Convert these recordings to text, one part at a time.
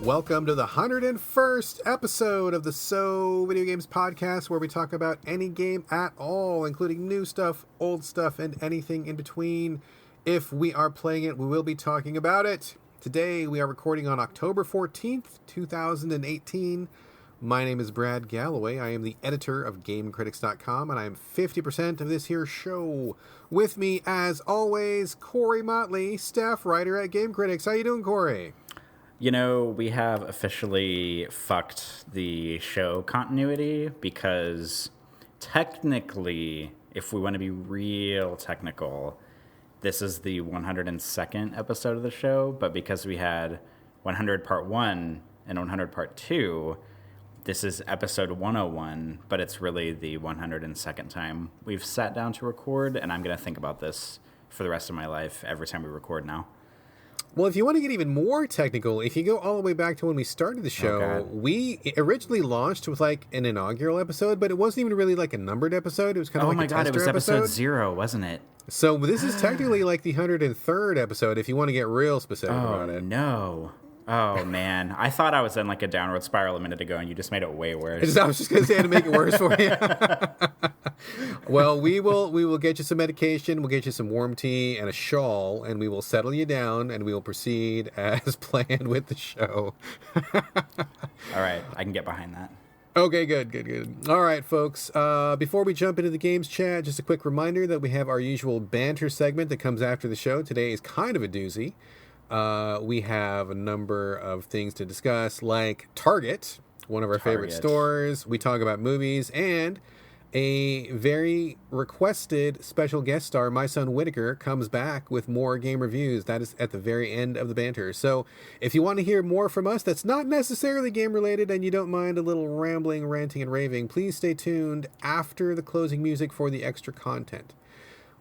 Welcome to the 101st episode of the So Video Games Podcast, where we talk about any game at all, including new stuff, old stuff, and anything in between. If we are playing it, we will be talking about it. Today, we are recording on October 14th, 2018. My name is Brad Galloway. I am the editor of GameCritics.com, and I am 50% of this here show. With me, as always, Corey Motley, staff writer at Game Critics. How you doing, Corey? You know, we have officially fucked the show continuity because technically, if we want to be real technical, this is the 102nd episode of the show, but because we had 100 part 1 and 100 part 2, this is episode 101, but it's really the 102nd time we've sat down to record, and I'm going to think about this for the rest of my life every time we record now. Well, if you want to get even more technical, if you go all the way back to when we started the show, we originally launched with like an inaugural episode, but it wasn't even really like a numbered episode. It was kind of like a tester episode. Oh my God, it was episode 0, wasn't it? So this is technically like the 103rd episode if you want to get real specific about it. No. Oh, man. I thought I was in like a downward spiral a minute ago, and you just made it way worse. I was just going to say to make it worse for you. Well, we will get you some medication, we'll get you some warm tea and a shawl, and we will settle you down, and we will proceed as planned with the show. All right, I can get behind that. Okay, good. All right, folks. Before we jump into the games chat, just a quick reminder that we have our usual banter segment that comes after the show. Today is kind of a doozy. We have a number of things to discuss, like Target, one of our favorite stores. We talk about movies, and a very requested special guest star, my son Whitaker, comes back with more game reviews. That is at the very end of the banter. So if you want to hear more from us that's not necessarily game related and you don't mind a little rambling, ranting, and raving, please stay tuned after the closing music for the extra content.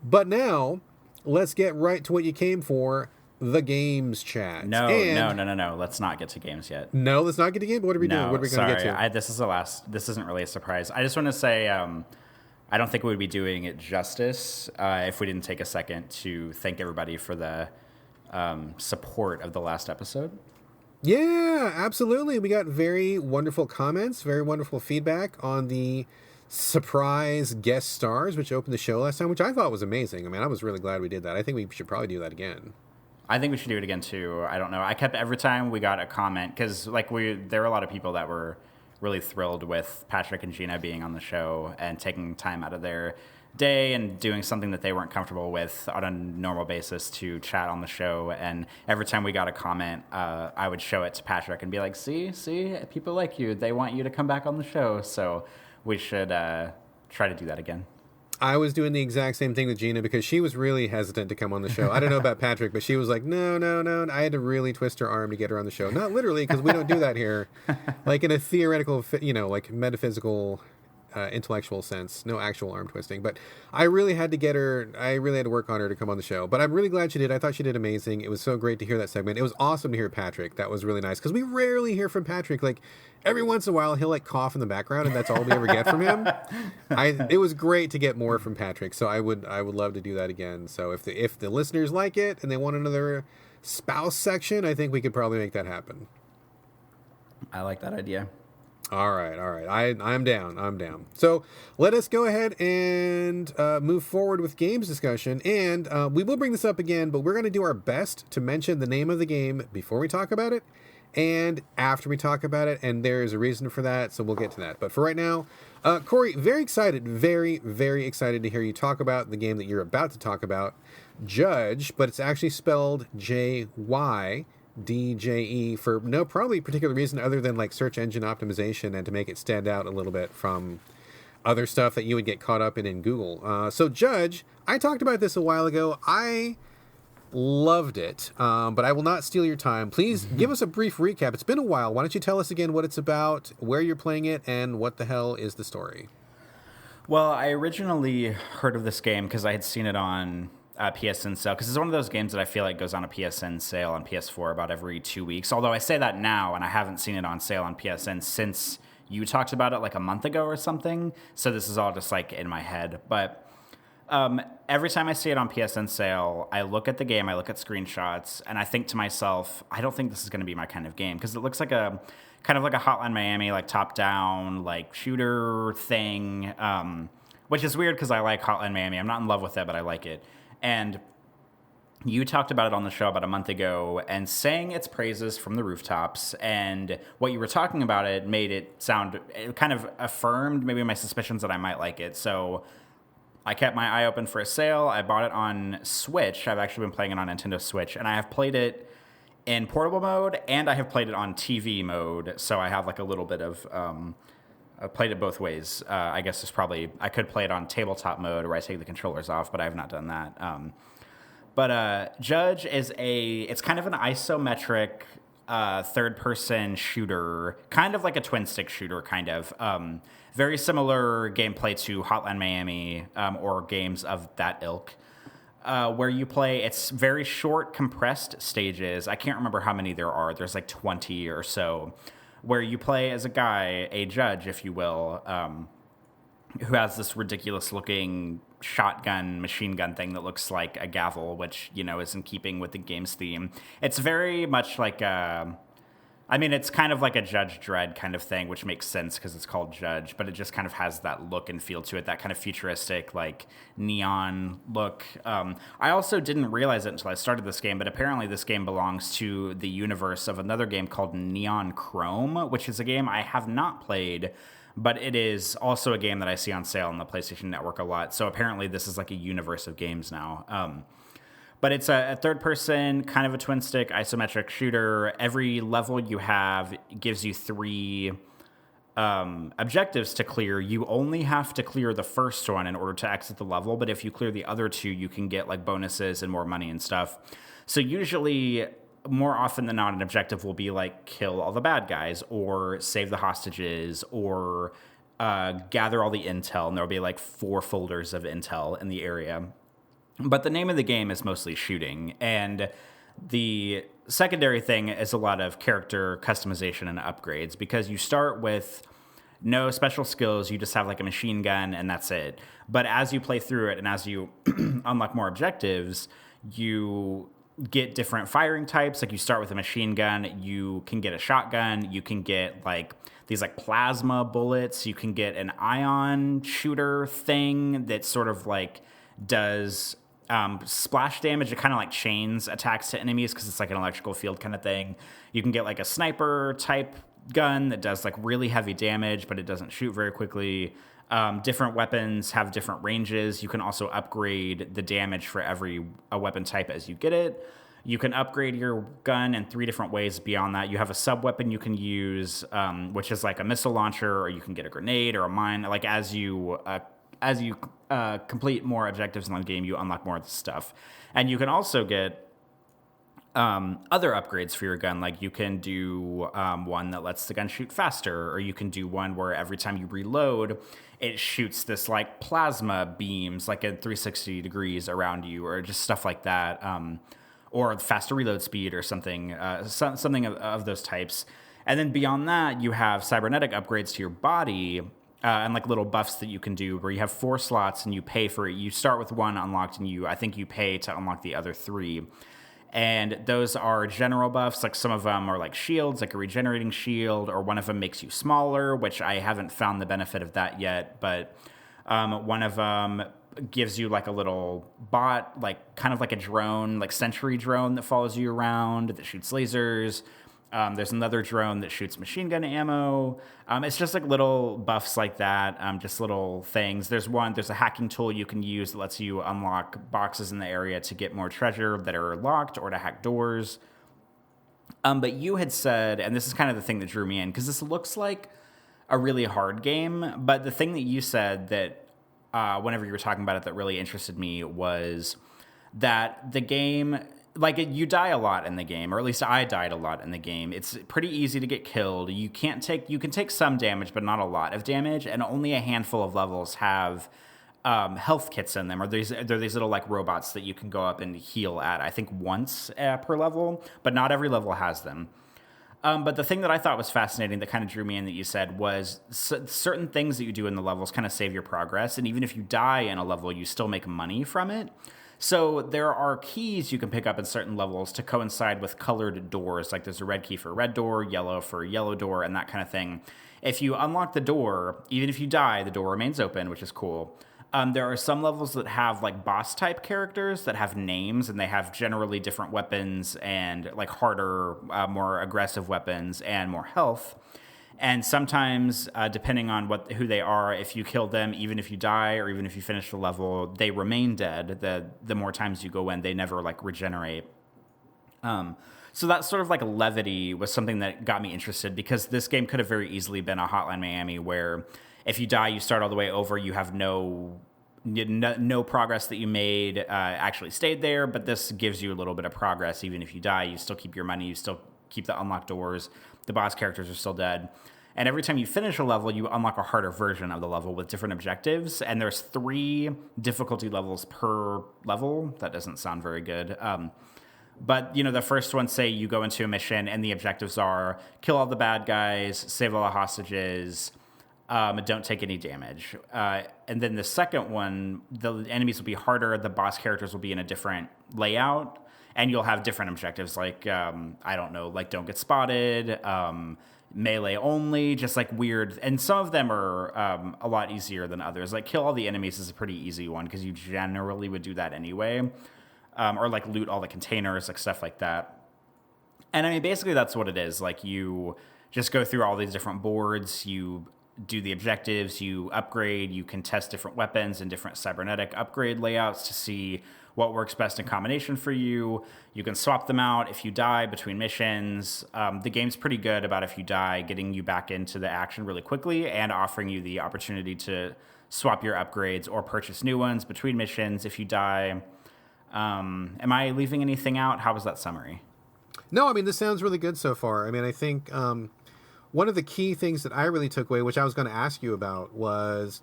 But now, let's get right to what you came for, the games chat. No. Let's not get to games yet. No, let's not get to games. What are we doing? What are we going to get to? This isn't really a surprise. I just want to say I don't think we would be doing it justice if we didn't take a second to thank everybody for the support of the last episode. Yeah, absolutely. We got very wonderful comments, very wonderful feedback on the surprise guest stars, which opened the show last time, which I thought was amazing. I mean, I was really glad we did that. I think we should probably do that again. I think we should do it again too. I don't know. I kept every time we got a comment, because like there were a lot of people that were really thrilled with Patrick and Gina being on the show and taking time out of their day and doing something that they weren't comfortable with on a normal basis to chat on the show. And every time we got a comment, I would show it to Patrick and be like, see, people like you. They want you to come back on the show. So we should try to do that again. I was doing the exact same thing with Gina because she was really hesitant to come on the show. I don't know about Patrick, but she was like, no. I had to really twist her arm to get her on the show. Not literally, because we don't do that here. Like in a theoretical, like metaphysical, intellectual sense. No actual arm twisting. But I really had to get her, I really had to work on her to come on the show. But I'm really glad she did. I thought she did amazing. It was so great to hear that segment. It was awesome to hear Patrick. That was really nice. Because we rarely hear from Patrick. Like, every once in a while, he'll like cough in the background, and that's all we ever get from him. It was great to get more from Patrick, so I would love to do that again. So if the listeners like it and they want another spouse section, I think we could probably make that happen. I like that idea. All right. I'm down. So let us go ahead and move forward with games discussion. And we will bring this up again, but we're going to do our best to mention the name of the game before we talk about it and after we talk about it. And there is a reason for that, so we'll get to that. But for right now, Corey, very excited, very, very excited to hear you talk about the game that you're about to talk about, Jydge, but it's actually spelled Jydge. For no probably particular reason other than like search engine optimization and to make it stand out a little bit from other stuff that you would get caught up in Google. So Jydge, I talked about this a while ago. I loved it, but I will not steal your time. Please give us a brief recap. It's been a while. Why don't you tell us again what it's about, where you're playing it, and what the hell is the story? Well, I originally heard of this game because I had seen it on PSN sale, because it's one of those games that I feel like goes on a PSN sale on PS4 about every 2 weeks. Although I say that now, and I haven't seen it on sale on PSN since you talked about it like a month ago or something. So this is all just like in my head. But Every time I see it on PSN sale, I look at the game, I look at screenshots, and I think to myself, I don't think this is going to be my kind of game, because it looks like a kind of like a Hotline Miami, like top-down, like shooter thing, which is weird because I like Hotline Miami. I'm not in love with it, but I like it. And you talked about it on the show about a month ago and sang its praises from the rooftops. And what you were talking about it made it sound, it kind of affirmed maybe my suspicions that I might like it. So I kept my eye open for a sale. I bought it on Switch. I've actually been playing it on Nintendo Switch. And I have played it in portable mode and I have played it on TV mode. So I have like a little bit of... I've played it both ways. I guess there's probably... I could play it on tabletop mode where I take the controllers off, but I have not done that. But Judge is it's kind of an isometric third-person shooter, kind of like a twin-stick shooter, kind of. Very similar gameplay to Hotline Miami or games of that ilk, where you play... It's very short, compressed stages. I can't remember how many there are. There's like 20 or so, where you play as a guy, a judge, if you will, who has this ridiculous-looking shotgun, machine gun thing that looks like a gavel, which, you know, is in keeping with the game's theme. It's very much like it's kind of like a Judge Dredd kind of thing, which makes sense because it's called Judge, but it just kind of has that look and feel to it, that kind of futuristic, like, neon look. I also didn't realize it until I started this game, but apparently this game belongs to the universe of another game called Neon Chrome, which is a game I have not played, but it is also a game that I see on sale on the PlayStation Network a lot. So apparently this is like a universe of games now. But it's a third-person, kind of a twin-stick, isometric shooter. Every level you have gives you 3 objectives to clear. You only have to clear the first one in order to exit the level, but if you clear the other 2, you can get like bonuses and more money and stuff. So usually... more often than not, an objective will be like kill all the bad guys or save the hostages or gather all the intel. And there'll be like 4 folders of intel in the area. But the name of the game is mostly shooting. And the secondary thing is a lot of character customization and upgrades, because you start with no special skills. You just have like a machine gun and that's it. But as you play through it and as you unlock more objectives, you get different firing types. Like you start with a machine gun, you can get a shotgun, you can get like these like plasma bullets, you can get an ion shooter thing that sort of like does splash damage. It kind of like chains attacks to enemies because it's like an electrical field kind of thing. You can get like a sniper type gun that does like really heavy damage, but it doesn't shoot very quickly. Different weapons have different ranges. You can also upgrade the damage for every weapon type as you get it. You can upgrade your gun in 3 different ways beyond that. You have a sub-weapon you can use, which is like a missile launcher, or you can get a grenade or a mine. Like as you complete more objectives in the game, you unlock more of the stuff. And you can also get other upgrades for your gun. Like you can do one that lets the gun shoot faster, or you can do one where every time you reload, it shoots this like plasma beams like at 360 degrees around you, or just stuff like that, or faster reload speed or something, something of those types. And then beyond that, you have cybernetic upgrades to your body, and like little buffs that you can do where you have 4 slots and you pay for it. You start with 1 unlocked and I think you pay to unlock the other 3. And those are general buffs. Like some of them are like shields, like a regenerating shield, or one of them makes you smaller, which I haven't found the benefit of that yet. But one of them gives you like a little bot, like kind of like a drone, like sentry drone that follows you around, that shoots lasers. There's another drone that shoots machine gun ammo. It's just like little buffs like that, just little things. There's a hacking tool you can use that lets you unlock boxes in the area to get more treasure that are locked, or to hack doors. But you had said, and this is kind of the thing that drew me in, because this looks like a really hard game, but the thing that you said that whenever you were talking about it that really interested me was that the game... like you die a lot in the game, or at least I died a lot in the game. It's pretty easy to get killed. You can take some damage, but not a lot of damage, and only a handful of levels have health kits in them, or they're these little like robots that you can go up and heal at. I think once per level, but not every level has them. But the thing that I thought was fascinating that kind of drew me in that you said was certain things that you do in the levels kind of save your progress. And even if you die in a level, you still make money from it. So there are keys you can pick up in certain levels to coincide with colored doors. Like there's a red key for a red door, yellow for a yellow door, and that kind of thing. If you unlock the door, even if you die, the door remains open, which is cool. There are some levels that have like boss type characters that have names, and they have generally different weapons and like harder, more aggressive weapons and more health. And sometimes, depending on who they are, if you kill them, even if you die or even if you finish the level, they remain dead. The more times you go in, they never like regenerate. So that sort of like levity was something that got me interested, because this game could have very easily been a Hotline Miami where if you die, you start all the way over. You have no progress that you made actually stayed there, but this gives you a little bit of progress. Even if you die, you still keep your money. You still keep the unlocked doors. The boss characters are still dead. And every time you finish a level, you unlock a harder version of the level with different objectives. And there's 3 difficulty levels per level. That doesn't sound very good. But, the first one, say you go into a mission and the objectives are kill all the bad guys, save all the hostages, don't take any damage. And then the second one, the enemies will be harder. The boss characters will be in a different layout. And you'll have different objectives like, I don't know, like don't get spotted, melee only, just like weird. And some of them are a lot easier than others. Like kill all the enemies is a pretty easy one because you generally would do that anyway. Or like loot all the containers, like stuff like that. And I mean, basically that's what it is. Like you just go through all these different boards, you do the objectives, you upgrade, you can test different weapons and different cybernetic upgrade layouts to see what works best in combination for you. You can swap them out if you die between missions. The game's pretty good about if you die, getting you back into the action really quickly and offering you the opportunity to swap your upgrades or purchase new ones between missions if you die. Am I leaving anything out? How was that summary? No, I mean, this sounds really good so far. I mean, I think one of the key things that I really took away, which I was going to ask you about, was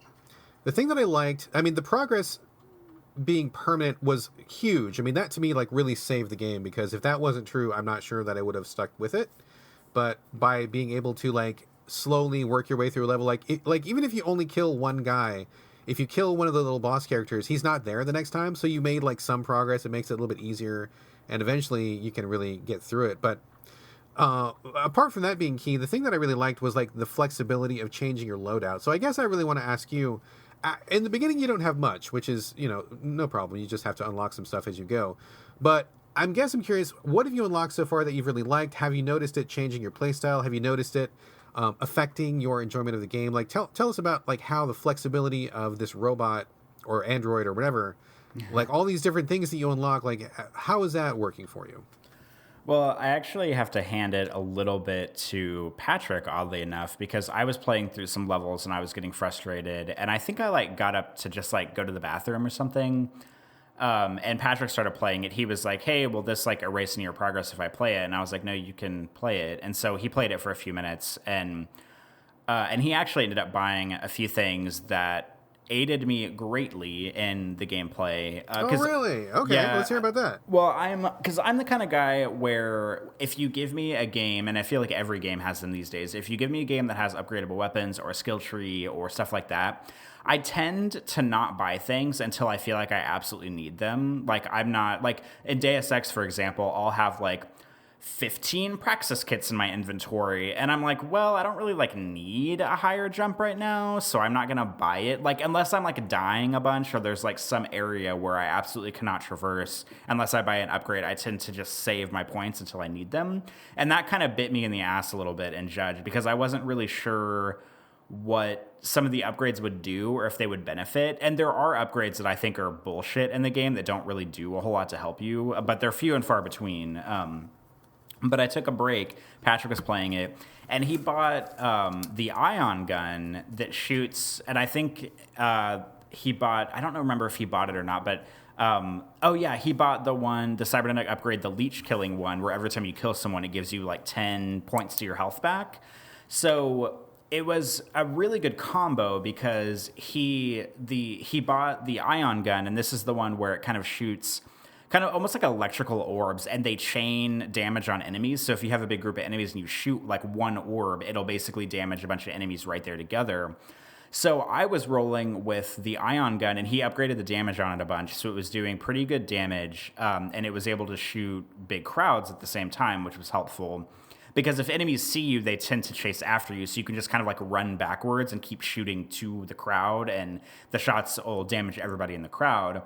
the thing that I liked. I mean, the progress being permanent was huge. I mean, that to me like really saved the game, because if that wasn't true, I'm not sure that I would have stuck with it. But by being able to like slowly work your way through a level, like even if you only kill one guy, if you kill one of the little boss characters, he's not there the next time. So you made like some progress. It makes it a little bit easier, and eventually you can really get through it. But apart from that being key, the thing that I really liked was like the flexibility of changing your loadout. So I guess I really want to ask you, in the beginning you don't have much, which is, no problem. You just have to unlock some stuff as you go. But I'm curious, what have you unlocked so far that you've really liked? Have you noticed it changing your playstyle? Have you noticed it affecting your enjoyment of the game? Like tell us about like how the flexibility of this robot or android or whatever, like all these different things that you unlock, like how is that working for you? Well, I actually have to hand it a little bit to Patrick, oddly enough, because I was playing through some levels and I was getting frustrated, and I think I like got up to just like go to the bathroom or something. And Patrick started playing it. He was like, "Hey, will this like erase any of your progress if I play it?" And I was like, "No, you can play it." And so he played it for a few minutes, and he actually ended up buying a few things that aided me greatly in the gameplay. Oh, really? Okay, yeah, let's hear about that. Well, I'm the kind of guy where if you give me a game, and I feel like every game has them these days, if you give me a game that has upgradable weapons or a skill tree or stuff like that, I tend to not buy things until I feel like I absolutely need them. Like I'm not, like in Deus Ex, for example, I'll have like 15 Praxis kits in my inventory, and I'm like, well, I don't really like need a higher jump right now, so I'm not gonna buy it, like unless I'm like dying a bunch or there's like some area where I absolutely cannot traverse. Unless I buy an upgrade, I tend to just save my points until I need them, and that kind of bit me in the ass a little bit in Judge, because I wasn't really sure what some of the upgrades would do or if they would benefit. And there are upgrades that I think are bullshit in the game that don't really do a whole lot to help you, but they're few and far between. But I took a break. Patrick was playing it, and he bought the ion gun that shoots. And I think he bought, I don't remember if he bought it or not, but he bought the cybernetic upgrade, the leech killing one, where every time you kill someone, it gives you like 10 points to your health back. So it was a really good combo because he bought the ion gun, and this is the one where it kind of shoots kind of almost like electrical orbs, and they chain damage on enemies. So if you have a big group of enemies and you shoot like one orb, it'll basically damage a bunch of enemies right there together. So I was rolling with the ion gun, and he upgraded the damage on it a bunch, so it was doing pretty good damage, and it was able to shoot big crowds at the same time, which was helpful. Because if enemies see you, they tend to chase after you, so you can just kind of like run backwards and keep shooting to the crowd, and the shots will damage everybody in the crowd.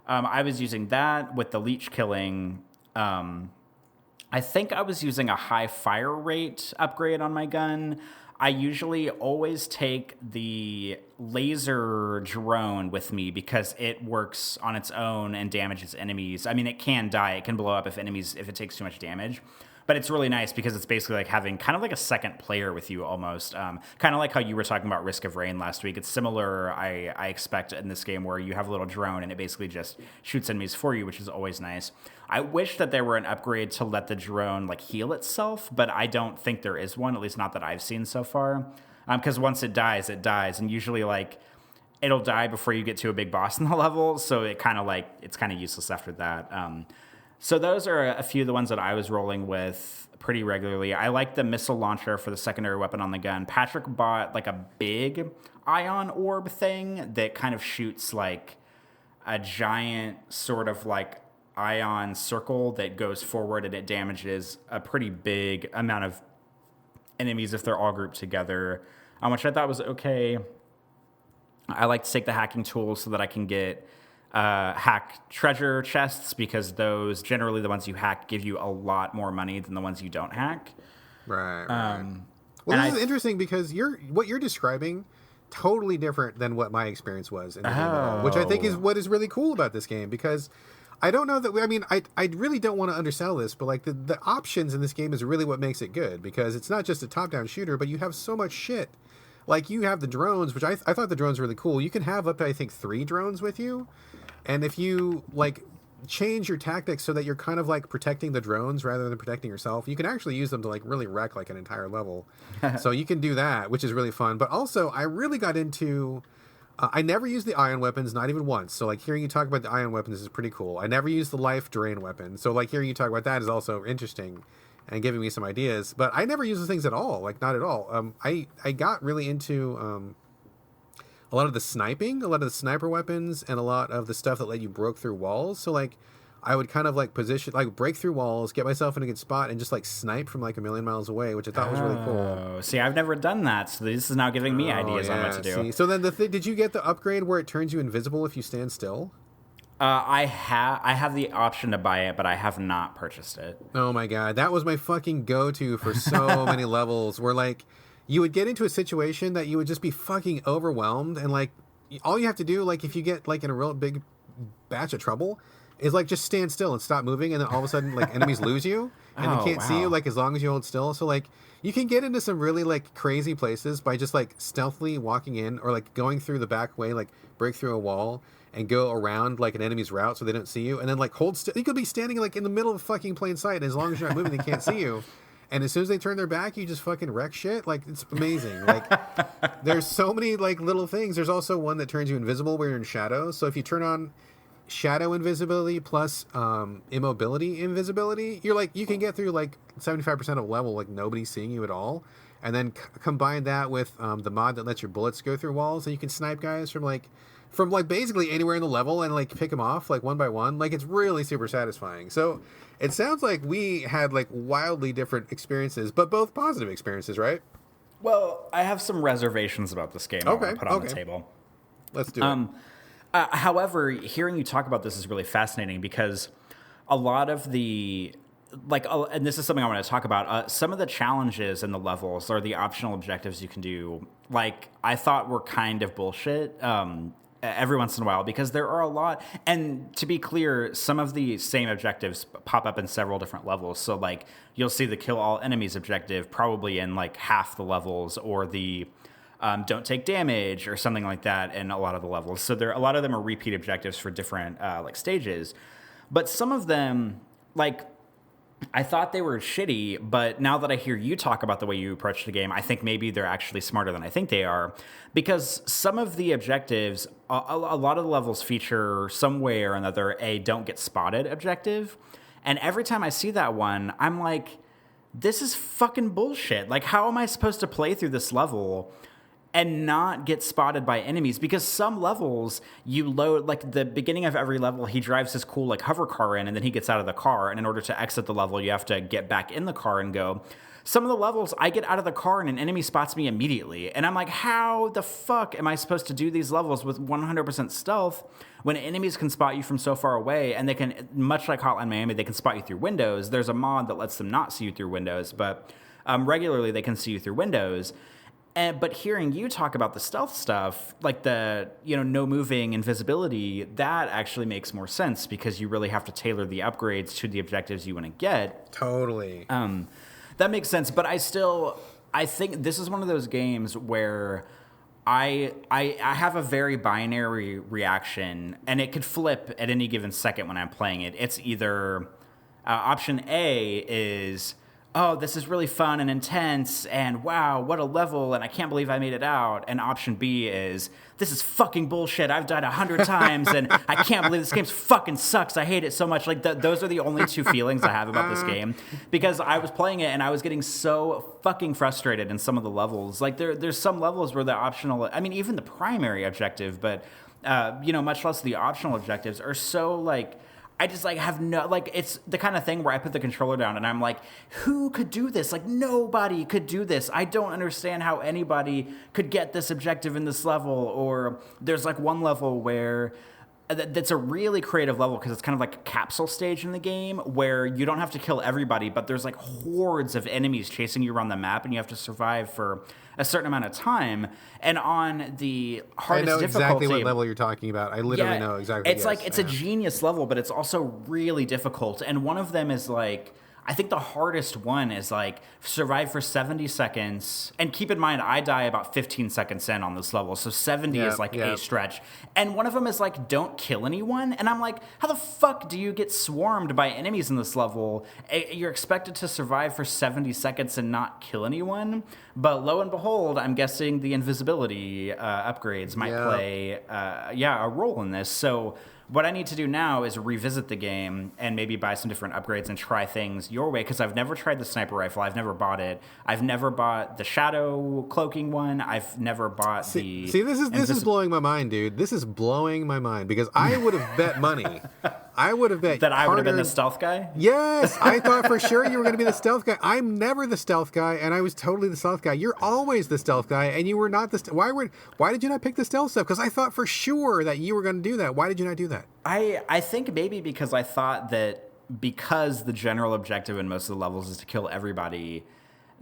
I was using that with the leech killing. I think I was using a high fire rate upgrade on my gun. I usually always take the laser drone with me because it works on its own and damages enemies. I mean, it can die. It can blow up if it takes too much damage. But it's really nice because it's basically like having kind of like a second player with you almost. Kind of like how you were talking about Risk of Rain last week. It's similar, I expect, in this game where you have a little drone and it basically just shoots enemies for you, which is always nice. I wish that there were an upgrade to let the drone like heal itself, but I don't think there is one, at least not that I've seen so far. Because once it dies, and usually like it'll die before you get to a big boss in the level, so it's kind of useless after that. So those are a few of the ones that I was rolling with pretty regularly. I like the missile launcher for the secondary weapon on the gun. Patrick bought like a big ion orb thing that kind of shoots like a giant sort of like ion circle that goes forward, and it damages a pretty big amount of enemies if they're all grouped together, which I thought was okay. I like to take the hacking tools so that I can get hack treasure chests, because those, generally the ones you hack, give you a lot more money than the ones you don't hack. Right. Well, this is interesting because what you're describing totally different than what my experience was in the game, which I think is what is really cool about this game, because I don't know that, I mean, I really don't want to undersell this, but like the options in this game is really what makes it good, because it's not just a top-down shooter, but you have so much shit. Like, you have the drones, which I thought the drones were really cool. You can have up to, I think, 3 drones with you. And if you, like, change your tactics so that you're kind of, like, protecting the drones rather than protecting yourself, you can actually use them to, like, really wreck, like, an entire level. So you can do that, which is really fun. But also, I really got into... I never used the ion weapons, not even once. So, like, hearing you talk about the ion weapons is pretty cool. I never used the life drain weapon. So, like, hearing you talk about that is also interesting and giving me some ideas. But I never use those things at all. Like, not at all. I got really into... a lot of the sniping, a lot of the sniper weapons, and a lot of the stuff that let you broke through walls. So, like, I would kind of, like, position, like, break through walls, get myself in a good spot, and just, like, snipe from, like, a million miles away, which I thought was really cool. See, I've never done that, so this is now giving me ideas on what to do. See? So then did you get the upgrade where it turns you invisible if you stand still? I have the option to buy it, but I have not purchased it. Oh, my God. That was my fucking go-to for so many levels, where, like, you would get into a situation that you would just be fucking overwhelmed, and like all you have to do, like if you get like in a real big batch of trouble, is like just stand still and stop moving, and then all of a sudden like enemies lose you and they can't see you, like as long as you hold still. So like you can get into some really like crazy places by just like stealthily walking in, or like going through the back way, like break through a wall and go around like an enemy's route so they don't see you, and then like hold still. You could be standing like in the middle of fucking plain sight, and as long as you're not moving, they can't see you. And as soon as they turn their back, you just fucking wreck shit. Like, it's amazing. Like, there's so many, like, little things. There's also one that turns you invisible where you're in shadow. So if you turn on shadow invisibility plus immobility invisibility, you're, like, you can get through, like, 75% of a level, like, nobody's seeing you at all. And then combine that with the mod that lets your bullets go through walls, and you can snipe guys from basically anywhere in the level and, like, pick them off, like, one by one. Like, it's really super satisfying. So... it sounds like we had like wildly different experiences, but both positive experiences, right? Well, I have some reservations about this game I want to put on the table. Let's do it. However, hearing you talk about this is really fascinating, because a lot of the, like, and this is something I want to talk about, some of the challenges in the levels or the optional objectives you can do, like, I thought were kind of bullshit. Every once in a while, because there are a lot, and to be clear, some of the same objectives pop up in several different levels. So like you'll see the kill all enemies objective probably in like half the levels, or the don't take damage or something like that in a lot of the levels. So a lot of them are repeat objectives for different like stages, but some of them, like, I thought they were shitty, but now that I hear you talk about the way you approach the game, I think maybe they're actually smarter than I think they are. Because some of the objectives, a lot of the levels feature some way or another a don't get spotted objective. And every time I see that one, I'm like, this is fucking bullshit. Like, how am I supposed to play through this level and not get spotted by enemies? Because some levels you load, like the beginning of every level, he drives his cool like hover car in, and then he gets out of the car, and in order to exit the level you have to get back in the car and go. Some of the levels I get out of the car and an enemy spots me immediately, and I'm like, how the fuck am I supposed to do these levels with 100% stealth when enemies can spot you from so far away? And they can, much like Hotline Miami, they can spot you through windows. There's a mod that lets them not see you through windows, but regularly they can see you through windows. But hearing you talk about the stealth stuff, like the, no moving, invisibility, that actually makes more sense because you really have to tailor the upgrades to the objectives you want to get. Totally. That makes sense. But I think this is one of those games where I have a very binary reaction, and it could flip at any given second when I'm playing it. It's either option A is, oh, this is really fun and intense, and wow, what a level, and I can't believe I made it out. And option B is, this is fucking bullshit. I've died 100 times, and I can't believe this game fucking sucks. I hate it so much. Like, those are the only two feelings I have about this game, because I was playing it, and I was getting so fucking frustrated in some of the levels. Like, there's some levels where the optional, I mean, even the primary objective, but, much less the optional objectives are so, like, I just have no, it's the kind of thing where I put the controller down and I'm like, who could do this? Like, nobody could do this. I don't understand how anybody could get this objective in this level. Or there's one level where that's a really creative level because it's kind of like a capsule stage in the game where you don't have to kill everybody, but there's hordes of enemies chasing you around the map and you have to survive for a certain amount of time. And on the hardest difficulty, I know exactly what level you're talking about. I literally know exactly. It's it's a genius level, but it's also really difficult. And one of them is I think the hardest one is survive for 70 seconds. And keep in mind, I die about 15 seconds in on this level. So 70 is a stretch. And one of them is don't kill anyone. And I'm like, how the fuck do you get swarmed by enemies in this level? You're expected to survive for 70 seconds and not kill anyone. But lo and behold, I'm guessing the invisibility upgrades might play a role in this. So what I need to do now is revisit the game and maybe buy some different upgrades and try things your way, because I've never tried the sniper rifle. I've never bought it. I've never bought the shadow cloaking one. I've never bought the... See, this is blowing my mind, dude. This is blowing my mind, because I would have bet money. I would have bet that I would have been the stealth guy? Yes, I thought for sure you were going to be the stealth guy. I'm never the stealth guy, and I was totally the stealth guy. You're always the stealth guy, and you were not the... Why did you not pick the stealth stuff? Because I thought for sure that you were going to do that. Why did you not do that? I think maybe because I thought that because the general objective in most of the levels is to kill everybody,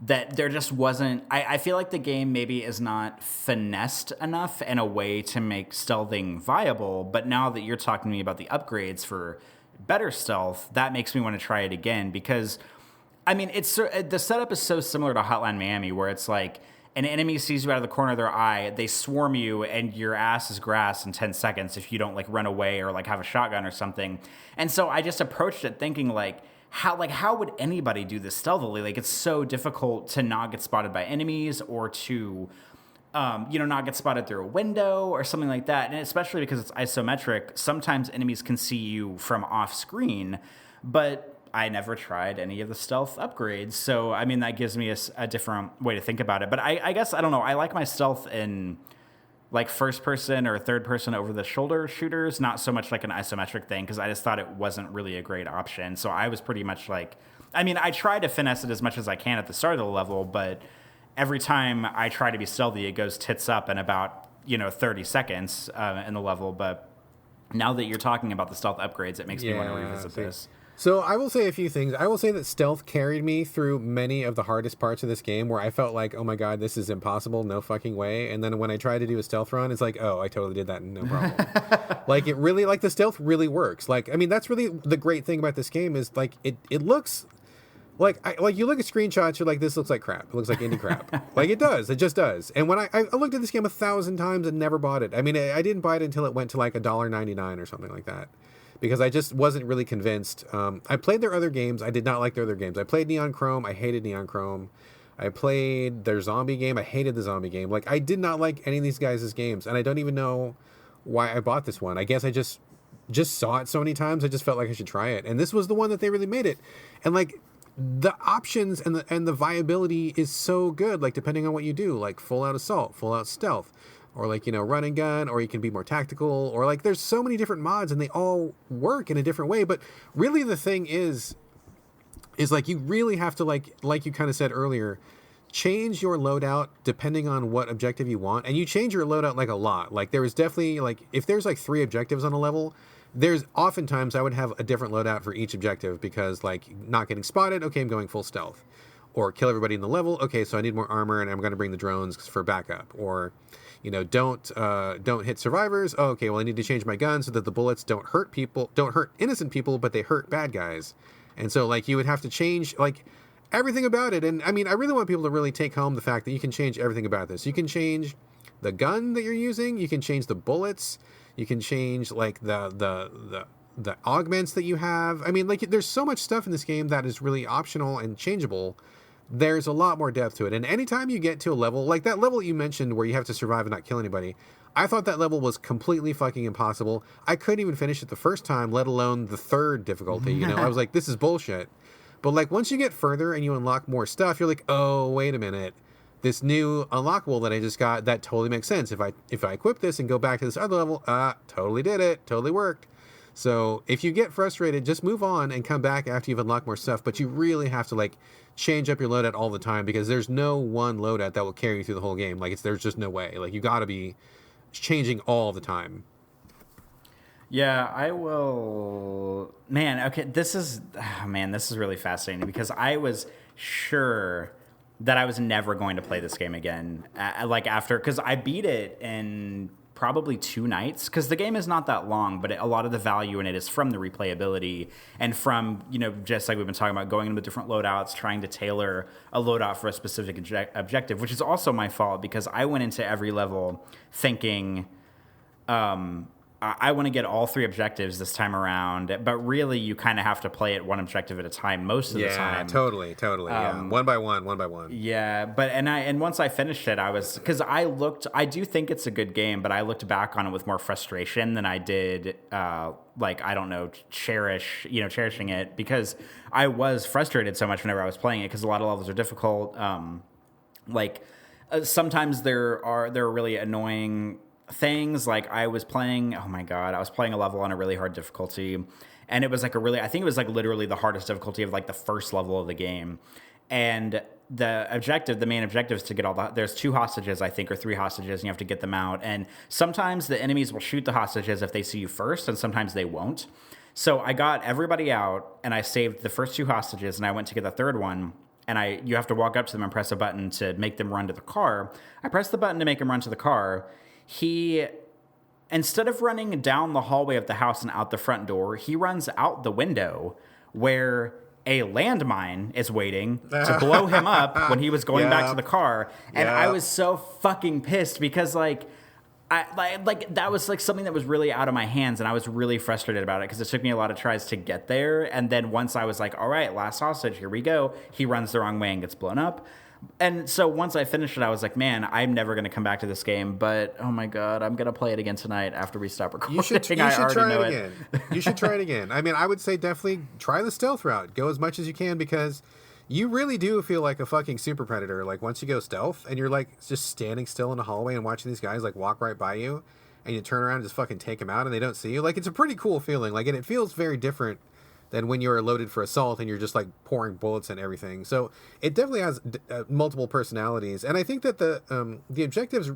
that there just wasn't... I feel like the game maybe is not finessed enough in a way to make stealthing viable, but now that you're talking to me about the upgrades for better stealth, that makes me want to try it again, because, I mean, the setup is so similar to Hotline Miami, where it's an enemy sees you out of the corner of their eye, they swarm you, and your ass is grass in 10 seconds if you don't run away or have a shotgun or something. And so I just approached it thinking how would anybody do this stealthily? It's so difficult to not get spotted by enemies, or to not get spotted through a window or something like that. And especially because it's isometric, sometimes enemies can see you from off screen, but I never tried any of the stealth upgrades. So, I mean, that gives me a different way to think about it. But I guess, I don't know, I like my stealth in first person or third person over the shoulder shooters, not so much an isometric thing, because I just thought it wasn't really a great option. So I was pretty much I try to finesse it as much as I can at the start of the level, but every time I try to be stealthy, it goes tits up in about 30 seconds in the level. But now that you're talking about the stealth upgrades, it makes me want to revisit this. So I will say a few things. I will say that stealth carried me through many of the hardest parts of this game, where I felt oh my God, this is impossible, no fucking way. And then when I tried to do a stealth run, it's oh, I totally did that, no problem. It really, the stealth really works. I mean, that's really the great thing about this game is it looks you look at screenshots, you're this looks like crap. It looks like indie crap. It does. It just does. And when I looked at this game 1,000 times and never bought it. I mean, I didn't buy it until it went to $1.99 or something like that. because I just wasn't really convinced. I played their other games. I did not like their other games. I played Neon Chrome. I hated Neon Chrome. I played their zombie game. I hated the zombie game. Like, I did not like any of these guys' games, and I don't even know why I bought this one. I guess I just saw it so many times. I just felt like I should try it, and this was the one that they really made it. And like, the options and the viability is so good. Like, depending on what you do, like full out assault, full out stealth, or like, you know, run and gun, or you can be more tactical, or like, there's so many different mods and they all work in a different way. But really the thing is like, you really have to, like you kind of said earlier, change your loadout depending on what objective you want. And you change your loadout like a lot. Like, there is definitely, like, if there's like 3 objectives on a level, there's oftentimes I would have a different loadout for each objective, because like, not getting spotted, okay, I'm going full stealth. Or kill everybody in the level, okay, so I need more armor and I'm going to bring the drones for backup. Or, you know, don't hit survivors. Oh, okay, well, I need to change my gun so that the bullets don't hurt innocent people, but they hurt bad guys. And so, like, you would have to change, like, everything about it. And I mean, I really want people to really take home the fact that you can change everything about this. You can change the gun that you're using. You can change the bullets. You can change, like, the augments that you have. I mean, like, there's so much stuff in this game that is really optional and changeable. There's a lot more depth to it. And anytime you get to a level, like that level you mentioned where you have to survive and not kill anybody, I thought that level was completely fucking impossible. I couldn't even finish it the first time, let alone the third difficulty. You know, I was like, this is bullshit. But like, once you get further and you unlock more stuff, you're like, oh, wait a minute. This new unlockable that I just got, that totally makes sense. If I equip this and go back to this other level, totally did it. Totally worked. So if you get frustrated, just move on and come back after you've unlocked more stuff. But you really have to, like, change up your loadout all the time, because there's no one loadout that will carry you through the whole game. Like, there's just no way. Like, you got to be changing all the time. Yeah, I will. Man, okay, this is really fascinating, because I was sure that I was never going to play this game again. Because I beat it in probably 2 nights, because the game is not that long, but a lot of the value in it is from the replayability and from, you know, just like we've been talking about, going into different loadouts, trying to tailor a loadout for a specific objective, which is also my fault, because I went into every level thinking, I want to get all 3 objectives this time around, but really you kind of have to play it one objective at a time most of the time. Yeah, totally. Yeah. One by one. Yeah, but and once I finished it, I do think it's a good game, but I looked back on it with more frustration than I did, cherishing it, because I was frustrated so much whenever I was playing it, because a lot of levels are difficult. Sometimes there are really annoying things. Like, I was playing a level on a really hard difficulty, and it was like I think it was like literally the hardest difficulty of like the first level of the game. And the main objective is to get there's 2 hostages, I think, or 3 hostages, and you have to get them out. And sometimes the enemies will shoot the hostages if they see you first, and sometimes they won't. So I got everybody out, and I saved the first 2 hostages, and I went to get the third one. And you have to walk up to them and press a button to make them run to the car. I pressed the button to make him run to the car. He, instead of running down the hallway of the house and out the front door, he runs out the window where a landmine is waiting to blow him up when he was going back to the car. And I was so fucking pissed, because like that was like something that was really out of my hands, and I was really frustrated about it, because it took me a lot of tries to get there. And then once I was like, all right, last hostage, here we go, he runs the wrong way and gets blown up. And so once I finished it, I was like, man, I'm never going to come back to this game. But, oh my God, I'm going to play it again tonight after we stop recording. You should try it again. You should try it again. I mean, I would say definitely try the stealth route. Go as much as you can, because you really do feel like a fucking super predator. Like, once you go stealth and you're like just standing still in a hallway and watching these guys like walk right by you, and you turn around and just fucking take them out and they don't see you. Like, it's a pretty cool feeling. Like, and it feels very different than when you're loaded for assault and you're just like pouring bullets and everything. So it definitely has multiple personalities. And I think that the objectives,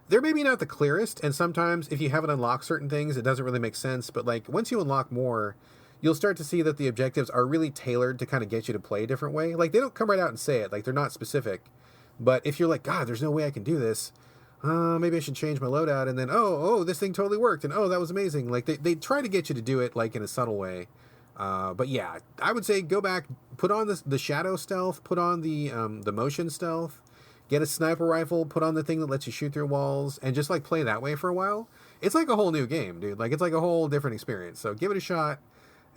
they're maybe not the clearest. And sometimes if you haven't unlocked certain things, it doesn't really make sense. But like, once you unlock more, you'll start to see that the objectives are really tailored to kind of get you to play a different way. Like, they don't come right out and say it. Like, they're not specific. But if you're like, God, there's no way I can do this, maybe I should change my loadout. And then, oh, this thing totally worked. And that was amazing. Like, they try to get you to do it like in a subtle way. But yeah, I would say go back, put on the shadow stealth, put on the motion stealth, get a sniper rifle, put on the thing that lets you shoot through walls, and just like play that way for a while, it's like a whole new game, dude. Like it's like a whole different experience. So give it a shot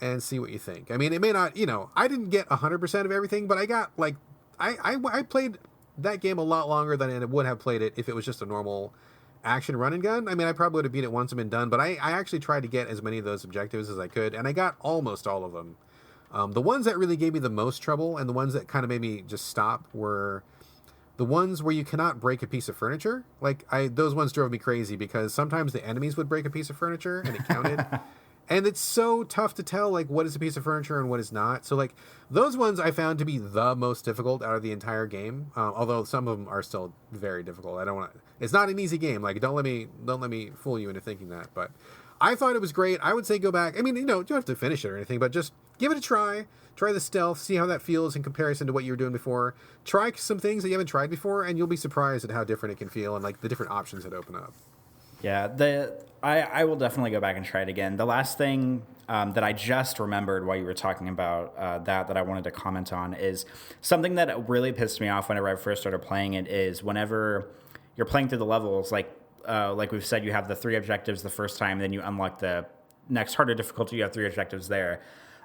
and see what you think. I mean, it may not, I didn't get 100% of everything, but I got like, I played that game a lot longer than I would have played it if it was just a normal action run and gun. I mean, I probably would have beat it once and been done, but I actually tried to get as many of those objectives as I could, and I got almost all of them. The ones that really gave me the most trouble and the ones that kind of made me just stop were the ones where you cannot break a piece of furniture. Like those ones drove me crazy because sometimes the enemies would break a piece of furniture and it counted. And it's so tough to tell, like, what is a piece of furniture and what is not. So, like, those ones I found to be the most difficult out of the entire game. Although some of them are still very difficult. I don't want to. It's not an easy game. Like, don't let me fool you into thinking that. But I thought it was great. I would say go back. I mean, you don't have to finish it or anything, but just give it a try. Try the stealth. See how that feels in comparison to what you were doing before. Try some things that you haven't tried before, and you'll be surprised at how different it can feel and like the different options that open up. Yeah, I will definitely go back and try it again. The last thing that I just remembered while you were talking about that I wanted to comment on is something that really pissed me off whenever I first started playing it is whenever you're playing through the levels, like we've said, you have the 3 objectives the first time, then you unlock the next harder difficulty, you have 3 objectives there.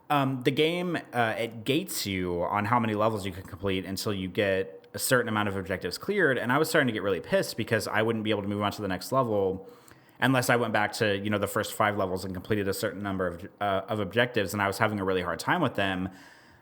The game, it gates you on how many levels you can complete until you get a certain amount of objectives cleared, and I was starting to get really pissed because I wouldn't be able to move on to the next level unless I went back to the first 5 levels and completed a certain number of objectives, and I was having a really hard time with them.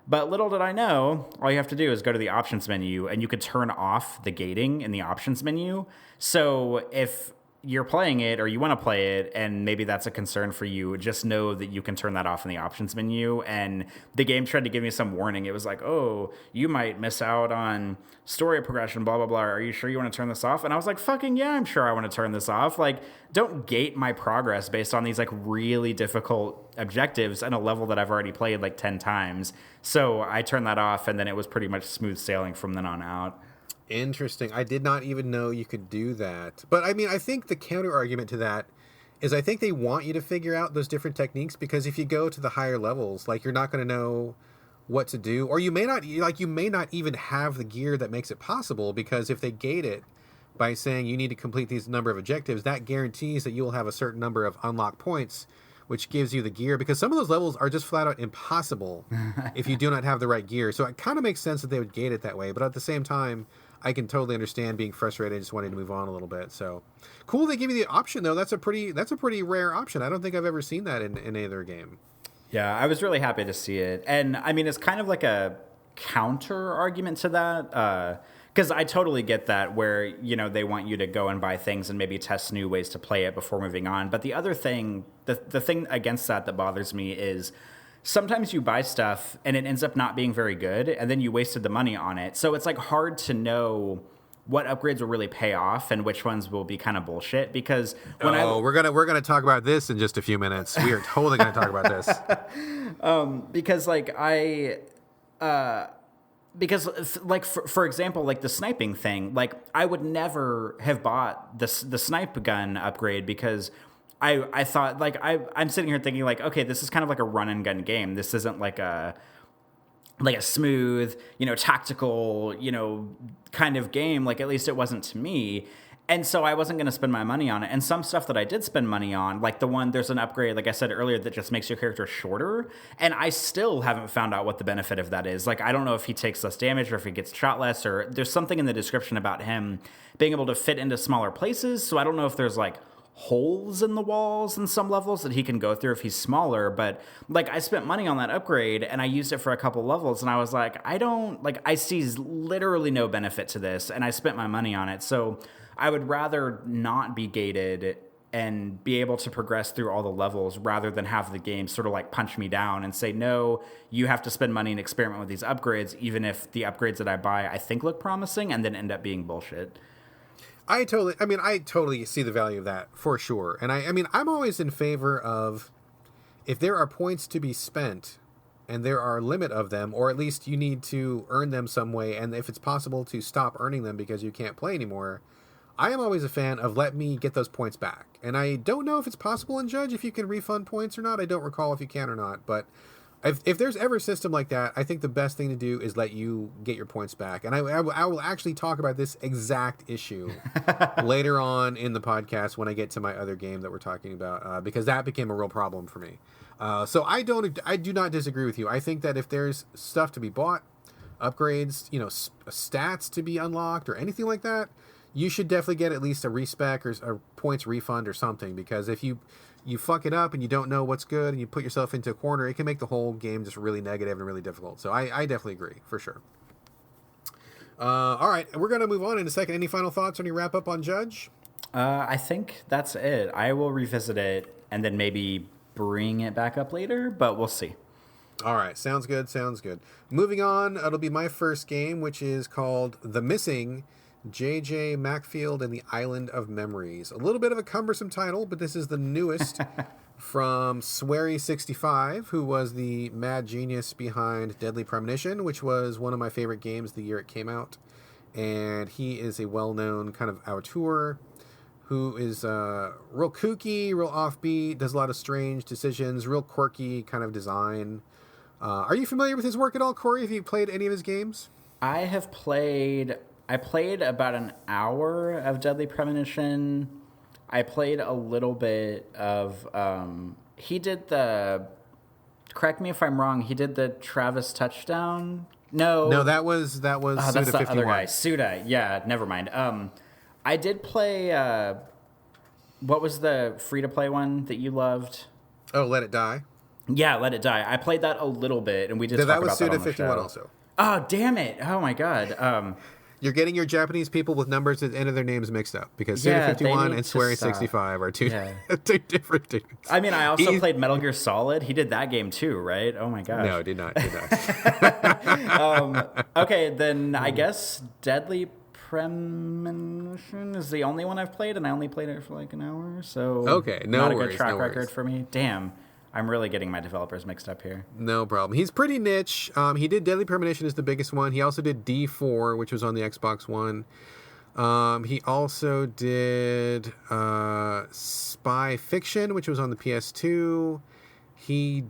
But little did I know, all you have to do is go to the options menu, and you could turn off the gating in the options menu. So if you're playing it or you want to play it and maybe that's a concern for you, just know that you can turn that off in the options menu. And the game tried to give me some warning. It was like, oh, you might miss out on story progression, blah, blah, blah. Are you sure you want to turn this off? And I was like, fucking yeah, I'm sure I want to turn this off. Like, don't gate my progress based on these like really difficult objectives and a level that I've already played like 10 times. So I turned that off, and then it was pretty much smooth sailing from then on out. Interesting. I did not even know you could do that. But I mean, I think the counter argument to that is I think they want you to figure out those different techniques, because if you go to the higher levels, like, you're not going to know what to do, or you may not even have the gear that makes it possible, because if they gate it by saying you need to complete these number of objectives, that guarantees that you will have a certain number of unlocked points, which gives you the gear, because some of those levels are just flat out impossible if you do not have the right gear. So it kind of makes sense that they would gate it that way. But at the same time, I can totally understand being frustrated and just wanting to move on a little bit. So cool, they give you the option though. That's a pretty rare option. I don't think I've ever seen that in any other game. Yeah, I was really happy to see it. And I mean, it's kind of like a counter argument to that. Because I totally get that, where, they want you to go and buy things and maybe test new ways to play it before moving on. But the other thing, the thing against that bothers me is sometimes you buy stuff and it ends up not being very good, and then you wasted the money on it. So it's like hard to know what upgrades will really pay off and which ones will be kind of bullshit. Because we're gonna talk about this in just a few minutes. We are totally gonna talk about this. Because like Because, like, for example, like the sniping thing, like, I would never have bought the snipe gun upgrade, because I thought, like, I'm sitting here thinking, like, okay, this is kind of like a run and gun game. This isn't like a smooth, tactical, kind of game. Like, at least it wasn't to me. And so I wasn't going to spend my money on it. And some stuff that I did spend money on, like there's an upgrade, like I said earlier, that just makes your character shorter. And I still haven't found out what the benefit of that is. Like, I don't know if he takes less damage or if he gets shot less, or there's something in the description about him being able to fit into smaller places. So I don't know if there's like holes in the walls in some levels that he can go through if he's smaller. But like, I spent money on that upgrade and I used it for a couple levels, and I was like, I see literally no benefit to this, and I spent my money on it. So I would rather not be gated and be able to progress through all the levels, rather than have the game sort of like punch me down and say, no, you have to spend money and experiment with these upgrades, even if the upgrades that I buy I think look promising and then end up being bullshit. I totally see the value of that, for sure. And I mean, I'm always in favor of, if there are points to be spent and there are a limit of them, or at least you need to earn them some way, and if it's possible to stop earning them because you can't play anymore, I am always a fan of let me get those points back. And I don't know if it's possible in Judge if you can refund points or not. I don't recall if you can or not, but If there's ever a system like that, I think the best thing to do is let you get your points back. And I will actually talk about this exact issue later on in the podcast when I get to my other game that we're talking about, because that became a real problem for me. So I do not disagree with you. I think that if there's stuff to be bought, upgrades, stats to be unlocked or anything like that, you should definitely get at least a respec or a points refund or something, because if you fuck it up and you don't know what's good and you put yourself into a corner, it can make the whole game just really negative and really difficult. So I definitely agree, for sure. All right, we're going to move on in a second. Any final thoughts on your wrap up on Judge? I think that's it. I will revisit it and then maybe bring it back up later, but we'll see. All right, sounds good. Moving on, it'll be my first game, which is called The Missing, Jydge, Macfield, and the Island of Memories. A little bit of a cumbersome title, but this is the newest from Swery65, who was the mad genius behind Deadly Premonition, which was one of my favorite games the year it came out. And he is a well-known kind of auteur who is real kooky, real offbeat, does a lot of strange decisions, real quirky kind of design. Are you familiar with his work at all, Corey? Have you played any of his games? I played about an hour of Deadly Premonition. I played a little bit of... he did the... Correct me if I'm wrong. He did the Travis Touchdown? No, that was Suda that's the 51. other guy. Suda. Yeah, never mind. I did play... what was the free-to-play one that you loved? Oh, Let It Die? Yeah, Let It Die. I played that a little bit, and we did talk that was about that Suda on the 51 show. also. Oh, damn it. Oh, my God. You're getting your Japanese people with numbers at the end of their names mixed up, because Suda 51 and Swery 65 are two different dudes. I mean, I also played Metal Gear Solid. He did that game too, right? Oh my gosh. No, did not. Okay, then I guess Deadly Premonition is the only one I've played, and I only played it for like an hour, so okay, not a good track record for me. Damn. I'm really getting my developers mixed up here. No problem. He's pretty niche. He did Deadly Premonition is the biggest one. He also did D4, which was on the Xbox One. He also did Spy Fiction, which was on the PS2. He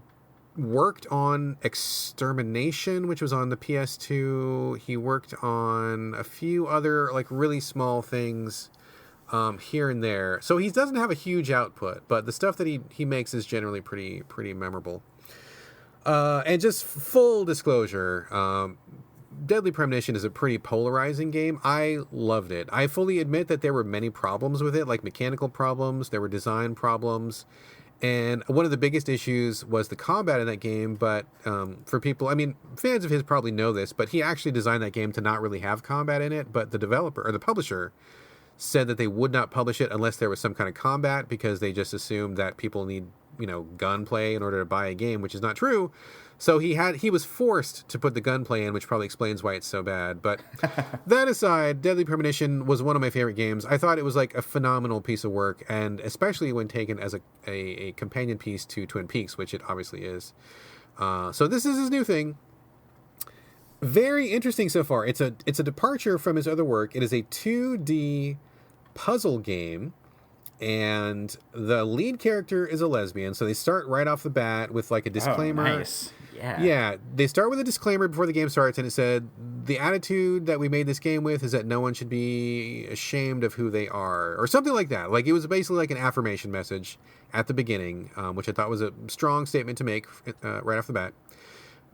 worked on Extermination, which was on the PS2. He worked on a few other like really small things here and there. So he doesn't have a huge output, but the stuff that he makes is generally pretty memorable. And just full disclosure, Deadly Premonition is a pretty polarizing game. I loved it. I fully admit that there were many problems with it, like mechanical problems, there were design problems, and one of the biggest issues was the combat in that game. But for people, I mean, fans of his probably know this, but he actually designed that game to not really have combat in it, but the developer, or the publisher, said that they would not publish it unless there was some kind of combat, because they just assumed that people need, gunplay in order to buy a game, which is not true. So he was forced to put the gunplay in, which probably explains why it's so bad. But that aside, Deadly Premonition was one of my favorite games. I thought it was like a phenomenal piece of work, and especially when taken as a companion piece to Twin Peaks, which it obviously is. So this is his new thing. Very interesting so far. It's a departure from his other work. It is a 2D puzzle game, and the lead character is a lesbian. So they start right off the bat with like a disclaimer. Oh, nice. Yeah, they start with a disclaimer before the game starts, and it said, the attitude that we made this game with is that no one should be ashamed of who they are, or something like that. Like, it was basically like an affirmation message at the beginning, which I thought was a strong statement to make right off the bat.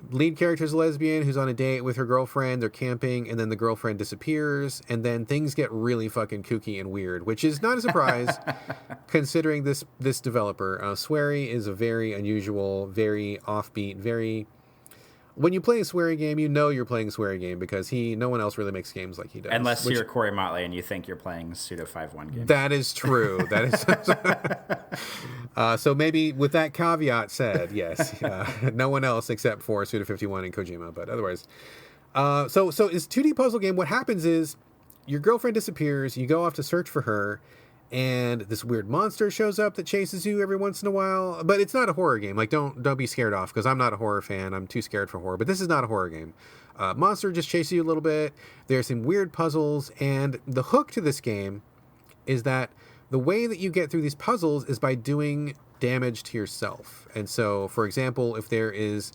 Lead character is a lesbian who's on a date with her girlfriend. They're camping, and then the girlfriend disappears, and then things get really fucking kooky and weird, which is not a surprise considering this developer. Swery is a very unusual, very offbeat, very... When you play a Swery game, you know you're playing a Swery game, because no one else really makes games like he does. Unless you're Corey Motley and you think you're playing Pseudo 5-1 games. That is true. That is so maybe with that caveat said, yes, no one else except for Pseudo 51 and Kojima, but otherwise. So it's a 2D puzzle game. What happens is your girlfriend disappears. You go off to search for her, and this weird monster shows up that chases you every once in a while. But it's not a horror game. Like, don't be scared off, because I'm not a horror fan. I'm too scared for horror. But this is not a horror game. Monster just chases you a little bit. There's some weird puzzles, and the hook to this game is that the way that you get through these puzzles is by doing damage to yourself. And so, for example, if there is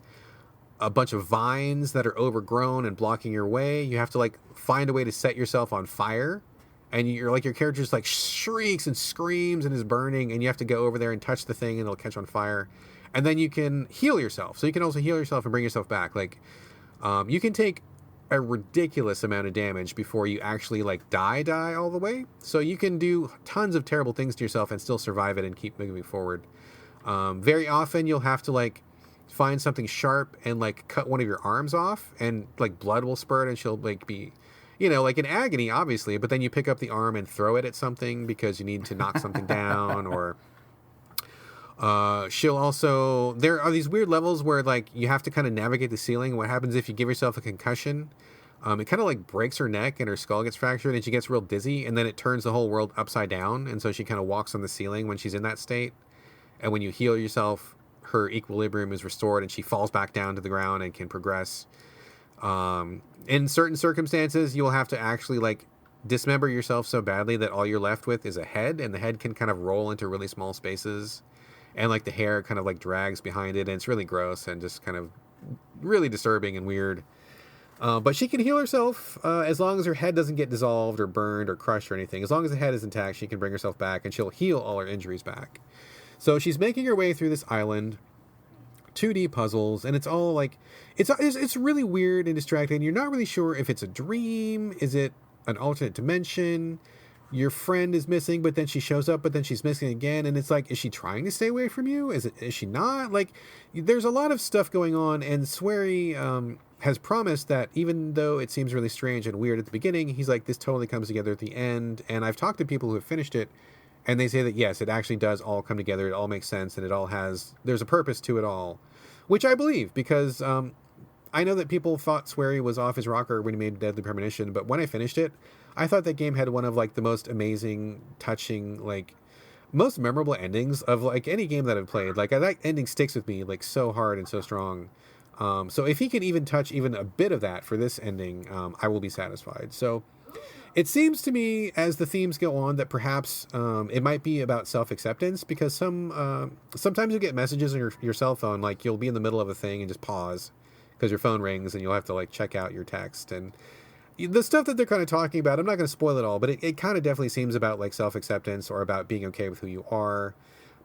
a bunch of vines that are overgrown and blocking your way, you have to like find a way to set yourself on fire. And you're like, your character just like shrieks and screams and is burning, and you have to go over there and touch the thing and it'll catch on fire. And then you can heal yourself. So you can also heal yourself and bring yourself back. Like, you can take a ridiculous amount of damage before you actually like die all the way. So you can do tons of terrible things to yourself and still survive it and keep moving forward. Very often you'll have to like find something sharp and like cut one of your arms off, and like blood will spurt and she'll like be, you know, like in agony, obviously, but then you pick up the arm and throw it at something because you need to knock something down. Or she'll also, there are these weird levels where like you have to kind of navigate the ceiling. What happens if you give yourself a concussion? It kind of like breaks her neck and her skull gets fractured and she gets real dizzy, and then it turns the whole world upside down. And so she kind of walks on the ceiling when she's in that state. And when you heal yourself, her equilibrium is restored and she falls back down to the ground and can progress. In certain circumstances, you'll have to actually like dismember yourself so badly that all you're left with is a head, and the head can kind of roll into really small spaces, and like the hair kind of like drags behind it, and it's really gross and just kind of really disturbing and weird. But she can heal herself as long as her head doesn't get dissolved or burned or crushed or anything. As long as the head is intact, she can bring herself back and she'll heal all her injuries back. So she's making her way through this island, 2D puzzles, and it's all like, it's really weird and distracting. You're not really sure if it's a dream. Is it an alternate dimension? Your friend is missing, but then she shows up, but then she's missing again. And it's like, is she trying to stay away from you? Is she not? Like, there's a lot of stuff going on, and Swery has promised that even though it seems really strange and weird at the beginning, he's like, this totally comes together at the end. And I've talked to people who have finished it, and they say that, yes, it actually does all come together. It all makes sense, and it all there's a purpose to it all, which I believe, because I know that people thought Swery was off his rocker when he made Deadly Premonition, but when I finished it, I thought that game had one of like the most amazing, touching, like most memorable endings of like any game that I've played. Like that ending sticks with me like so hard and so strong. So if he can even touch even a bit of that for this ending, I will be satisfied. So it seems to me, as the themes go on, that perhaps it might be about self-acceptance, because sometimes you'll get messages on your cell phone, like you'll be in the middle of a thing and just pause because your phone rings and you'll have to like check out your text. And the stuff that they're kind of talking about, I'm not going to spoil it all, but it kind of definitely seems about like self-acceptance or about being okay with who you are.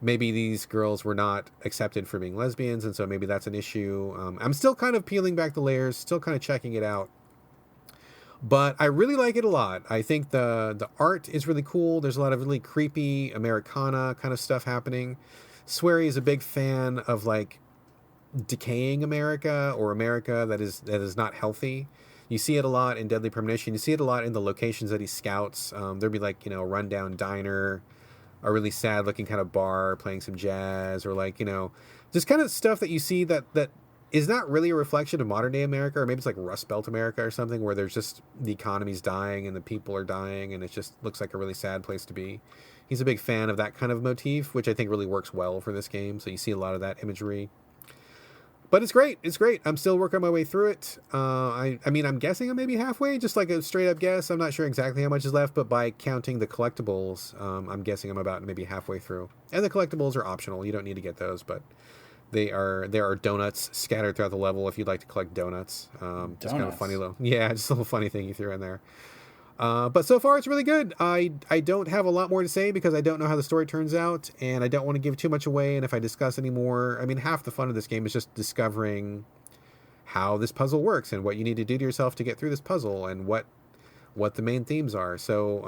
Maybe these girls were not accepted for being lesbians, and so maybe that's an issue. I'm still kind of peeling back the layers, still kind of checking it out. But I really like it a lot. I think the art is really cool. There's a lot of really creepy Americana kind of stuff happening. Swery is a big fan of like decaying America, or America that is not healthy. You see it a lot in Deadly Premonition. You see it a lot in the locations that he scouts. There'll be like, a rundown diner, a really sad looking kind of bar playing some jazz, or like, just kind of stuff that you see that is not really a reflection of modern day America, or maybe it's like Rust Belt America or something, where there's just the economy's dying and the people are dying, and it just looks like a really sad place to be. He's a big fan of that kind of motif, which I think really works well for this game. So you see a lot of that imagery. But it's great. It's great. I'm still working my way through it. I mean, I'm guessing I'm maybe halfway, just like a straight up guess. I'm not sure exactly how much is left, but by counting the collectibles, I'm guessing I'm about maybe halfway through. And the collectibles are optional. You don't need to get those, but there are donuts scattered throughout the level if you'd like to collect donuts. Just kind of funny just a little funny thing you threw in there. But so far it's really good. I don't have a lot more to say because I don't know how the story turns out, and I don't want to give too much away. And if I discuss any more, I mean, half the fun of this game is just discovering how this puzzle works and what you need to do to yourself to get through this puzzle, and what the main themes are. So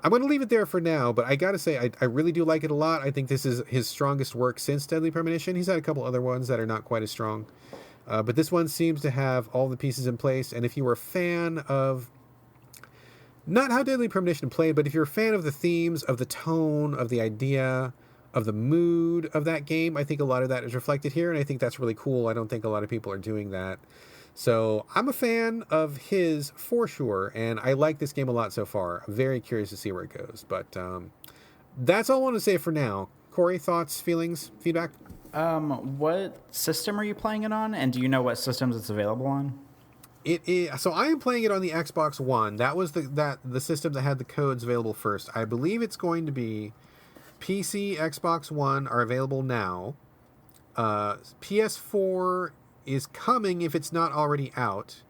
I'm going to leave it there for now, but I got to say, I really do like it a lot. I think this is his strongest work since Deadly Premonition. He's had a couple other ones that are not quite as strong, but this one seems to have all the pieces in place. And if you were a fan of not how Deadly Premonition played, but if you're a fan of the themes, of the tone, of the idea, of the mood of that game, I think a lot of that is reflected here, and I think that's really cool. I don't think a lot of people are doing that. So I'm a fan of his for sure, and I like this game a lot so far. I'm very curious to see where it goes, but that's all I want to say for now. Corey, thoughts, feelings, feedback? What system are you playing it on, and do you know what systems it's available on? It is, so I am playing it on the Xbox One. That was the system that had the codes available first. I believe it's going to be PC, Xbox One are available now. PS4 is coming if it's not already out,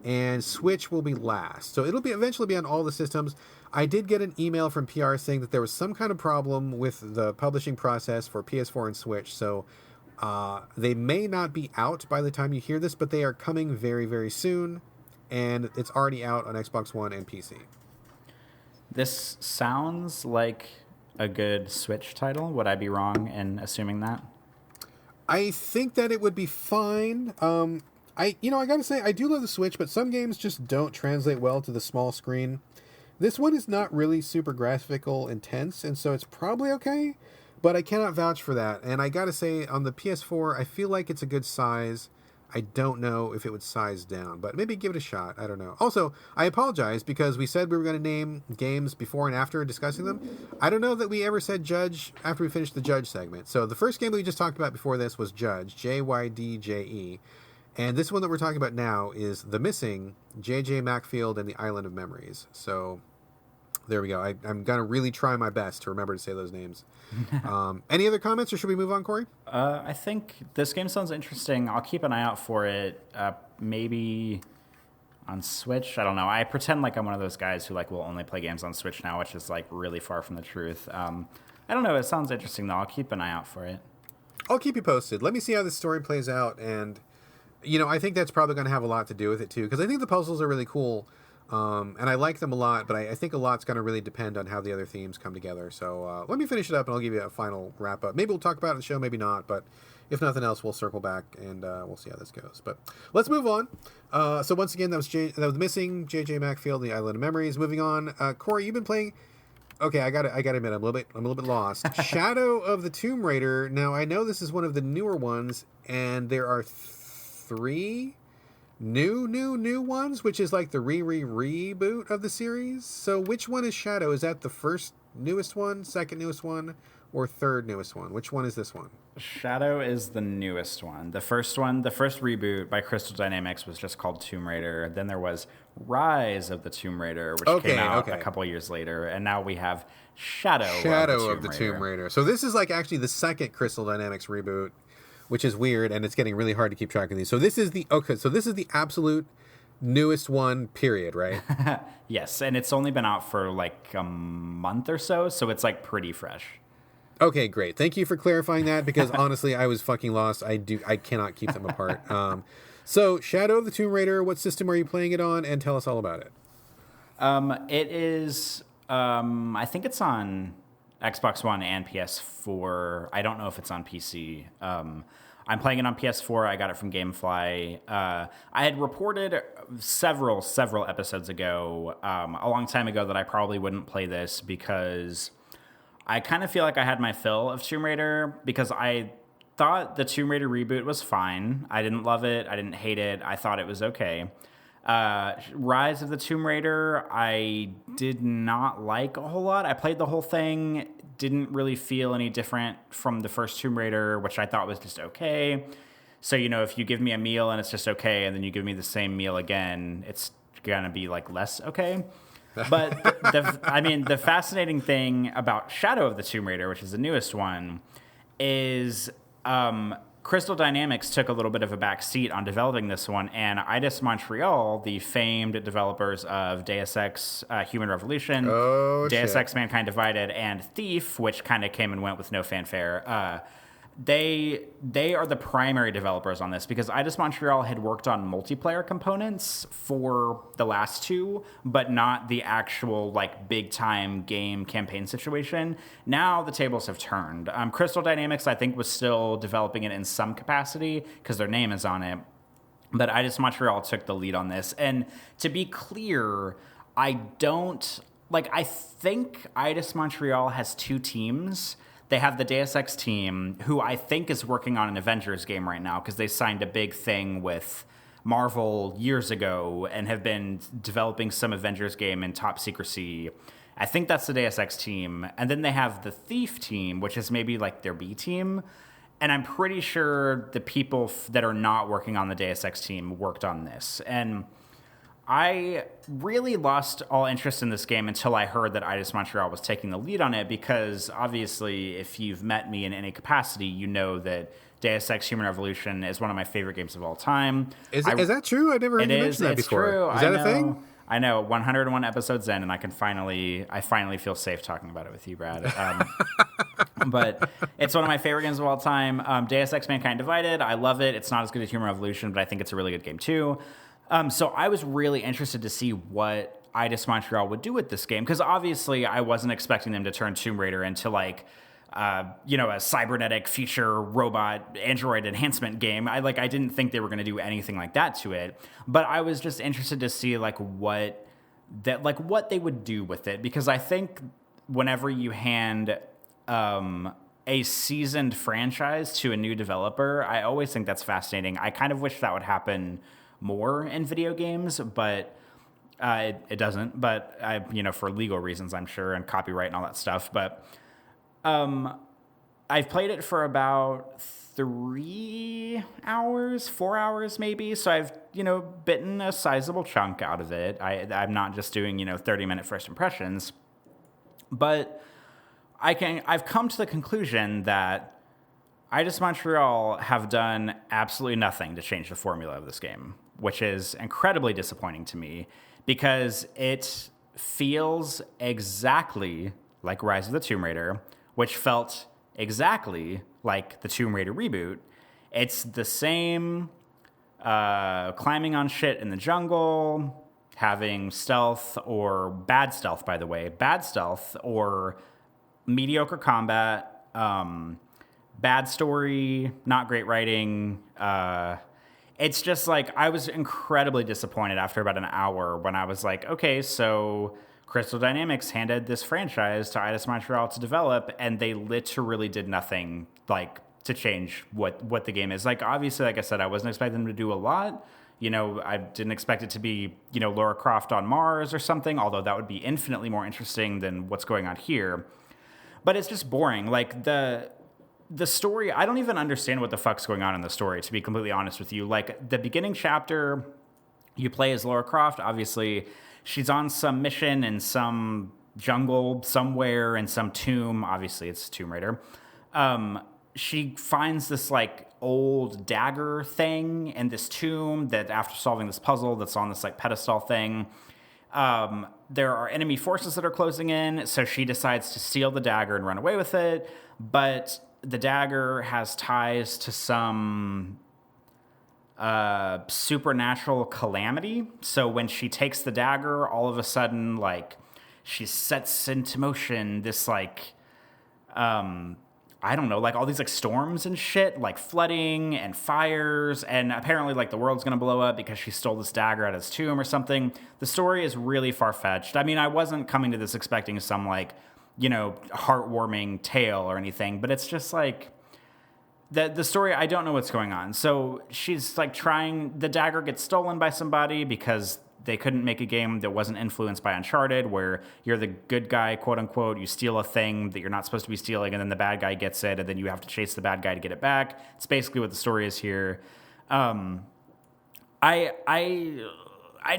and Switch will be last. So it'll be eventually be on all the systems. I did get an email from PR saying that there was some kind of problem with the publishing process for PS4 and Switch. So they may not be out by the time you hear this, but they are coming very, very soon. And it's already out on Xbox One and PC. This sounds like a good Switch title. Would I be wrong in assuming that? I think that it would be fine. I gotta say, I do love the Switch, but some games just don't translate well to the small screen. This one is not really super graphical intense, and so it's probably okay, but I cannot vouch for that. And I gotta say, on the PS4, I feel like it's a good size. I don't know if it would size down, but maybe give it a shot. I don't know. Also, I apologize because we said we were going to name games before and after discussing them. I don't know that we ever said Judge after we finished the Judge segment. So the first game that we just talked about before this was Judge, Jydje. And this one that we're talking about now is The Missing, J.J. Macfield and the Island of Memories. So there we go. I'm going to really try my best to remember to say those names. Any other comments, or should we move on, Corey? I think this game sounds interesting. I'll keep an eye out for it. Maybe on Switch. I don't know. I pretend like I'm one of those guys who will only play games on Switch now, which is really far from the truth. I don't know. It sounds interesting, though. I'll keep an eye out for it. I'll keep you posted. Let me see how this story plays out. And, I think that's probably going to have a lot to do with it, too, because I think the puzzles are really cool. And I like them a lot, but I think a lot's going to really depend on how the other themes come together. So let me finish it up, and I'll give you a final wrap-up. Maybe we'll talk about it in the show, maybe not, but if nothing else, we'll circle back, and we'll see how this goes. But let's move on. So once again, that was Missing, J.J. Macfield, The Island of Memories. Moving on, Corey, you've been playing... Okay, I gotta admit, I'm a little bit lost. Shadow of the Tomb Raider. Now, I know this is one of the newer ones, and there are 3... new ones, which is like the reboot of the series. So which one is Shadow? Is that the first newest one, second newest one, or third newest one? Which one is this one? Shadow is the newest one. The first reboot by Crystal Dynamics was just called Tomb Raider. Then there was Rise of the Tomb Raider, which came out a couple years later. And now we have Shadow of the Tomb Raider. So this is actually the second Crystal Dynamics reboot, which is weird, and it's getting really hard to keep track of these. So this is the absolute newest one, period, right? Yes, and it's only been out for a month or so it's pretty fresh. Okay, great. Thank you for clarifying that, because honestly, I was fucking lost. I cannot keep them apart. So Shadow of the Tomb Raider, what system are you playing it on, and tell us all about it. It is, I think it's on Xbox One and PS4. I don't know if it's on PC. I'm playing it on PS4. I got it from GameFly. I had reported several episodes ago, a long time ago, that I probably wouldn't play this because I kind of feel like I had my fill of Tomb Raider, because I thought the Tomb Raider reboot was fine. I didn't love it. I didn't hate it. I thought it was okay. Rise of the Tomb Raider, I did not like a whole lot. I played the whole thing, didn't really feel any different from the first Tomb Raider, which I thought was just okay. So, if you give me a meal and it's just okay, and then you give me the same meal again, it's gonna be less okay. But the fascinating thing about Shadow of the Tomb Raider, which is the newest one, is Crystal Dynamics took a little bit of a back seat on developing this one, and Eidos Montreal, the famed developers of Deus Ex Human Revolution, Deus Ex Mankind Divided, and Thief, which kind of came and went with no fanfare, they are the primary developers on this, because Eidos Montreal had worked on multiplayer components for the last two, but not the actual big time game campaign situation. Now the tables have turned. Crystal Dynamics, I think, was still developing it in some capacity because their name is on it, but Eidos Montreal took the lead on this. And to be clear, I think Eidos Montreal has two teams. They have the Deus Ex team, who I think is working on an Avengers game right now, because they signed a big thing with Marvel years ago and have been developing some Avengers game in top secrecy. I think that's the Deus Ex team. And then they have the Thief team, which is maybe their B team. And I'm pretty sure the people that are not working on the Deus Ex team worked on this. And I really lost all interest in this game until I heard that Eidos Montreal was taking the lead on it, because obviously if you've met me in any capacity, you know that Deus Ex Human Revolution is one of my favorite games of all time. Is that true? I never heard you mention that before. True. Is that a thing? I know. 101 episodes in, and I finally feel safe talking about it with you, Brad. But it's one of my favorite games of all time. Deus Ex Mankind Divided, I love it. It's not as good as Human Revolution, but I think it's a really good game too. So I was really interested to see what Eidos Montreal would do with this game, because obviously I wasn't expecting them to turn Tomb Raider into like, a cybernetic future robot android enhancement game. I didn't think they were going to do anything like that to it, but I was just interested to see what they would do with it, because I think whenever you hand a seasoned franchise to a new developer, I always think that's fascinating. I kind of wish that would happen more in video games, but it doesn't. But for legal reasons, I'm sure, and copyright and all that stuff. But I've played it for about 4 hours maybe. So I've bitten a sizable chunk out of it. I'm not just doing 30-minute first impressions, but I've come to the conclusion that Eidos Montreal have done absolutely nothing to change the formula of this game, which is incredibly disappointing to me, because it feels exactly like Rise of the Tomb Raider, which felt exactly like the Tomb Raider reboot. It's the same climbing on shit in the jungle, having stealth, or bad stealth, by the way, or mediocre combat, bad story, not great writing. It's just I was incredibly disappointed after about an hour, when I was like, okay, so Crystal Dynamics handed this franchise to Eidos Montreal to develop, and they literally did nothing to change what the game is. Obviously, like I said, I wasn't expecting them to do a lot. I didn't expect it to be, Lara Croft on Mars or something, although that would be infinitely more interesting than what's going on here. But it's just boring. The story, I don't even understand what the fuck's going on in the story, to be completely honest with you. The beginning chapter, you play as Lara Croft. Obviously, she's on some mission in some jungle somewhere, in some tomb. Obviously, it's Tomb Raider. She finds this old dagger thing in this tomb, that after solving this puzzle that's on this pedestal thing, there are enemy forces that are closing in, so she decides to steal the dagger and run away with it. But the dagger has ties to some supernatural calamity. So when she takes the dagger, all of a sudden, she sets into motion this I don't know, all these storms and shit, flooding and fires, and apparently the world's gonna blow up because she stole this dagger out of his tomb or something. The story is really far-fetched. I mean, I wasn't coming to this expecting some heartwarming tale or anything, but it's just the story, I don't know what's going on. So she's trying, the dagger gets stolen by somebody because they couldn't make a game that wasn't influenced by Uncharted, where you're the good guy, quote unquote, you steal a thing that you're not supposed to be stealing, and then the bad guy gets it, and then you have to chase the bad guy to get it back. It's basically what the story is here. I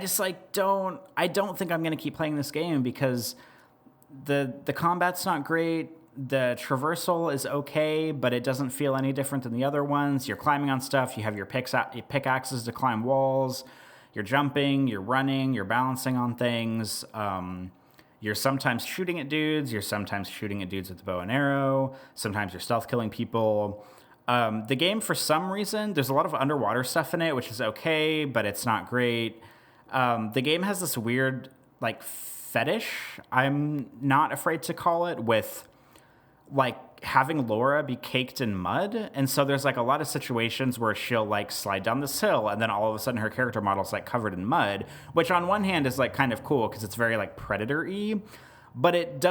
just don't think I'm gonna keep playing this game, because the combat's not great. The traversal is okay, but it doesn't feel any different than the other ones. You're climbing on stuff. You have your pickaxes to climb walls. You're jumping, you're running, you're balancing on things. You're sometimes shooting at dudes. You're sometimes shooting at dudes with the bow and arrow. Sometimes you're stealth killing people. The game, for some reason, there's a lot of underwater stuff in it, which is okay, but it's not great. The game has this weird, fetish, I'm not afraid to call it, with having Laura be caked in mud. And so there's a lot of situations where she'll slide down this hill, and then all of a sudden her character model's covered in mud, which on one hand is kind of cool because it's very Predator-y, but it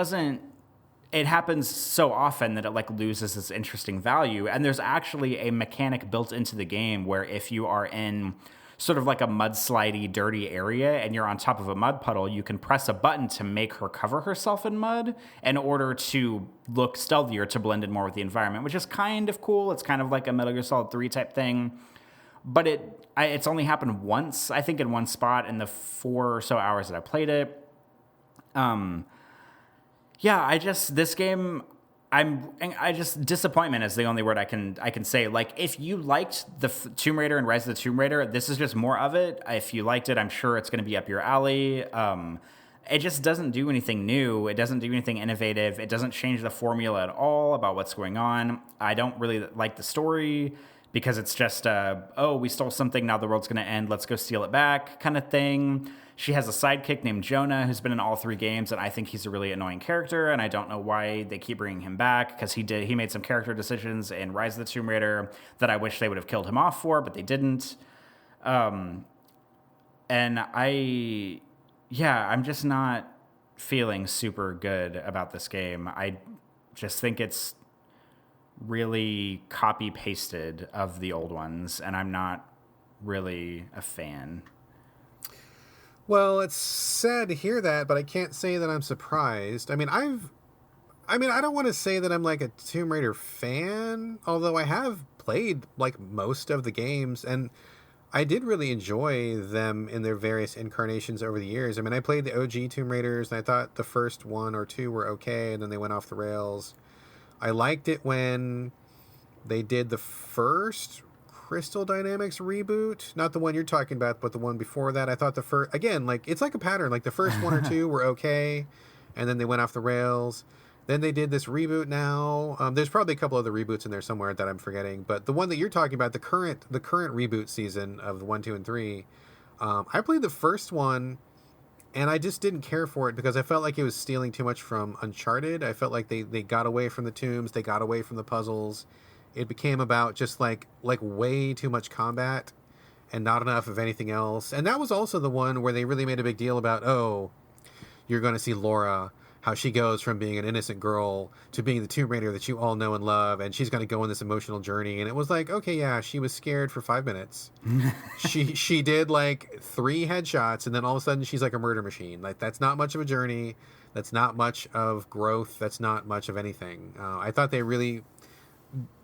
happens so often that it loses its interesting value. And there's actually a mechanic built into the game where if you are in sort of a mudslidey, dirty area and you're on top of a mud puddle, you can press a button to make her cover herself in mud in order to look stealthier, to blend in more with the environment, which is kind of cool. It's kind of like a Metal Gear Solid 3 type thing. but it's only happened once, I think, in one spot in the 4 or so hours that I played it. This game, disappointment is the only word I can say. Like, if you liked the Tomb Raider and Rise of the Tomb Raider, this is just more of it. If you liked it, I'm sure it's going to be up your alley. It just doesn't do anything new. It doesn't do anything innovative. It doesn't change the formula at all about what's going on. I don't really like the story because it's just, we stole something, now the world's going to end, let's go steal it back kind of thing. She has a sidekick named Jonah who's been in all 3 games, and I think he's a really annoying character, and I don't know why they keep bringing him back, because he made some character decisions in Rise of the Tomb Raider that I wish they would have killed him off for, but they didn't. I'm just not feeling super good about this game. I just think it's really copy-pasted of the old ones, and I'm not really a fan. Well, it's sad to hear that, but I can't say that I'm surprised. I don't want to say that I'm like a Tomb Raider fan, although I have played like most of the games, and I did really enjoy them in their various incarnations over the years. I mean, I played the OG Tomb Raiders, and I thought the first 1 or 2 were okay, and then they went off the rails. I liked it when they did the first Crystal Dynamics reboot, not the one you're talking about, but the one before that. I thought the first, again, like, it's like a pattern. Like, the first 1 or 2 were okay, and then they went off the rails. Then they did this reboot now. There's probably a couple other reboots in there somewhere that I'm forgetting, but the one that you're talking about, the current reboot season of 1, 2, and 3, I played the first one, and I just didn't care for it because I felt like it was stealing too much from Uncharted. I felt like they got away from the tombs, they got away from the puzzles. It became about just like way too much combat and not enough of anything else. And that was also the one where they really made a big deal about, you're going to see Laura, how she goes from being an innocent girl to being the Tomb Raider that you all know and love, and she's going to go on this emotional journey. And it was like, okay, yeah, she was scared for 5 minutes. she did like 3 headshots, and then all of a sudden she's like a murder machine. Like, that's not much of a journey. That's not much of growth. That's not much of anything. I thought they really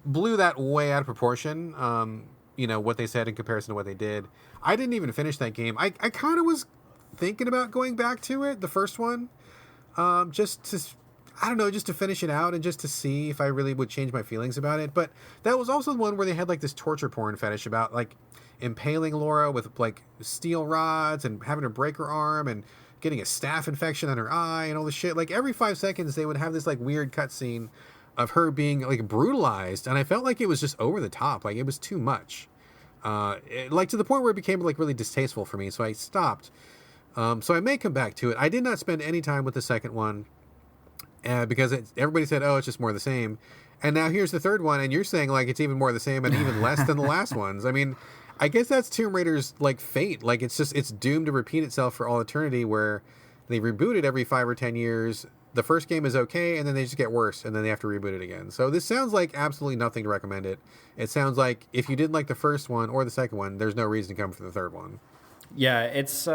blew that way out of proportion, what they said in comparison to what they did. I didn't even finish that game. I kind of was thinking about going back to it, the first one, just to finish it out and just to see if I really would change my feelings about it. But that was also the one where they had like this torture porn fetish about like impaling Laura with like steel rods and having her break her arm and getting a staph infection on her eye and all this shit. Like, every 5 seconds they would have this like weird cutscene of her being like brutalized, and I felt like it was just over the top. Like, it was too much, like to the point where it became like really distasteful for me. So I stopped. So I may come back to it. I did not spend any time with the second one because everybody said, "Oh, it's just more of the same." And now here's the third one, and you're saying like it's even more of the same and even less than the last ones. I mean, I guess that's Tomb Raider's like fate. Like, it's doomed to repeat itself for all eternity, where they reboot it every 5 or 10 years. The first game is okay, and then they just get worse, and then they have to reboot it again. So this sounds like absolutely nothing to recommend it. It sounds like if you didn't like the first one or the second one, there's no reason to come for the third one. Yeah, it's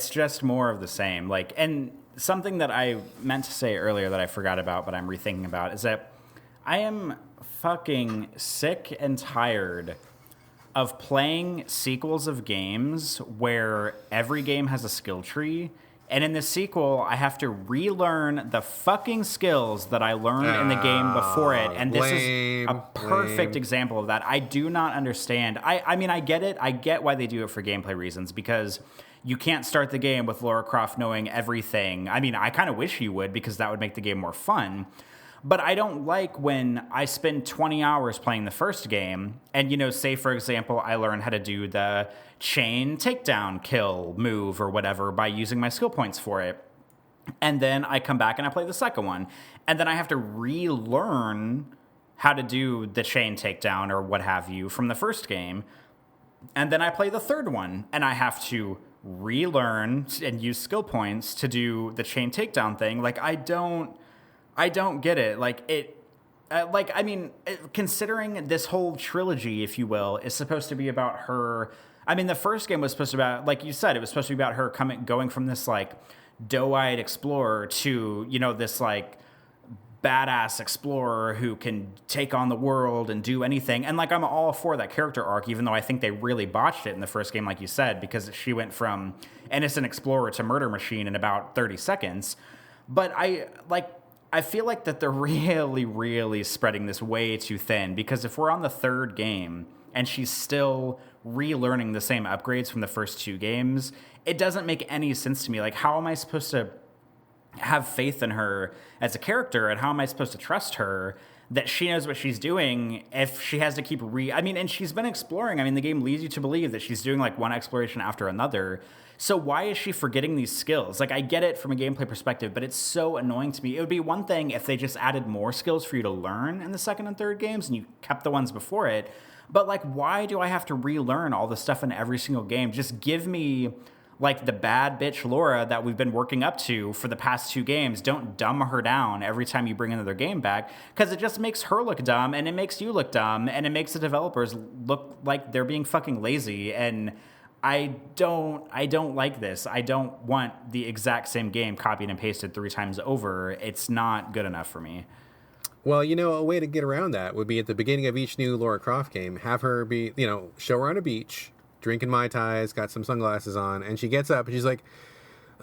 just more of the same. Like, and something that I meant to say earlier that I forgot about, but I'm rethinking about, is that I am fucking sick and tired of playing sequels of games where every game has a skill tree. And in the sequel, I have to relearn the fucking skills that I learned in the game before it. And this is a perfect example of that. I do not understand. I mean, I get it. I get why they do it for gameplay reasons, because you can't start the game with Lara Croft knowing everything. I mean, I kind of wish you would, because that would make the game more fun. But I don't like when I spend 20 hours playing the first game and, say, for example, I learn how to do the chain takedown kill move or whatever by using my skill points for it. And then I come back and I play the second one. And then I have to relearn how to do the chain takedown or what have you from the first game. And then I play the third one and I have to relearn and use skill points to do the chain takedown thing. Like, I don't get it. Considering this whole trilogy, if you will, is supposed to be about her. I mean, the first game was supposed to be about, like you said, it was supposed to be about her going from this like doe-eyed explorer to, this like badass explorer who can take on the world and do anything. And like, I'm all for that character arc, even though I think they really botched it in the first game, like you said, because she went from innocent explorer to murder machine in about 30 seconds. But I feel like that they're really, really spreading this way too thin, because if we're on the third game and she's still relearning the same upgrades from the first two games, it doesn't make any sense to me. Like, how am I supposed to have faith in her as a character, and how am I supposed to trust her that she knows what she's doing if she has to keep and she's been exploring. I mean, the game leads you to believe that she's doing like one exploration after another. So why is she forgetting these skills? Like, I get it from a gameplay perspective, but it's so annoying to me. It would be one thing if they just added more skills for you to learn in the second and third games and you kept the ones before it. But like, why do I have to relearn all the stuff in every single game? Just give me like the bad bitch Laura that we've been working up to for the past two games. Don't dumb her down every time you bring another game back, because it just makes her look dumb, and it makes you look dumb, and it makes the developers look like they're being fucking lazy. And I don't like this. I don't want the exact same game copied and pasted 3 times over. It's not good enough for me. Well, a way to get around that would be at the beginning of each new Lara Croft game, have her be, show her on a beach, drinking Mai Tais, got some sunglasses on, and she gets up and she's like,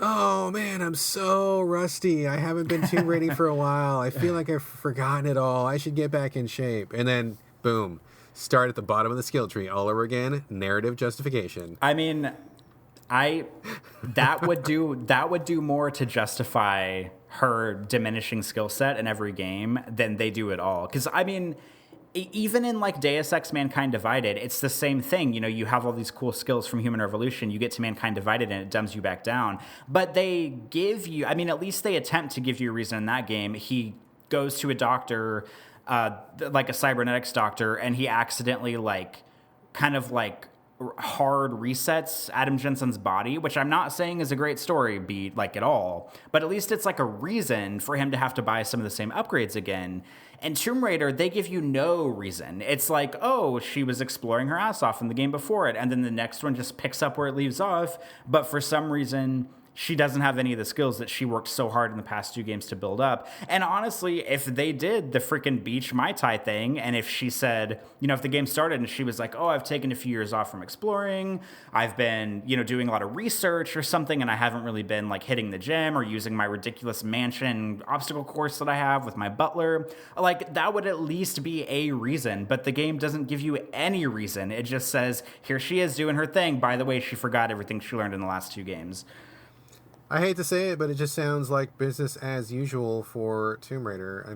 oh man, I'm so rusty. I haven't been tomb raiding for a while. I feel like I've forgotten it all. I should get back in shape. And then, boom, start at the bottom of the skill tree all over again. Narrative justification. I mean, that would do more to justify her diminishing skill set in every game than they do at all. Because, I mean, even in like Deus Ex Mankind Divided, it's the same thing. You have all these cool skills from Human Revolution. You get to Mankind Divided and it dumbs you back down. But they give you, at least they attempt to give you a reason in that game. He goes to a doctor, like a cybernetics doctor, and he accidentally hard resets Adam Jensen's body, which I'm not saying is a great story beat at all, but at least it's like a reason for him to have to buy some of the same upgrades again. And Tomb Raider, they give you no reason. It's like, oh, she was exploring her ass off in the game before it, and then the next one just picks up where it leaves off, but for some reason she doesn't have any of the skills that she worked so hard in the past 2 games to build up. And honestly, if they did the freaking beach Mai Tai thing, and if she said, if the game started and she was like, oh, I've taken a few years off from exploring, I've been, doing a lot of research or something, and I haven't really been hitting the gym or using my ridiculous mansion obstacle course that I have with my butler, that would at least be a reason. But the game doesn't give you any reason. It just says, here she is doing her thing. By the way, she forgot everything she learned in the last 2 games. I hate to say it, but it just sounds like business as usual for Tomb Raider.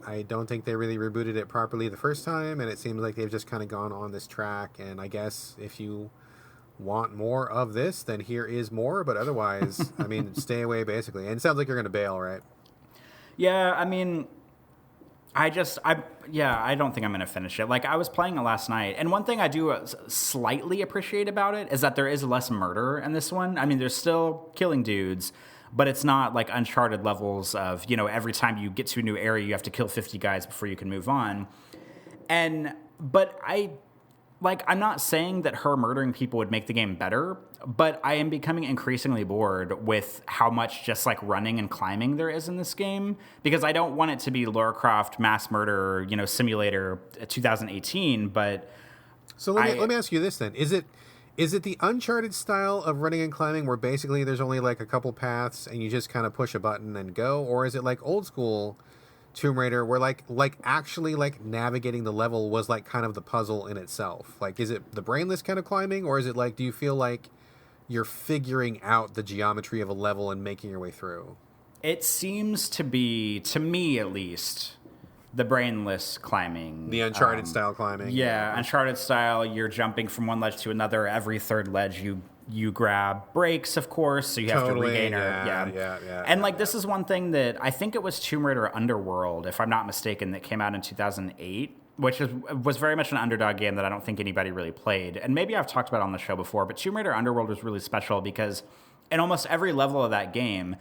I don't think they really rebooted it properly the first time, and it seems like they've just kind of gone on this track. And I guess if you want more of this, then here is more. But otherwise, stay away, basically. And it sounds like you're going to bail, right? Yeah, I don't think I'm going to finish it. I was playing it last night, and one thing I do slightly appreciate about it is that there is less murder in this one. There's still killing dudes, but it's not like Uncharted levels of, every time you get to a new area, you have to kill 50 guys before you can move on. But I'm not saying that her murdering people would make the game better, but I am becoming increasingly bored with how much just running and climbing there is in this game, because I don't want it to be Lara Croft mass murder, simulator 2018. But so let me ask you this then: is it the Uncharted style of running and climbing, where basically there's only a couple paths and you just kind of push a button and go, or is it old school Tomb Raider, where actually navigating the level was kind of the puzzle in itself? Is it the brainless kind of climbing, or is it do you feel like you're figuring out the geometry of a level and making your way through? It seems to be, to me at least, the brainless climbing. The Uncharted style climbing. Yeah, Uncharted style, you're jumping from one ledge to another. Every third ledge you grab brakes, of course, so you have to regain her. Yeah. And this is one thing that I think it was Tomb Raider Underworld, if I'm not mistaken, that came out in 2008, which was very much an underdog game that I don't think anybody really played. And maybe I've talked about it on the show before, but Tomb Raider Underworld was really special because in almost every level of that game,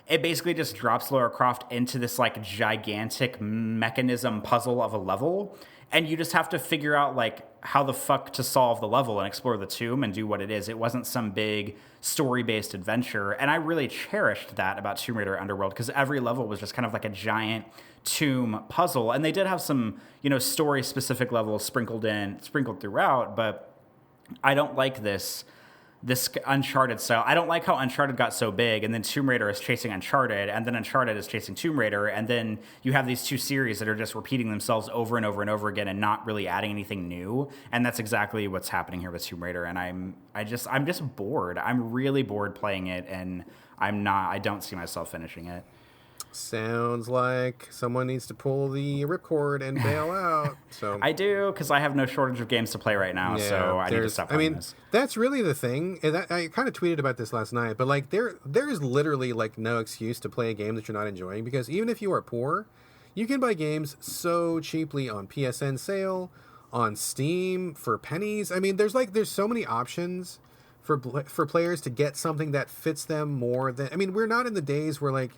it basically just drops Lara Croft into this like gigantic mechanism puzzle of a level, and you just have to figure out like how the fuck to solve the level and explore the tomb and do what it is. It wasn't some big story-based adventure, and I really cherished that about Tomb Raider Underworld, because every level was just kind of like a giant tomb puzzle, and they did have some, you know, story-specific levels sprinkled throughout, but I don't like this Uncharted style. I don't like how Uncharted got so big, and then Tomb Raider is chasing Uncharted, and then Uncharted is chasing Tomb Raider, and then you have these two series that are just repeating themselves over and over and over again and not really adding anything new. And that's exactly what's happening here with Tomb Raider. And I'm just bored. I'm really bored playing it, and I don't see myself finishing it. Sounds like someone needs to pull the ripcord and bail out. So I do, because I have no shortage of games to play right now, so I need to stop playing this. That's really the thing. And I kind of tweeted about this last night, but like there is literally like no excuse to play a game that you're not enjoying, because even if you are poor, you can buy games so cheaply on PSN sale, on Steam for pennies. I mean, there's so many options for players to get something that fits them more than. I mean, we're not in the days where like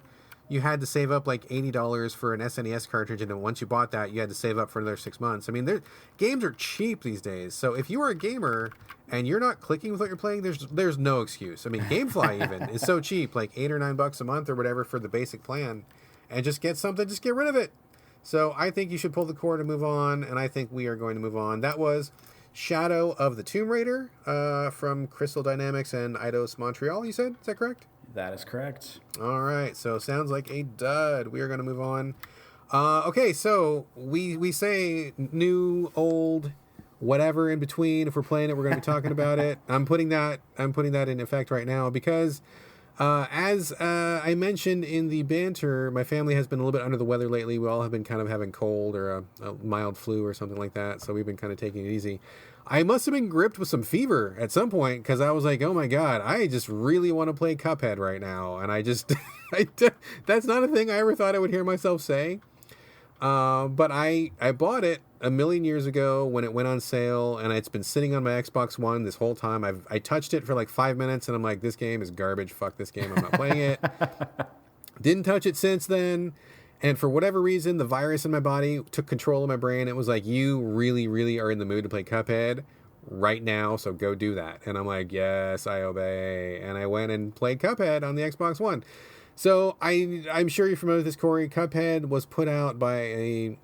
you had to save up like $80 for an SNES cartridge, and then once you bought that, you had to save up for another 6 months. I mean, games are cheap these days. So if you are a gamer and you're not clicking with what you're playing, there's no excuse. I mean, GameFly even is so cheap, like $8 or $9 a month or whatever for the basic plan, and just get something, just get rid of it. So I think you should pull the cord and move on, and I think we are going to move on. That was Shadow of the Tomb Raider from Crystal Dynamics and Eidos Montreal, you said? Is that correct? That is correct. All right, so sounds like a dud. We are going to move on. Okay, so we say new, old, whatever in between. If we're playing it, we're going to be talking about it. I'm putting that in effect right now because, as I mentioned in the banter, my family has been a little bit under the weather lately. We all have been kind of having cold or a mild flu or something like that, so we've been kind of taking it easy. I must have been gripped with some fever at some point, because I was like, oh my God, I just really want to play Cuphead right now. And I just, that's not a thing I ever thought I would hear myself say. But I bought it a million years ago when it went on sale, and it's been sitting on my Xbox One this whole time. I touched it for like 5 minutes, and I'm like, this game is garbage. Fuck this game. I'm not playing it. Didn't touch it since then. And for whatever reason, the virus in my body took control of my brain. It was like, you really, really are in the mood to play Cuphead right now, so go do that. And I'm like, yes, I obey. And I went and played Cuphead on the Xbox One. So I'm sure you're familiar with this, Corey. Cuphead was put out by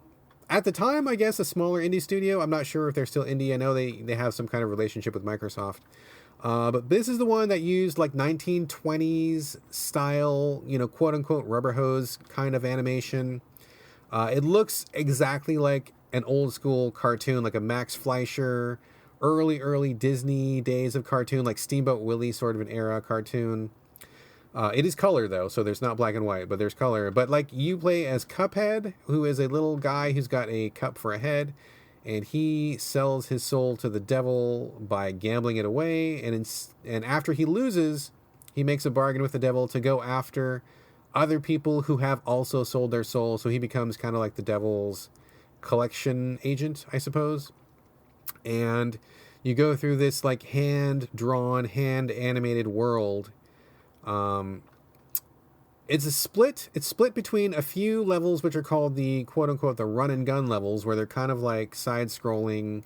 at the time, I guess, a smaller indie studio. I'm not sure if they're still indie. I know they have some kind of relationship with Microsoft. But this is the one that used like 1920s style, you know, quote unquote rubber hose kind of animation. It looks exactly like an old school cartoon, like a Max Fleischer, early Disney days of cartoon, like Steamboat Willie sort of an era cartoon. It is color though, so there's not black and white, but there's color. But like you play as Cuphead, who is a little guy who's got a cup for a head. And he sells his soul to the devil by gambling it away. And after he loses, he makes a bargain with the devil to go after other people who have also sold their soul. So he becomes kind of like the devil's collection agent, I suppose. And you go through this like hand-drawn, hand-animated world. It's split between a few levels which are called the quote-unquote the run and gun levels, where they're kind of like side-scrolling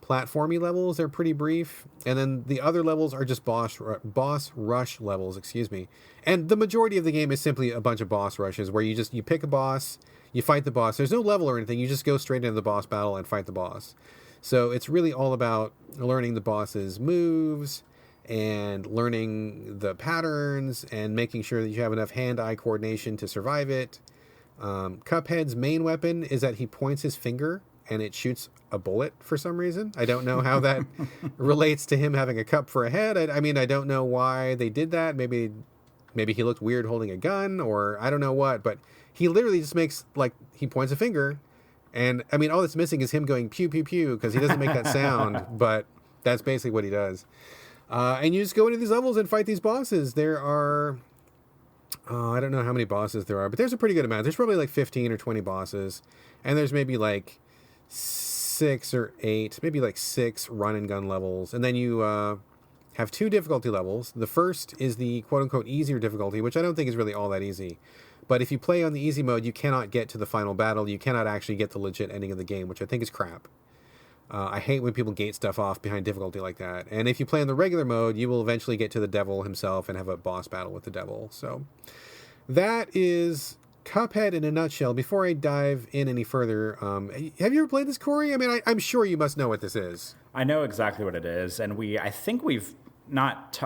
platformy levels. They're pretty brief. And then the other levels are just boss rush levels, And the majority of the game is simply a bunch of boss rushes where you pick a boss, you fight the boss. There's no level or anything. You just go straight into the boss battle and fight the boss. So it's really all about learning the boss's moves and learning the patterns and making sure that you have enough hand-eye coordination to survive it. Cuphead's main weapon is that he points his finger and it shoots a bullet for some reason. I don't know how that relates to him having a cup for a head. I mean, I don't know why they did that. Maybe he looked weird holding a gun, or I don't know what, but he literally just makes, like, he points a finger, and I mean, all that's missing is him going pew, pew, pew, because he doesn't make that sound, but that's basically what he does. And you just go into these levels and fight these bosses. There are, I don't know how many bosses there are, but there's a pretty good amount. There's probably like 15 or 20 bosses. And there's maybe like 6 or 8, maybe like 6 run and gun levels. And then you have two difficulty levels. The first is the quote-unquote easier difficulty, which I don't think is really all that easy. But if you play on the easy mode, you cannot get to the final battle. You cannot actually get the legit ending of the game, which I think is crap. I hate when people gate stuff off behind difficulty like that. And if you play on the regular mode, you will eventually get to the devil himself and have a boss battle with the devil. So that is Cuphead in a nutshell. Before I dive in any further, have you ever played this, Corey? I mean, I'm sure you must know what this is. I know exactly what it is, and I think we've talked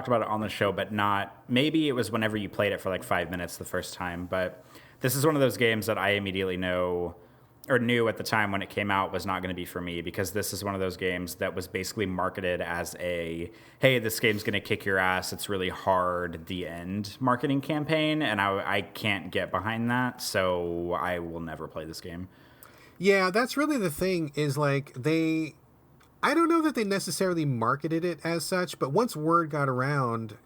about it on the show, but not. Maybe it was whenever you played it for like 5 minutes the first time. But this is one of those games that I immediately knew at the time when it came out was not going to be for me, because this is one of those games that was basically marketed as hey, this game's going to kick your ass, it's really hard, the end marketing campaign, and I can't get behind that, so I will never play this game. Yeah, that's really the thing, is like I don't know that they necessarily marketed it as such, but once word got around,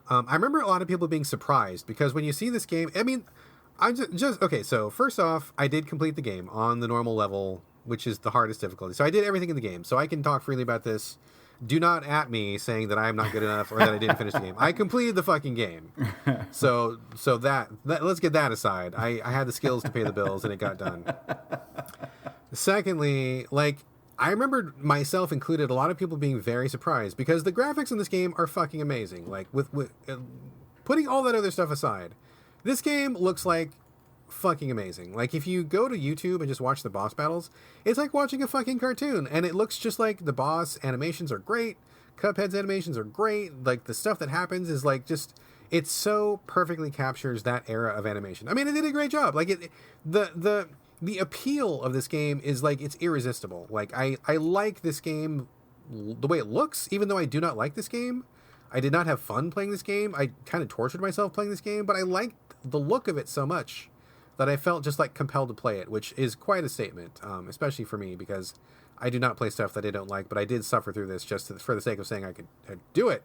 I remember a lot of people being surprised, because when you see this game, I mean, I just okay, so first off, I did complete the game on the normal level, which is the hardest difficulty. So I did everything in the game, so I can talk freely about this. Do not at me saying that I am not good enough or that I didn't finish the game. I completed the fucking game. So that let's get that aside. I had the skills to pay the bills and it got done. Secondly, like, I remember myself included, a lot of people being very surprised because the graphics in this game are fucking amazing. Like, with putting all that other stuff aside, this game looks like fucking amazing. Like, if you go to YouTube and just watch the boss battles, it's like watching a fucking cartoon, and it looks just like the boss animations are great. Cuphead's animations are great. Like, the stuff that happens is like just, it so perfectly captures that era of animation. I mean, it did a great job. Like, the appeal of this game is like, it's irresistible. Like, I like this game the way it looks, even though I do not like this game. I did not have fun playing this game. I kind of tortured myself playing this game, but I liked the look of it so much that I felt just like compelled to play it, which is quite a statement, especially for me, because I do not play stuff that I don't like, but I did suffer through this just for the sake of saying I could do it.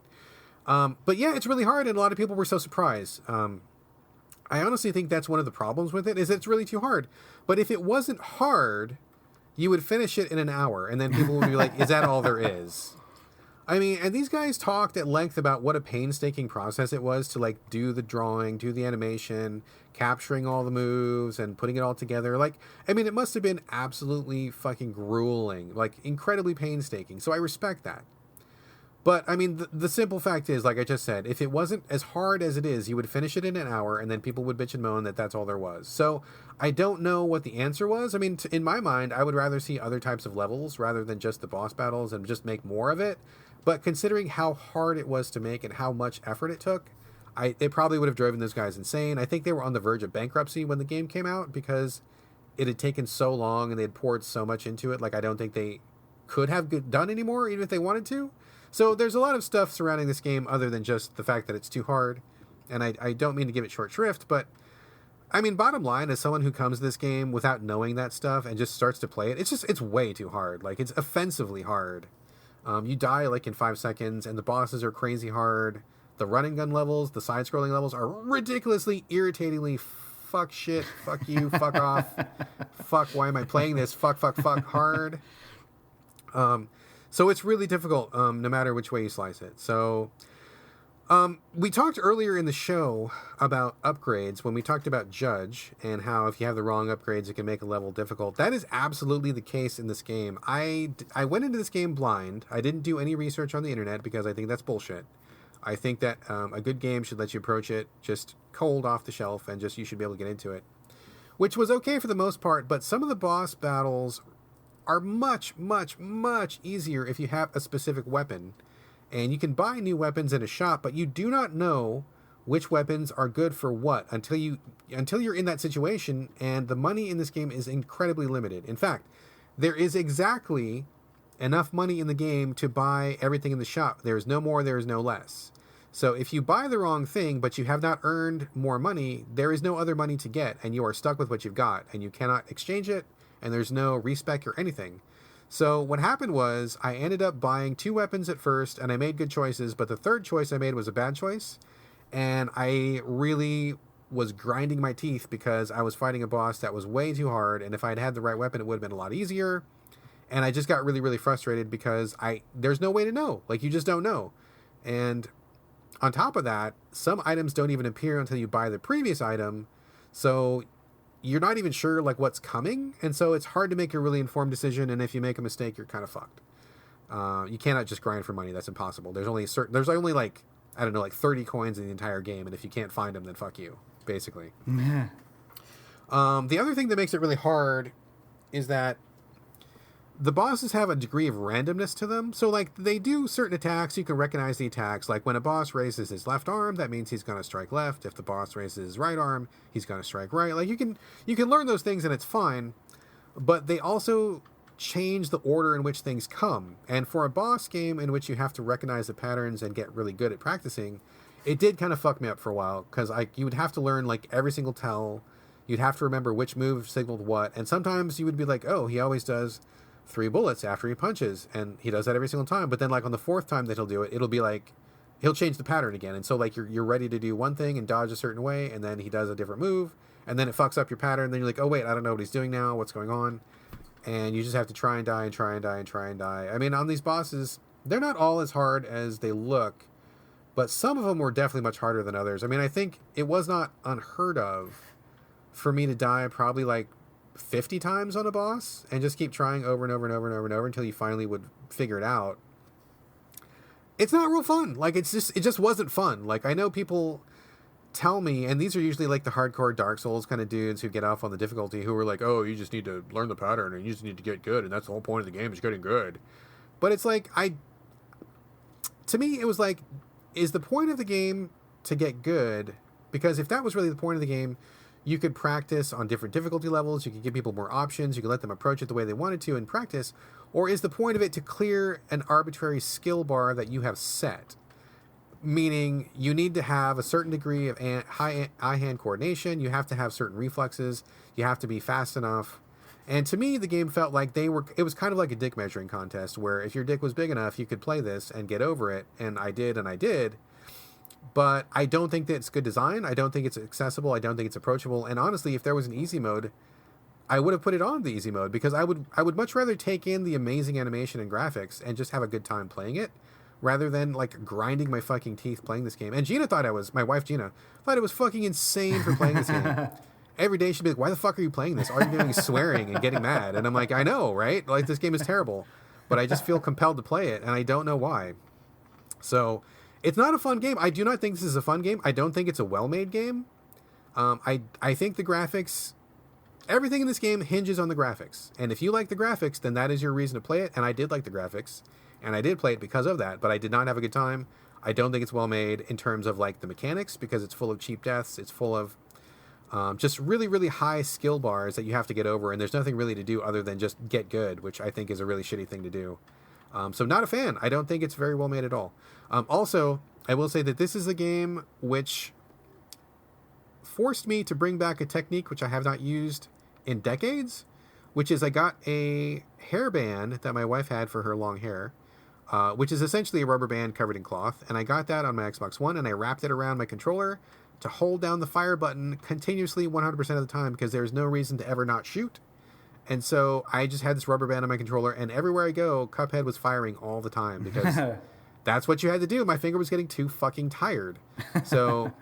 But yeah, it's really hard, and a lot of people were so surprised. I honestly think that's one of the problems with it, is it's really too hard. But if it wasn't hard, you would finish it in an hour, and then people would be like, is that all there is? I mean, and these guys talked at length about what a painstaking process it was to, like, do the drawing, do the animation, capturing all the moves, and putting it all together. Like, I mean, it must have been absolutely fucking grueling, like, incredibly painstaking. So I respect that. But, I mean, the simple fact is, like I just said, if it wasn't as hard as it is, you would finish it in an hour, and then people would bitch and moan that that's all there was. So I don't know what the answer was. I mean, in my mind, I would rather see other types of levels rather than just the boss battles and just make more of it. But considering how hard it was to make and how much effort it took, it probably would have driven those guys insane. I think they were on the verge of bankruptcy when the game came out because it had taken so long and they had poured so much into it. Like, I don't think they could have done anymore, even if they wanted to. So there's a lot of stuff surrounding this game other than just the fact that it's too hard. And I don't mean to give it short shrift, but I mean, bottom line, as someone who comes to this game without knowing that stuff and just starts to play it, it's way too hard. Like, it's offensively hard. You die like in 5 seconds, and the bosses are crazy hard. The running gun levels, the side-scrolling levels are ridiculously, irritatingly fuck shit, fuck you, fuck off, fuck, why am I playing this, fuck hard. So it's really difficult, no matter which way you slice it. So we talked earlier in the show about upgrades when we talked about Jydge and how if you have the wrong upgrades, it can make a level difficult. That is absolutely the case in this game. I went into this game blind. I didn't do any research on the internet because I think that's bullshit. I think that a good game should let you approach it just cold off the shelf and just you should be able to get into it, which was okay for the most part. But some of the boss battles are much easier if you have a specific weapon. And you can buy new weapons in a shop, but you do not know which weapons are good for what until you're in that situation, and the money in this game is incredibly limited. In fact, there is exactly enough money in the game to buy everything in the shop. There is no more, there is no less. So if you buy the wrong thing, but you have not earned more money, there is no other money to get, and you are stuck with what you've got, and you cannot exchange it, and there's no respec or anything. So what happened was I ended up buying 2 weapons at first, and I made good choices, but the third choice I made was a bad choice, and I really was grinding my teeth because I was fighting a boss that was way too hard, and if I'd had the right weapon, it would have been a lot easier. And I just got really, really frustrated because there's no way to know. Like, you just don't know. And on top of that, some items don't even appear until you buy the previous item. So you're not even sure, like, what's coming. And so it's hard to make a really informed decision. And if you make a mistake, you're kind of fucked. You cannot just grind for money. That's impossible. There's only like, I don't know, like 30 coins in the entire game. And if you can't find them, then fuck you, basically. Yeah. The other thing that makes it really hard is that the bosses have a degree of randomness to them. So, like, they do certain attacks. You can recognize the attacks. Like, when a boss raises his left arm, that means he's going to strike left. If the boss raises his right arm, he's going to strike right. Like, you can learn those things and it's fine. But they also change the order in which things come. And for a boss game in which you have to recognize the patterns and get really good at practicing, it did kind of fuck me up for a while. Because you would have to learn, like, every single tell. You'd have to remember which move signaled what. And sometimes you would be like, oh, he always does 3 bullets after he punches, and he does that every single time. But then, like, on the 4th time that he'll do it, it'll be like he'll change the pattern again. And so, like, you're ready to do one thing and dodge a certain way, and then he does a different move, and then it fucks up your pattern. Then you're like, oh wait, I don't know what he's doing now, what's going on? And you just have to try and die and try and die and try and die. I mean, on these bosses, they're not all as hard as they look, but some of them were definitely much harder than others. I mean, I think it was not unheard of for me to die probably like 50 times on a boss and just keep trying over and over and over and over and over until you finally would figure it out. It's not real fun. Like, it just wasn't fun. Like, I know people tell me, and these are usually like the hardcore Dark Souls kind of dudes who get off on the difficulty, who are like, oh, you just need to learn the pattern and you just need to get good, and that's the whole point of the game, is getting good. But it's like, to me, it was like, is the point of the game to get good? Because if that was really the point of the game, you could practice on different difficulty levels. You could give people more options. You could let them approach it the way they wanted to and practice. Or is the point of it to clear an arbitrary skill bar that you have set? Meaning you need to have a certain degree of high eye-hand coordination. You have to have certain reflexes. You have to be fast enough. And to me, the game felt like it was kind of like a dick measuring contest, where if your dick was big enough, you could play this and get over it. And I did. But I don't think that it's good design. I don't think it's accessible. I don't think it's approachable. And honestly, if there was an easy mode, I would have put it on the easy mode, because I would much rather take in the amazing animation and graphics and just have a good time playing it, rather than like grinding my fucking teeth playing this game. And my wife Gina thought it was fucking insane for playing this game. Every day she'd be like, why the fuck are you playing this? All you're doing is swearing and getting mad. And I'm like, I know, right? Like, this game is terrible. But I just feel compelled to play it, and I don't know why. So it's not a fun game. I do not think this is a fun game. I don't think it's a well-made game. I think the graphics, everything in this game hinges on the graphics. And if you like the graphics, then that is your reason to play it. And I did like the graphics, and I did play it because of that. But I did not have a good time. I don't think it's well-made in terms of like the mechanics, because it's full of cheap deaths. It's full of just really, really high skill bars that you have to get over. And there's nothing really to do other than just get good, which I think is a really shitty thing to do. So not a fan. I don't think it's very well made at all. Also, I will say that this is a game which forced me to bring back a technique which I have not used in decades, which is I got a hairband that my wife had for her long hair, which is essentially a rubber band covered in cloth. And I got that on my Xbox One, and I wrapped it around my controller to hold down the fire button continuously 100% of the time, because there's no reason to ever not shoot. And so I just had this rubber band on my controller, and everywhere I go, Cuphead was firing all the time, because that's what you had to do. My finger was getting too fucking tired. So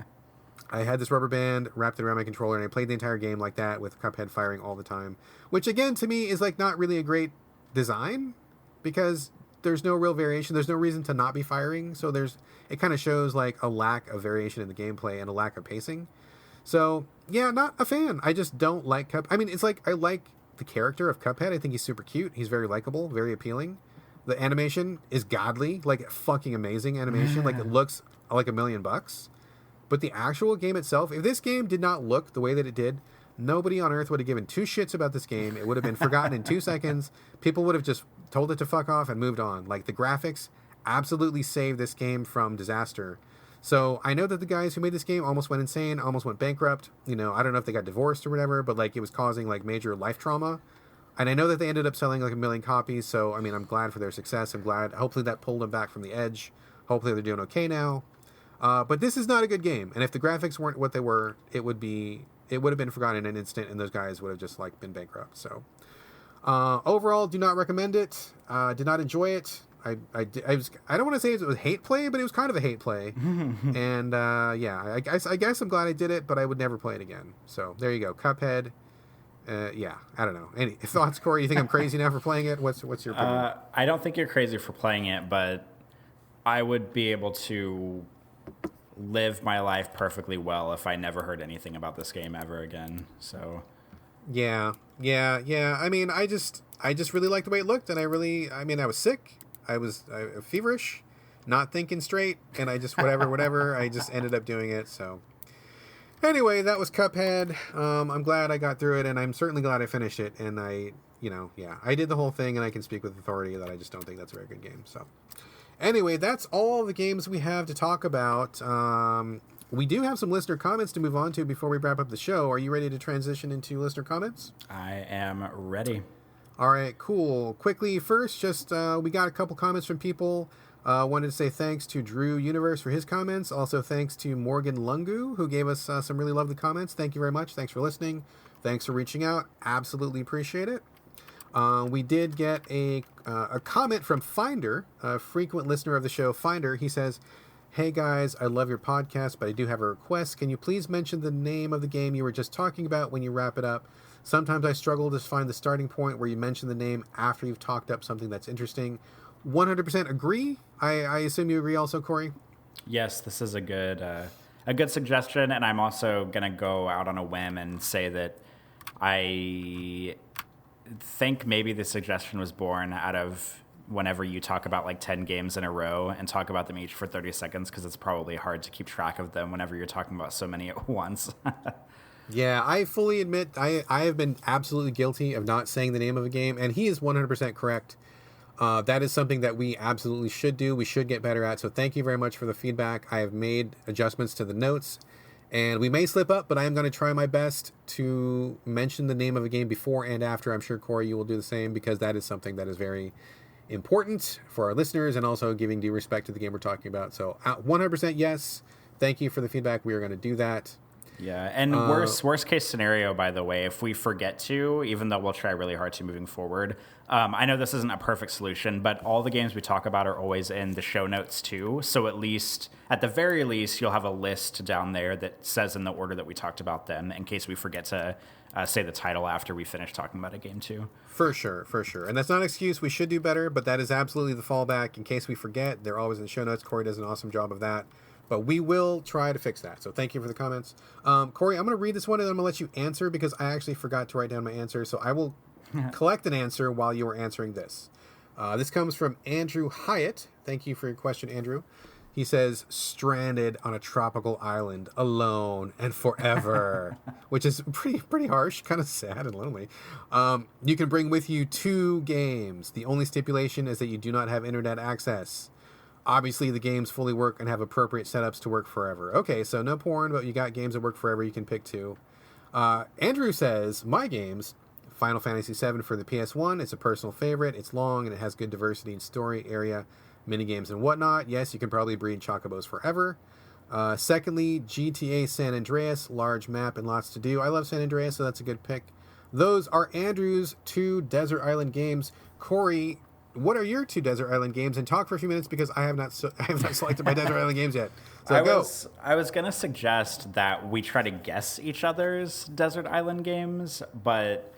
I had this rubber band, wrapped it around my controller, and I played the entire game like that, with Cuphead firing all the time. Which, again, to me is like not really a great design, because there's no real variation. There's no reason to not be firing. So it kind of shows like a lack of variation in the gameplay and a lack of pacing. So yeah, not a fan. I just don't like Cuphead. I mean, it's like, I like the character of Cuphead. I think he's super cute. He's very likable, very appealing. The animation is godly, like fucking amazing animation. Like, it looks like $1 million. But the actual game itself, if this game did not look the way that it did, nobody on earth would have given 2 shits about this game. It would have been forgotten in 2 seconds. People would have just told it to fuck off and moved on. Like, the graphics absolutely saved this game from disaster. So I know that the guys who made this game almost went insane, almost went bankrupt. You know, I don't know if they got divorced or whatever, but like, it was causing like major life trauma. And I know that they ended up selling like 1 million copies. So, I mean, I'm glad for their success. I'm glad. Hopefully that pulled them back from the edge. Hopefully they're doing okay now. But this is not a good game. And if the graphics weren't what they were, it would have been forgotten in an instant, and those guys would have just like been bankrupt. So Overall, do not recommend it. Did not enjoy it. I don't want to say it was hate play, but it was kind of a hate play. And yeah, I guess I'm glad I did it, but I would never play it again. So there you go, Cuphead. Yeah, I don't know. Any thoughts, Corey? You think I'm crazy now for playing it? What's your opinion? I don't think you're crazy for playing it, but I would be able to live my life perfectly well if I never heard anything about this game ever again. So Yeah. I mean, I just really liked the way it looked, and I mean, I was sick. I was feverish, not thinking straight, and I just whatever. I just ended up doing it. So anyway, that was Cuphead. I'm glad I got through it, and I'm certainly glad I finished it. And I did the whole thing, and I can speak with authority that I just don't think that's a very good game. So anyway, that's all the games we have to talk about. We do have some listener comments to move on to before we wrap up the show. Are you ready to transition into listener comments? I am ready. All right, cool. Quickly, first, just we got a couple comments from people. Wanted to say thanks to Drew Universe for his comments. Also, thanks to Morgan Lungu, who gave us some really lovely comments. Thank you very much. Thanks for listening. Thanks for reaching out. Absolutely appreciate it. We did get a comment from Finder, a frequent listener of the show. Finder, he says, "Hey guys, I love your podcast, but I do have a request. Can you please mention the name of the game you were just talking about when you wrap it up? Sometimes I struggle to find the starting point where you mention the name after you've talked up something that's interesting." 100% agree. I assume you agree also, Corey? Yes, this is a good suggestion, and I'm also gonna go out on a whim and say that I think maybe the suggestion was born out of whenever you talk about like 10 games in a row and talk about them each for 30 seconds, because it's probably hard to keep track of them whenever you're talking about so many at once. Yeah, I fully admit I have been absolutely guilty of not saying the name of a game, and he is 100% correct. That is something that we absolutely should do. We should get better at. So thank you very much for the feedback. I have made adjustments to the notes, and we may slip up, but I am going to try my best to mention the name of a game before and after. I'm sure, Corey, you will do the same, because that is something that is very important for our listeners, and also giving due respect to the game we're talking about. So 100% yes. Thank you for the feedback. We are going to do that. Yeah, and worst case scenario, by the way, if we forget to, even though we'll try really hard to moving forward, I know this isn't a perfect solution, but all the games we talk about are always in the show notes too. So at the very least, you'll have a list down there that says in the order that we talked about them, in case we forget to say the title after we finish talking about a game too. For sure. And that's not an excuse. We should do better, but that is absolutely the fallback. In case we forget, they're always in the show notes. Corey does an awesome job of that. But we will try to fix that. So thank you for the comments. Corey, I'm going to read this one, and then I'm going to let you answer, because I actually forgot to write down my answer. So I will collect an answer while you are answering this. This comes from Andrew Hyatt. Thank you for your question, Andrew. He says, "Stranded on a tropical island, alone and forever," which is pretty harsh, kind of sad and lonely. "You can bring with you 2 games. The only stipulation is that you do not have internet access. Obviously, the games fully work and have appropriate setups to work forever." Okay, so no porn, but you got games that work forever. You can pick 2. Andrew says, "My games, Final Fantasy VII for the PS1. It's a personal favorite. It's long, and it has good diversity in story, area, minigames, and whatnot. Yes, you can probably breed chocobos forever. Secondly, GTA San Andreas, large map and lots to do. I love San Andreas, so that's a good pick. Those are Andrew's 2 Desert Island games. Corey, what are your 2 Desert Island games? And talk for a few minutes, because I have not selected my Desert Island games yet. So I was going to suggest that we try to guess each other's Desert Island games, but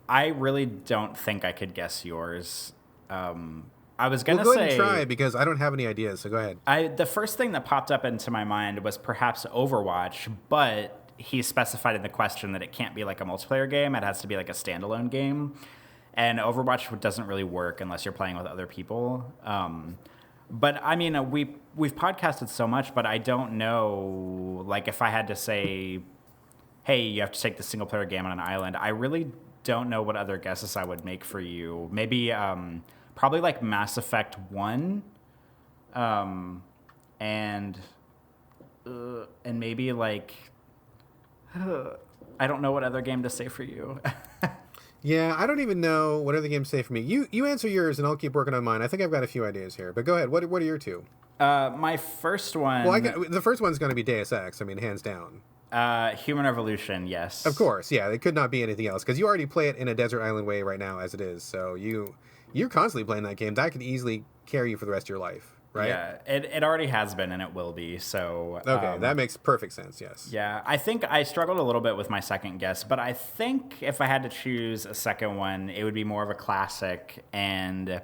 I really don't think I could guess yours. I was going to say... Go ahead and try, because I don't have any ideas, so go ahead. The first thing that popped up into my mind was perhaps Overwatch, but he specified in the question that it can't be like a multiplayer game. It has to be like a standalone game. And Overwatch doesn't really work unless you're playing with other people. But I mean, we've podcasted so much, but I don't know, like, if I had to say, hey, you have to take the single player game on an island, I really don't know what other guesses I would make for you. Maybe probably like Mass Effect 1, and maybe like I don't know what other game to say for you. Yeah, I don't even know what other games say for me. You answer yours, and I'll keep working on mine. I think I've got a few ideas here, but go ahead. What are your 2? My first one... Well, the first one's going to be Deus Ex. I mean, hands down. Human Revolution, yes. Of course, yeah. It could not be anything else because you already play it in a desert island way right now as it is. So you're constantly playing that game. That could easily carry you for the rest of your life, right? Yeah, it already has been and it will be. So Okay, that makes perfect sense. Yes. yeah, I think I struggled a little bit with my second guess, but I think if I had to choose a second one, it would be more of a classic, and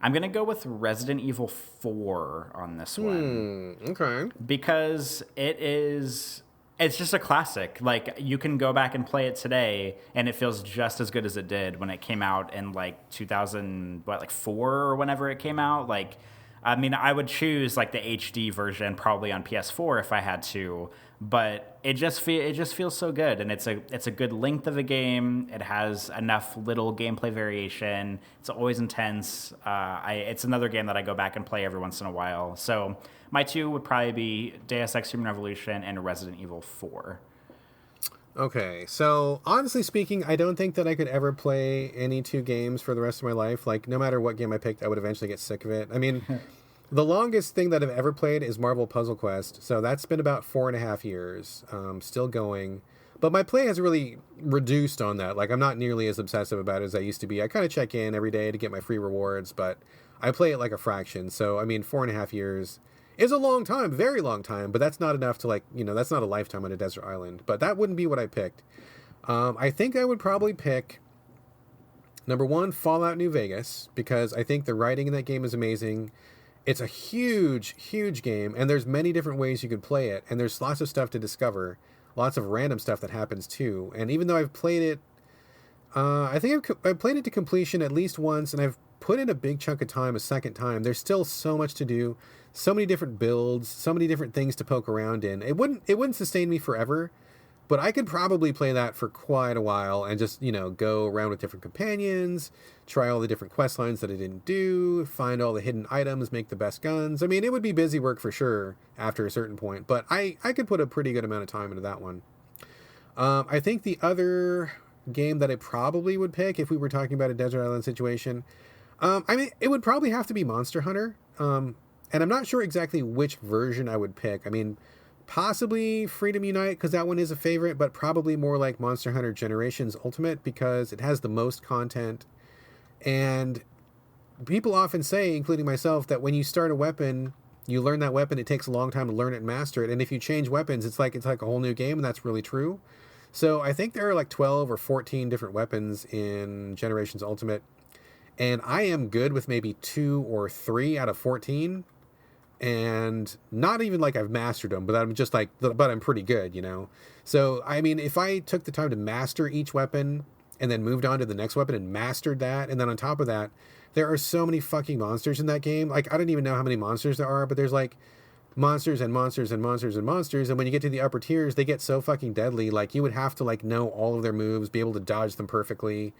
I'm gonna go with Resident Evil 4 on this one Okay. because it's just a classic. Like, you can go back and play it today and it feels just as good as it did when it came out in like 2004 or whenever it came out. Like, I mean, I would choose like the HD version probably on PS4 if I had to, but it just feels so good, and it's a good length of a game. It has enough little gameplay variation. It's always intense. It's another game that I go back and play every once in a while. So my two would probably be Deus Ex Human Revolution and Resident Evil 4. Okay, so honestly speaking, I don't think that I could ever play any two games for the rest of my life. Like, no matter what game I picked, I would eventually get sick of it. I mean, the longest thing that I've ever played is Marvel Puzzle Quest, so that's been about 4.5 years, still going. But my play has really reduced on that. Like, I'm not nearly as obsessive about it as I used to be. I kind of check in every day to get my free rewards, but I play it like a fraction. So, I mean, 4.5 years is a long time, very long time, but that's not enough to, like, that's not a lifetime on a desert island. But that wouldn't be what I picked. I think I would probably pick, number one, Fallout New Vegas, because I think the writing in that game is amazing. It's a huge, huge game, and there's many different ways you could play it, and there's lots of stuff to discover, lots of random stuff that happens too. And even though I've played it, I think I've played it to completion at least once, and I've put in a big chunk of time a second time. There's still so much to do, so many different builds, so many different things to poke around in. It wouldn't sustain me forever, but I could probably play that for quite a while and just, go around with different companions, try all the different quest lines that I didn't do, find all the hidden items, make the best guns. I mean, it would be busy work for sure after a certain point, but I could put a pretty good amount of time into that one. I think the other game that I probably would pick if we were talking about a desert island situation, I mean, it would probably have to be Monster Hunter. And I'm not sure exactly which version I would pick. I mean, possibly Freedom Unite, because that one is a favorite, but probably more like Monster Hunter Generations Ultimate, because it has the most content. And people often say, including myself, that when you start a weapon, you learn that weapon, it takes a long time to learn it and master it. And if you change weapons, it's like a whole new game, and that's really true. So I think there are like 12 or 14 different weapons in Generations Ultimate, and I am good with maybe 2 or 3 out of 14. And not even like I've mastered them, but I'm just like, but I'm pretty good, So, I mean, if I took the time to master each weapon and then moved on to the next weapon and mastered that, and then on top of that, there are so many fucking monsters in that game. Like, I don't even know how many monsters there are, but there's like monsters and monsters and monsters and monsters. And when you get to the upper tiers, they get so fucking deadly. Like, you would have to like know all of their moves, be able to dodge them perfectly,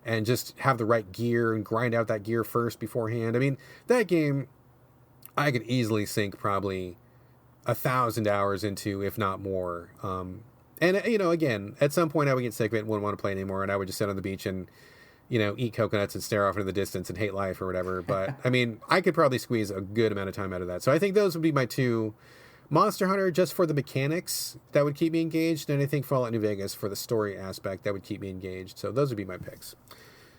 and just have the right gear and grind out that gear first beforehand. I mean, that game, I could easily sink probably 1,000 hours into, if not more. And, again, at some point I would get sick of it and wouldn't want to play anymore, and I would just sit on the beach and, eat coconuts and stare off into the distance and hate life or whatever. But, I mean, I could probably squeeze a good amount of time out of that. So I think those would be my two. Monster Hunter, just for the mechanics, that would keep me engaged. And I think Fallout New Vegas, for the story aspect, that would keep me engaged. So those would be my picks.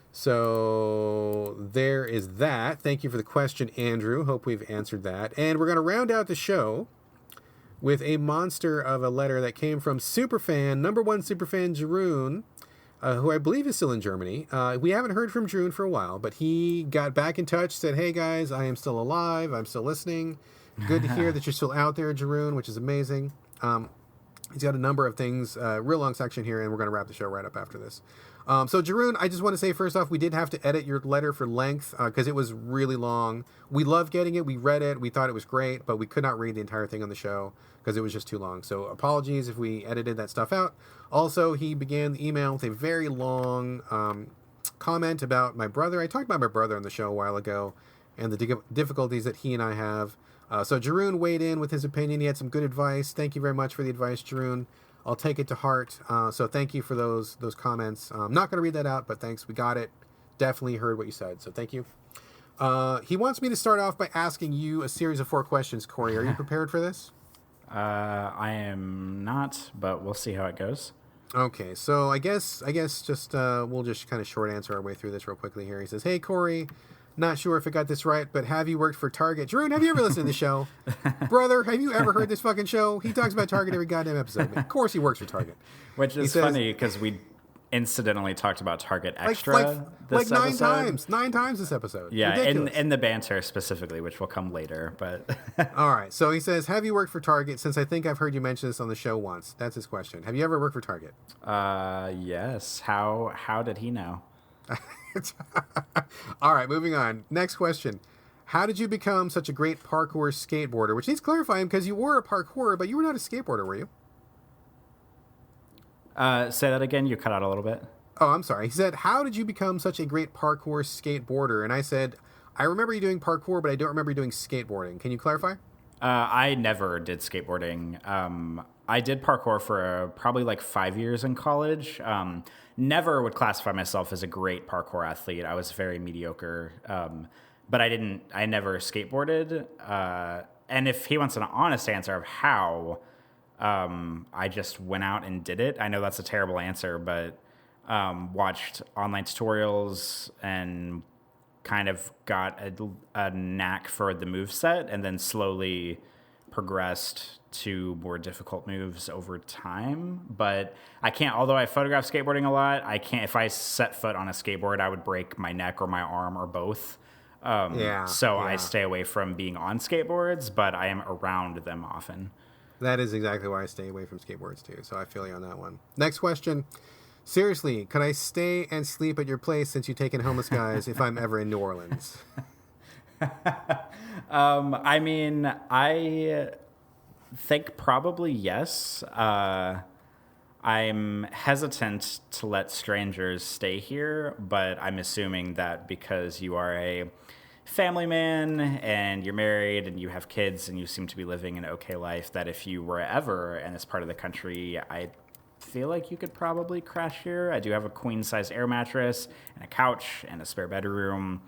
So there is that. Thank you for the question, Andrew. Hope we've answered that. And we're going to round out the show with a monster of a letter that came from superfan, number one superfan, Jeroen, who I believe is still in Germany. We haven't heard from Jeroen for a while, but he got back in touch, said, "Hey guys, I am still alive. I'm still listening. Good to hear that you're still out there, Jeroen," which is amazing. He's got a number of things, real long section here, and we're going to wrap the show right up after this. So, Jeroen, I just want to say, first off, we did have to edit your letter for length because it was really long. We loved getting it. We read it. We thought it was great, but we could not read the entire thing on the show because it was just too long. So, apologies if we edited that stuff out. Also, he began the email with a very long comment about my brother. I talked about my brother on the show a while ago and the difficulties that he and I have. So, Jeroen weighed in with his opinion. He had some good advice. Thank you very much for the advice, Jeroen. I'll take it to heart. So thank you for those comments. I'm not going to read that out, but thanks. We got it. Definitely heard what you said. So thank you. He wants me to start off by asking you a series of 4 questions, Corey. Are you prepared for this? I am not, but we'll see how it goes. Okay, so I guess just we'll just kind of short answer our way through this real quickly here. He says, "Hey Corey, not sure if I got this right, but have you worked for Target?" Drew, have you ever listened to the show? Brother, have you ever heard this fucking show? He talks about Target every goddamn episode. Man. Of course he works for Target. Which is funny because we incidentally talked about Target Extra this nine episode. nine times this episode. Yeah, in the banter specifically, which will come later. But all right, so he says, "Have you worked for Target?" Since I think I've heard you mention this on the show once. That's his question. Have you ever worked for Target? Yes. How did he know? All right, moving on. Next question. How did you become such a great parkour skateboarder? Which needs clarifying because you were a parkourer, but you were not a skateboarder, were you? Say that again. You cut out a little bit. Oh, I'm sorry. He said, "How did you become such a great parkour skateboarder?" And I said, "I remember you doing parkour, but I don't remember you doing skateboarding." Can you clarify? I never did skateboarding. I did parkour for probably like 5 years in college. Never would classify myself as a great parkour athlete. I was very mediocre. But I never skateboarded. And if he wants an honest answer of how, I just went out and did it. I know that's a terrible answer, but watched online tutorials and kind of got a knack for the moveset and then slowly progressed to more difficult moves over time. But I can't, although I photograph skateboarding a lot, I can't, if I set foot on a skateboard, I would break my neck or my arm or both. So I stay away from being on skateboards, but I am around them often. That is exactly why I stay away from skateboards too. So I feel you on that one. Next question. Seriously, could I stay and sleep at your place since you take in homeless guys if I'm ever in New Orleans? I mean, I think probably yes. I'm hesitant to let strangers stay here, but I'm assuming that because you are a family man and you're married and you have kids and you seem to be living an okay life, that if you were ever in this part of the country, I feel like you could probably crash here. I do have a queen size air mattress and a couch and a spare bedroom.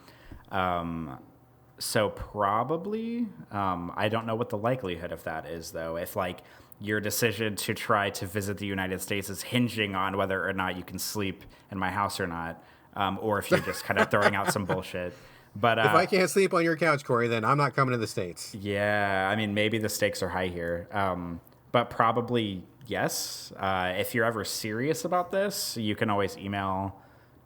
So probably, I don't know what the likelihood of that is though. If like your decision to try to visit the United States is hinging on whether or not you can sleep in my house or not, or if you're just kind of throwing out some bullshit. But if I can't sleep on your couch, Corey, then I'm not coming to the States. Yeah, I mean, maybe the stakes are high here. But probably yes. If you're ever serious about this, you can always email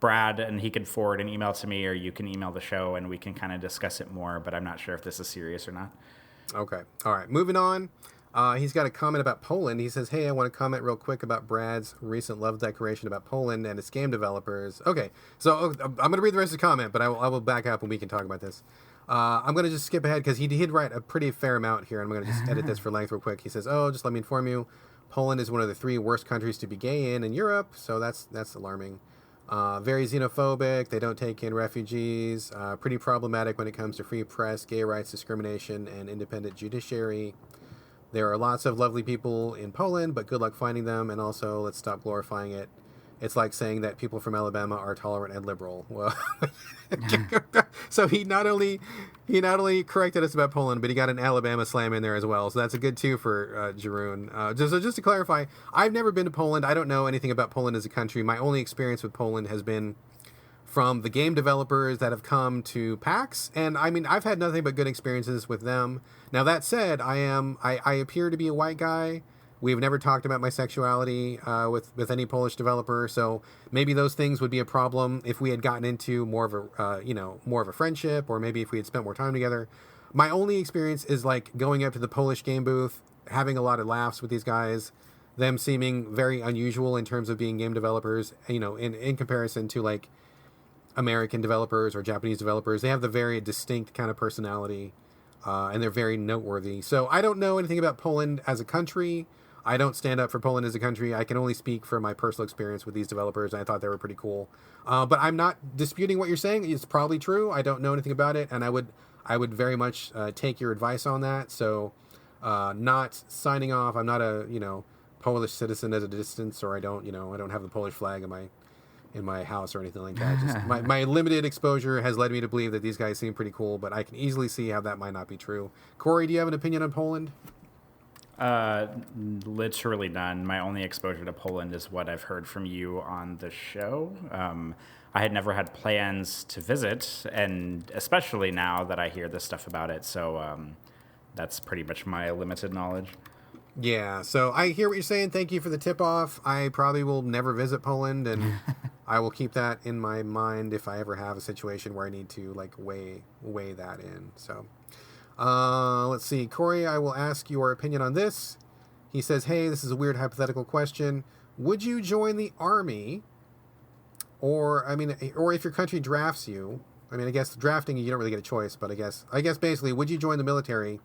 Brad and he can forward an email to me, or you can email the show and we can kind of discuss it more, but I'm not sure if this is serious or not. Okay. All right. Moving on. He's got a comment about Poland. He says, "Hey, I want to comment real quick about Brad's recent love declaration about Poland and its game developers." Okay, so I'm going to read the rest of the comment, but I will back up and we can talk about this. I'm going to just skip ahead because he did write a pretty fair amount here. I'm going to just edit this for length real quick. He says, "Oh, just let me inform you, Poland is one of the 3 worst countries to be gay in Europe, so that's alarming. Very xenophobic. They don't take in refugees. Pretty problematic when it comes to free press, gay rights, discrimination, and independent judiciary. There are lots of lovely people in Poland, but good luck finding them. And also, let's stop glorifying it. It's like saying that people from Alabama are tolerant and liberal." Well, so he not only corrected us about Poland, but he got an Alabama slam in there as well. So that's a good 2 for Jeroen. Just to clarify, I've never been to Poland. I don't know anything about Poland as a country. My only experience with Poland has been from the game developers that have come to PAX, and I mean, I've had nothing but good experiences with them. Now that said, I appear to be a white guy. We've never talked about my sexuality with any Polish developer, so maybe those things would be a problem if we had gotten into more of a friendship, or maybe if we had spent more time together. My only experience is like going up to the Polish game booth, having a lot of laughs with these guys, them seeming very unusual in terms of being game developers, in comparison to like American developers or Japanese developers. They have the very distinct kind of personality, and they're very noteworthy. So I don't know anything about Poland as a country. I don't stand up for Poland as a country. I can only speak from my personal experience with these developers, and I thought they were pretty cool. But I'm not disputing what you're saying. It's probably true. I don't know anything about it, and I would very much take your advice on that. So not signing off. I'm not a Polish citizen at a distance, or I don't have the Polish flag in my house or anything like that. Just my limited exposure has led me to believe that these guys seem pretty cool, but I can easily see how that might not be true. Corey, do you have an opinion on Poland? Literally none. My only exposure to Poland is what I've heard from you on the show. I had never had plans to visit, and especially now that I hear this stuff about it. So that's pretty much my limited knowledge. Yeah, so I hear what you're saying. Thank you for the tip-off. I probably will never visit Poland, and I will keep that in my mind if I ever have a situation where I need to, like, weigh that in. So, let's see. Corey, I will ask your opinion on this. He says, hey, this is a weird hypothetical question. Would you join the army, or if your country drafts you? I mean, I guess drafting you don't really get a choice, but I guess basically, would you join the military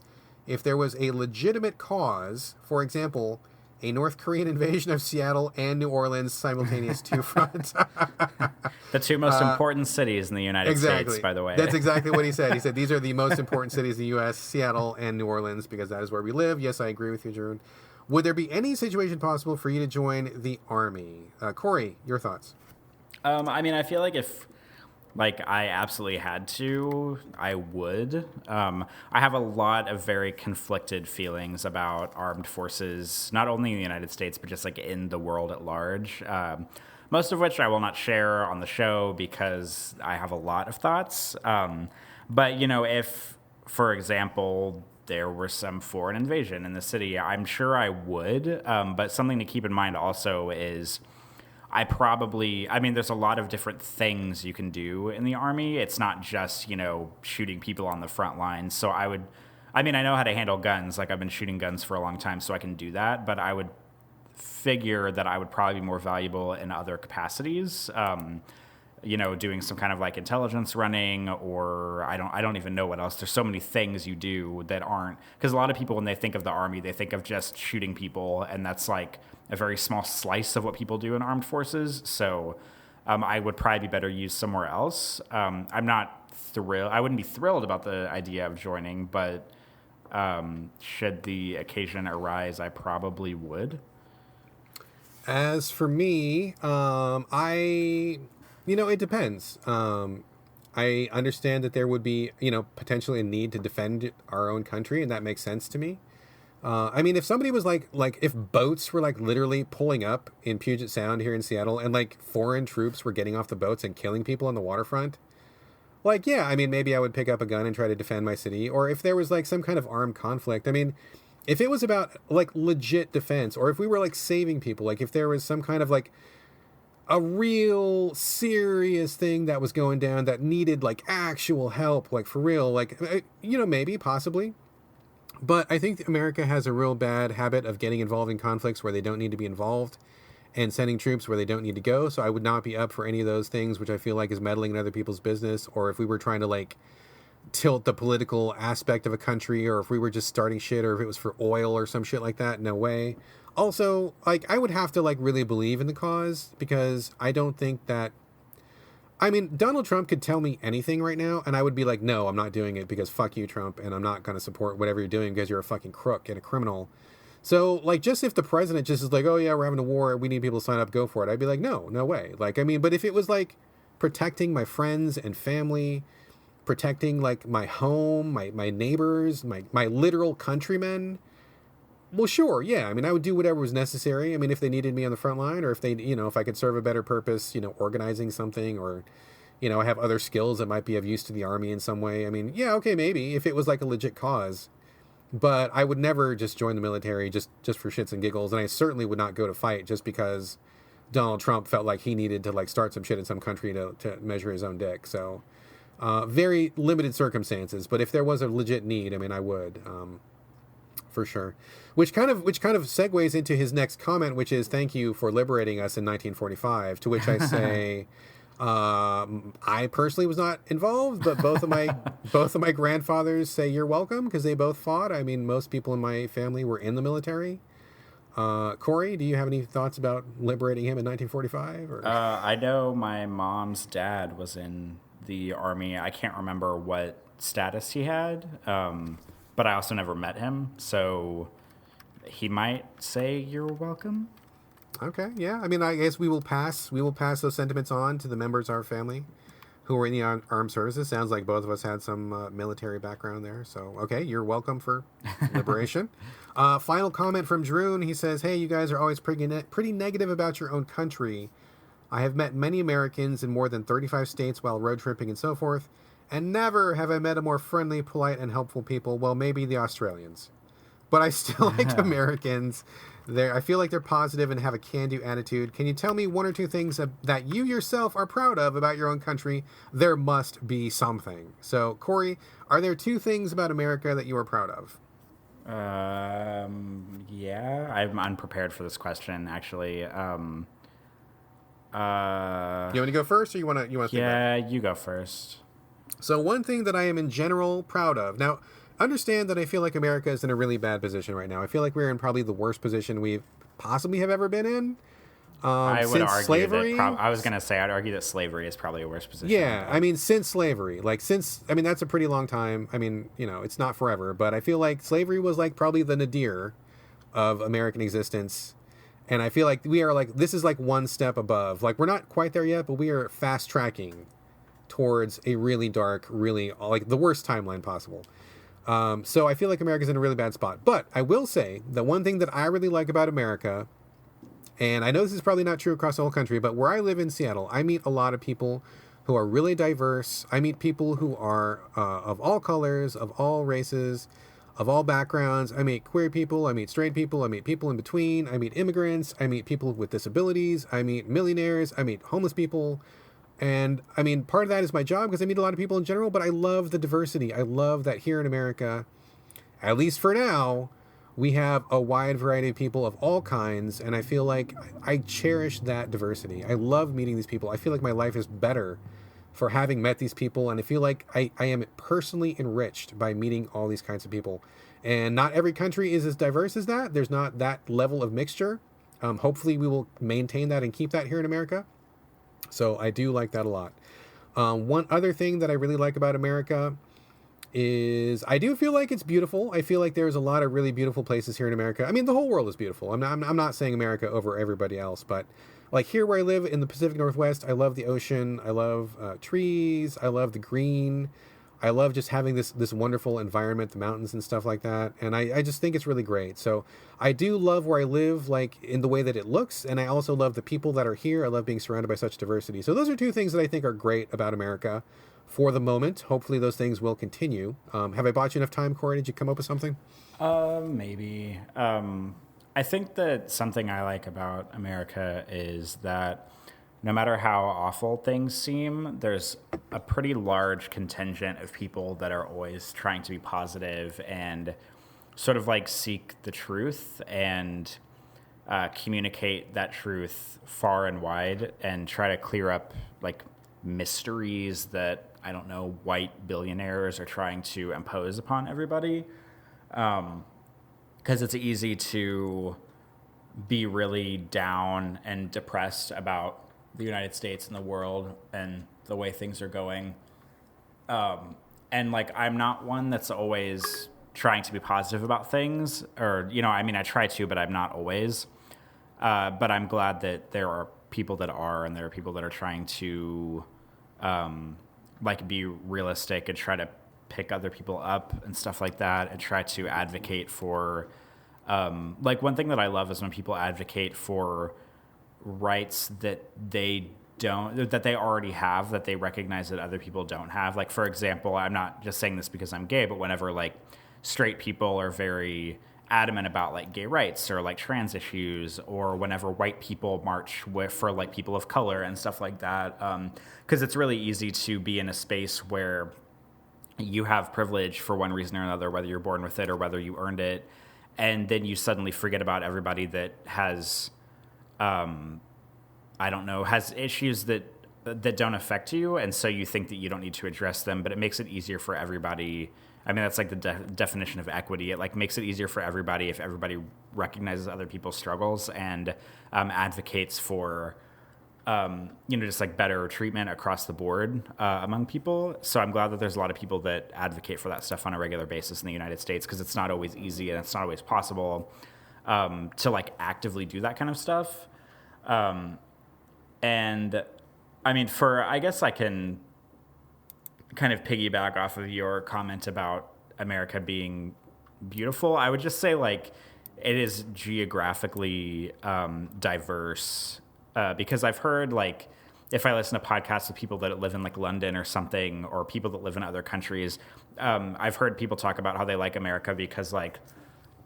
if there was a legitimate cause, for example, a North Korean invasion of Seattle and New Orleans simultaneous two fronts? The two most important cities in the United States, by the way. That's exactly what he said. He said, these are the most important cities in the U.S., Seattle and New Orleans, because that is where we live. Yes, I agree with you, Jerome. Would there be any situation possible for you to join the Army? Corey, your thoughts? I feel like if I absolutely had to, I would. I have a lot of very conflicted feelings about armed forces, not only in the United States, but just in the world at large. Most of which I will not share on the show because I have a lot of thoughts. But, if, for example, there were some foreign invasion in the city, I'm sure I would. But something to keep in mind also is there's a lot of different things you can do in the Army. It's not just, shooting people on the front lines. So I know how to handle guns. I've been shooting guns for a long time, so I can do that. But I would figure that I would probably be more valuable in other capacities. Doing some kind of intelligence running, or I don't even know what else. There's so many things you do that aren't, because a lot of people, when they think of the Army, they think of just shooting people, and that's a very small slice of what people do in armed forces. So I would probably be better used somewhere else. I'm not thrilled. I wouldn't be thrilled about the idea of joining, but should the occasion arise, I probably would. As for me, it depends. I understand that there would be, potentially a need to defend our own country, and that makes sense to me. If somebody was if boats were literally pulling up in Puget Sound here in Seattle, and foreign troops were getting off the boats and killing people on the waterfront, maybe I would pick up a gun and try to defend my city. Or if there was some kind of armed conflict, if it was about legit defense, or if we were saving people, if there was some kind of a real serious thing that was going down that needed actual help, for real, maybe, possibly. But I think America has a real bad habit of getting involved in conflicts where they don't need to be involved, and sending troops where they don't need to go. So I would not be up for any of those things, which I feel is meddling in other people's business. Or if we were trying to tilt the political aspect of a country, or if we were just starting shit, or if it was for oil or some shit like that, no way. Also, I would have to really believe in the cause, because I don't think that, Donald Trump could tell me anything right now, and I would be like, no, I'm not doing it, because fuck you, Trump, and I'm not going to support whatever you're doing because you're a fucking crook and a criminal. So, just if the president just is oh yeah, we're having a war, we need people to sign up, go for it, I'd be like, no way. But if it was protecting my friends and family, protecting my home, my neighbors, my literal countrymen, well, sure, yeah. I would do whatever was necessary. If they needed me on the front line, or if they, if I could serve a better purpose, organizing something, or, I have other skills that might be of use to the Army in some way. Yeah, okay, maybe if it was a legit cause, but I would never just join the military just for shits and giggles. And I certainly would not go to fight just because Donald Trump felt like he needed to start some shit in some country to measure his own dick. So, very limited circumstances. But if there was a legit need, I would. For sure. Which kind of segues into his next comment, which is, thank you for liberating us in 1945, to which I say, I personally was not involved, but both of my grandfathers say you're welcome, because they both fought. Most people in my family were in the military. Corey, do you have any thoughts about liberating him in 1945? Or? I know my mom's dad was in the Army. I can't remember what status he had. But I also never met him, so he might say you're welcome. Okay, yeah. I guess we will pass those sentiments on to the members of our family who were in the armed services. Sounds like both of us had some military background there. So, okay, you're welcome for liberation. Final comment from Drewn. He says, hey, you guys are always pretty negative about your own country. I have met many Americans in more than 35 states while road tripping and so forth, and never have I met a more friendly, polite, and helpful people. Well, maybe the Australians. But I still like Americans. I feel like they're positive and have a can-do attitude. Can you tell me one or two things that you yourself are proud of about your own country? There must be something. So, Corey, are there two things about America that you are proud of? Yeah, I'm unprepared for this question, actually. You want to go first, or you want to think Yeah, you go first. So one thing that I am in general proud of. Now, understand that I feel like America is in a really bad position right now. I feel like we're in probably the worst position we possibly have ever been in. I would since argue slavery. I was going to say, I'd argue that slavery is probably a worse position. Yeah, I mean, since slavery. That's a pretty long time. I mean, it's not forever, but I feel like slavery was like probably the nadir of American existence. And I feel like this is like one step above. Like, we're not quite there yet, but we are fast tracking towards a really dark, really, like, the worst timeline possible. So I feel like America's in a really bad spot. But I will say the one thing that I really like about America, and I know this is probably not true across the whole country, but where I live in Seattle, I meet a lot of people who are really diverse. I meet people who are of all colors, of all races, of all backgrounds. I meet queer people, I meet straight people, I meet people in between, I meet immigrants, I meet people with disabilities, I meet millionaires, I meet homeless people. And I mean, part of that is my job because I meet a lot of people in general, but I love the diversity. I love that here in America, at least for now, we have a wide variety of people of all kinds. And I feel like I cherish that diversity. I love meeting these people. I feel like my life is better for having met these people. And I feel like I am personally enriched by meeting all these kinds of people. And not every country is as diverse as that. There's not that level of mixture. Hopefully we will maintain that and keep that here in America. So I do like that a lot. One other thing that I really like about America is I do feel like it's beautiful. I feel like there's a lot of really beautiful places here in America. I mean, the whole world is beautiful. I'm not saying America over everybody else, but like here where I live in the Pacific Northwest, I love the ocean. I love trees. I love the green. I love just having this wonderful environment, the mountains and stuff like that. And I just think it's really great. So I do love where I live, like in the way that it looks. And I also love the people that are here. I love being surrounded by such diversity. So those are two things that I think are great about America for the moment. Hopefully those things will continue. Have I bought you enough time, Corey? Did you come up with something? Maybe. I think that something I like about America is that no matter how awful things seem, there's a pretty large contingent of people that are always trying to be positive and sort of like seek the truth and communicate that truth far and wide and try to clear up like mysteries that, I don't know, white billionaires are trying to impose upon everybody. Because it's easy to be really down and depressed about the United States and the world and the way things are going. And like, I'm not one that's always trying to be positive about things, or, I mean, I try to, but I'm not always. But I'm glad that there are people that are, and there are people that are trying to, like, be realistic and try to pick other people up and stuff like that, and try to advocate for, like, one thing that I love is when people advocate for rights that they already have, that they recognize that other people don't have. Like, for example, I'm not just saying this because I'm gay, but whenever like straight people are very adamant about like gay rights or like trans issues, or whenever white people march for like people of color and stuff like that, because it's really easy to be in a space where you have privilege for one reason or another, whether you're born with it or whether you earned it, and then you suddenly forget about everybody that has has issues that don't affect you, and so you think that you don't need to address them, but it makes it easier for everybody. I mean, that's like the definition of equity. It like makes it easier for everybody if everybody recognizes other people's struggles and advocates for, just like better treatment across the board among people. So I'm glad that there's a lot of people that advocate for that stuff on a regular basis in the United States, because it's not always easy and it's not always possible to like actively do that kind of stuff. And I mean, I guess I can kind of piggyback off of your comment about America being beautiful, I would just say like it is geographically diverse because I've heard like if I listen to podcasts of people that live in like London or something, or people that live in other countries, I've heard people talk about how they like America because like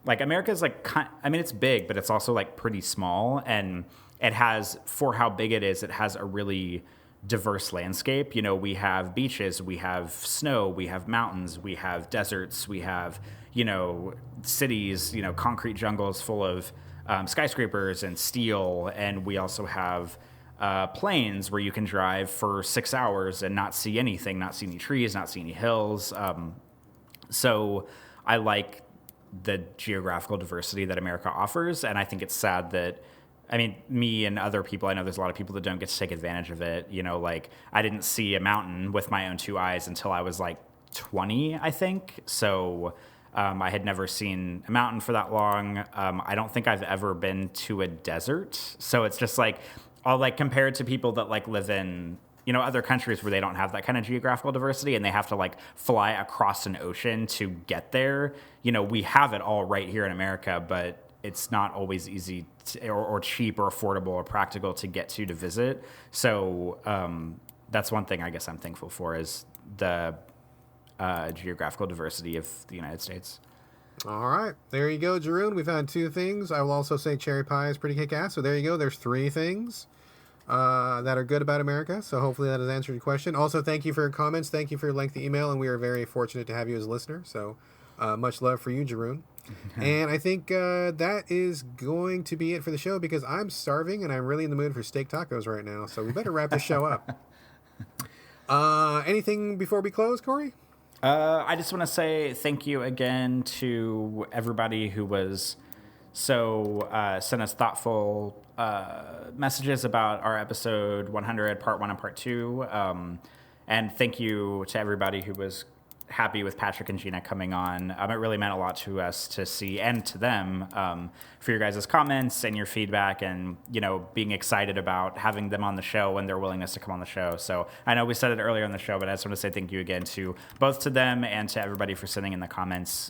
America's like, I mean, it's big, but it's also like pretty small. And it has, for how big it is, it has a really diverse landscape. You know, we have beaches, we have snow, we have mountains, we have deserts, we have, you know, cities, you know, concrete jungles full of skyscrapers and steel. And we also have plains where you can drive for 6 hours and not see anything, not see any trees, not see any hills. So I like the geographical diversity that America offers. And I think it's sad that, I mean, me and other people, I know there's a lot of people that don't get to take advantage of it. You know, like I didn't see a mountain with my own 2 eyes until I was like 20, I think. So I had never seen a mountain for that long. I don't think I've ever been to a desert. So it's just like, I'll like compare it to people that like live in, you know, other countries where they don't have that kind of geographical diversity and they have to like fly across an ocean to get there. You know, we have it all right here in America, but it's not always easy or cheap or affordable or practical to get to visit. So that's one thing I guess I'm thankful for is the geographical diversity of the United States. All right. There you go, Jeroen. We found 2 things. I will also say cherry pie is pretty kick-ass. So there you go. There's 3 things that are good about America. So hopefully that has answered your question. Also, thank you for your comments. Thank you for your lengthy email. And we are very fortunate to have you as a listener. So much love for you, Jeroen. And I think that is going to be it for the show because I'm starving and I'm really in the mood for steak tacos right now. So we better wrap this show up. Anything before we close, Corey? I just want to say thank you again to everybody who was sent us thoughtful messages about our episode 100, part 1 and part 2. And thank you to everybody who was happy with Patrick and Gina coming on. It really meant a lot to us to see, and to them, for your guys' comments and your feedback and, you know, being excited about having them on the show and their willingness to come on the show. So I know we said it earlier on the show, but I just want to say thank you again to both to them and to everybody for sending in the comments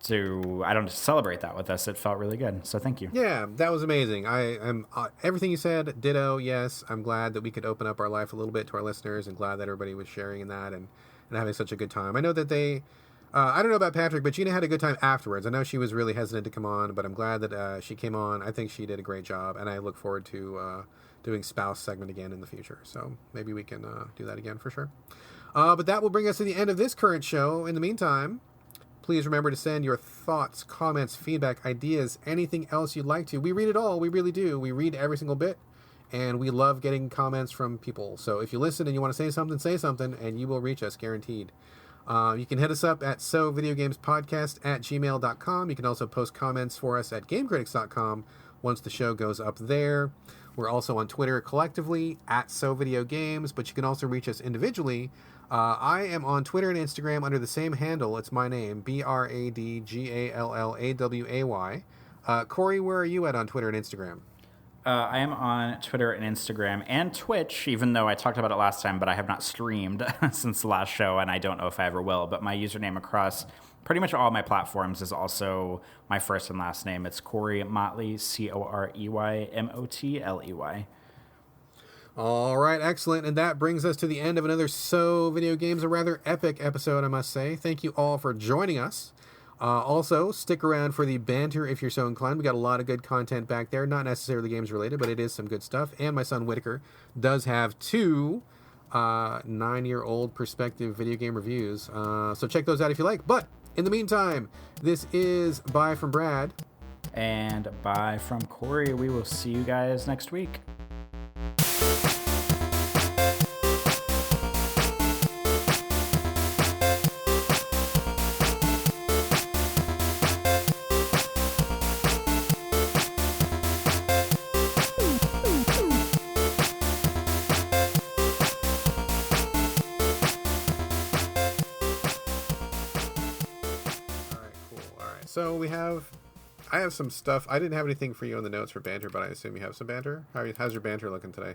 to celebrate that with us. It felt really good. So thank you. Yeah, that was amazing. I'm everything you said, ditto, yes. I'm glad that we could open up our life a little bit to our listeners and glad that everybody was sharing in that and having such a good time. I know that they, I don't know about Patrick, but Gina had a good time afterwards. I know she was really hesitant to come on, but I'm glad that she came on. I think she did a great job, and I look forward to doing spouse segment again in the future. So maybe we can do that again for sure. But that will bring us to the end of this current show. In the meantime, please remember to send your thoughts, comments, feedback, ideas, anything else you'd like to. We read it all. We really do. We read every single bit. And we love getting comments from people. So if you listen and you want to say something, and you will reach us, guaranteed. You can hit us up at sovideogamespodcast@gmail.com. You can also post comments for us at gamecritics.com once the show goes up there. We're also on Twitter collectively at sovideogames, but you can also reach us individually. I am on Twitter and Instagram under the same handle. It's my name, BRADGALLAWAY. Corey, where are you at on Twitter and Instagram? I am on Twitter and Instagram and Twitch, even though I talked about it last time, but I have not streamed since the last show, and I don't know if I ever will. But my username across pretty much all my platforms is also my first and last name. It's Corey Motley, COREYMOTLEY. All right, excellent. And that brings us to the end of another So Video Games, a rather epic episode, I must say. Thank you all for joining us. Also, stick around for the banter if you're so inclined. We got a lot of good content back there. Not necessarily games related, but it is some good stuff. And my son Whitaker does have 2 9-year-old perspective video game reviews. So check those out if you like. But in the meantime, this is Bye from Brad. And bye from Corey. We will see you guys next week. So I have some stuff. I didn't have anything for you on the notes for banter, but I assume you have some banter. How's your banter looking today?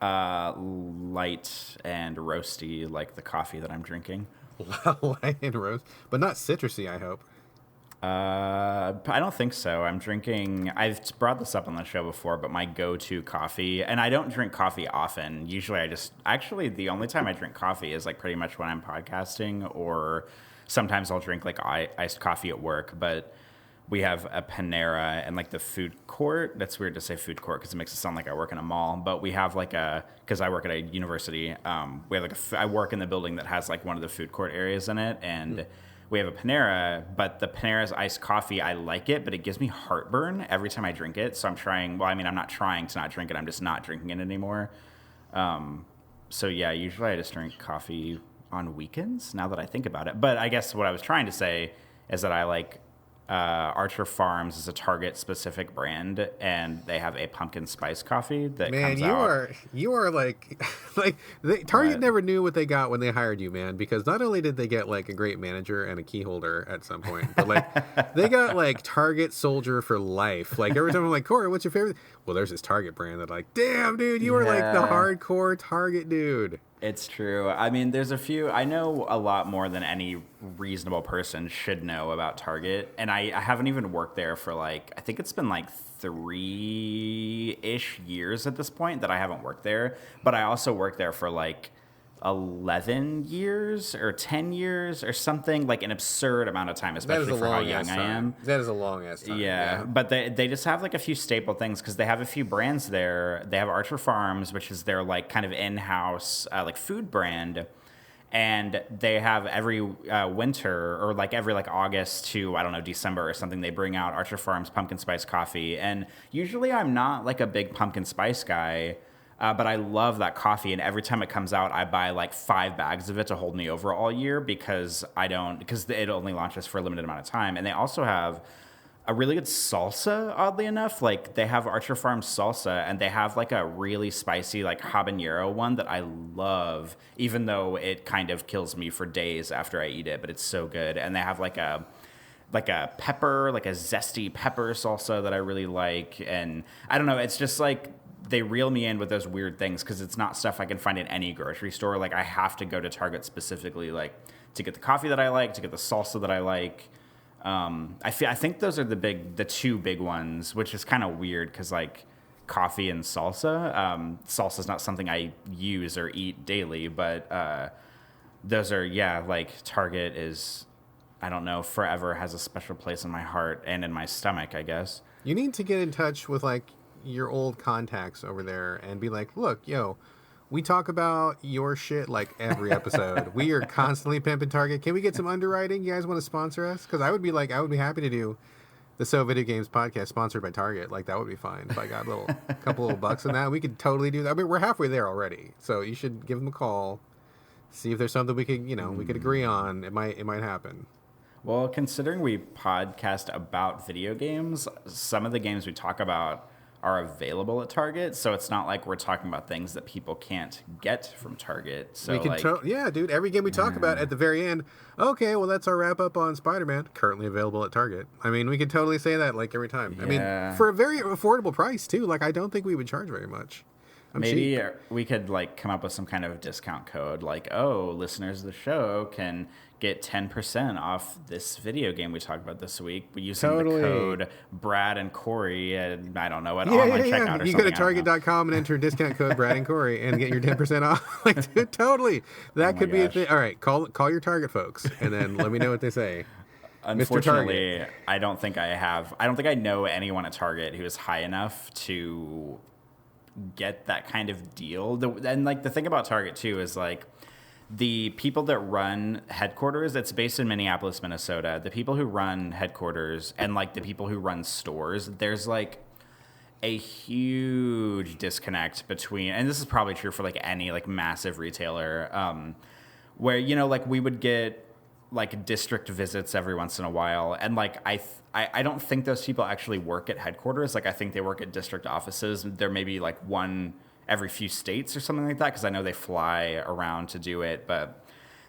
Light and roasty, like the coffee that I'm drinking. Light and roast, but not citrusy, I hope. I don't think so. I'm drinking. I've brought this up on the show before, but my go-to coffee, and I don't drink coffee often. Usually, actually the only time I drink coffee is like pretty much when I'm podcasting, or sometimes I'll drink like iced coffee at work. But we have a Panera and like the food court. That's weird to say food court because it makes it sound like I work in a mall. But we have like because I work at a university. We have like I work in the building that has like one of the food court areas in it, and we have a Panera, but the Panera's iced coffee, I like it, but it gives me heartburn every time I drink it. So I'm trying, well, I mean, I'm not trying to not drink it. I'm just not drinking it anymore. So yeah, usually I just drink coffee on weekends now that I think about it. But I guess what I was trying to say is that I like Archer Farms is a Target specific brand, and they have a pumpkin spice coffee that comes out. You are like Target never knew what they got when they hired you, man, because not only did they get like a great manager and a key holder at some point, but like they got like Target soldier for life. Like every time I'm like, Corey, what's your favorite? Well, there's this Target brand that like, damn dude, you are like the hardcore Target dude. It's true. I mean, there's a few. I know a lot more than any reasonable person should know about Target. And I haven't even worked there for like, I think it's been like 3-ish years at this point that I haven't worked there. But I also worked there for like 11 years or 10 years or something, like an absurd amount of time, especially for how young I am. That is a long ass time. Yeah, but they just have like a few staple things because they have a few brands there. They have Archer Farms, which is their like kind of in-house like food brand. And they have every winter or like every like August to, I don't know, December or something, they bring out Archer Farms pumpkin spice coffee. And usually I'm not like a big pumpkin spice guy. But I love that coffee, and every time it comes out, I buy like 5 bags of it to hold me over all year because it only launches for a limited amount of time. And they also have a really good salsa, oddly enough. Like they have Archer Farms salsa, and they have like a really spicy like habanero one that I love, even though it kind of kills me for days after I eat it, but it's so good. And they have like a pepper, like a zesty pepper salsa that I really like. And I don't know, it's just like they reel me in with those weird things because it's not stuff I can find in any grocery store. Like I have to go to Target specifically like to get the coffee that I like, to get the salsa that I like. I think those are the 2 big ones, which is kind of weird because like coffee and salsa. Salsa is not something I use or eat daily, but those are, like Target is, I don't know, forever has a special place in my heart and in my stomach, I guess. You need to get in touch with like your old contacts over there and be like, look, we talk about your shit like every episode. We are constantly pimping Target. Can we get some underwriting? You guys want to sponsor us? Because I would be happy to do the So Video Games podcast sponsored by Target. Like that would be fine. If I got a couple little bucks in that, we could totally do that. I mean, we're halfway there already. So you should give them a call. See if there's something we could agree on. It might happen. Well, considering we podcast about video games, some of the games we talk about are available at Target, so it's not like we're talking about things that people can't get from Target. So dude, every game we talk about at the very end, okay, well that's our wrap up on Spider-Man, currently available at Target. I mean, we could totally say that like every time. Yeah. I mean, for a very affordable price too. Like I don't think we would charge very much. Maybe we could like come up with some kind of discount code, like, listeners of the show can get 10% off this video game we talked about this week using the code Brad and Corey, and I don't know, at online checkout or something. You go to Target.com and enter discount code Brad and Corey and get your 10% off. Like, dude, totally. That could be a thing. All right, call your Target folks and then let me know what they say. Unfortunately, I don't think I know anyone at Target who is high enough to get that kind of deal. And like the thing about Target too is like the people that run headquarters, it's based in Minneapolis, Minnesota. The people who run headquarters and like the people who run stores, there's like a huge disconnect between, and this is probably true for like any like massive retailer, where, like we would get like district visits every once in a while. And like, I don't think those people actually work at headquarters. Like I think they work at district offices. There may be like one every few states or something like that, because I know they fly around to do it. But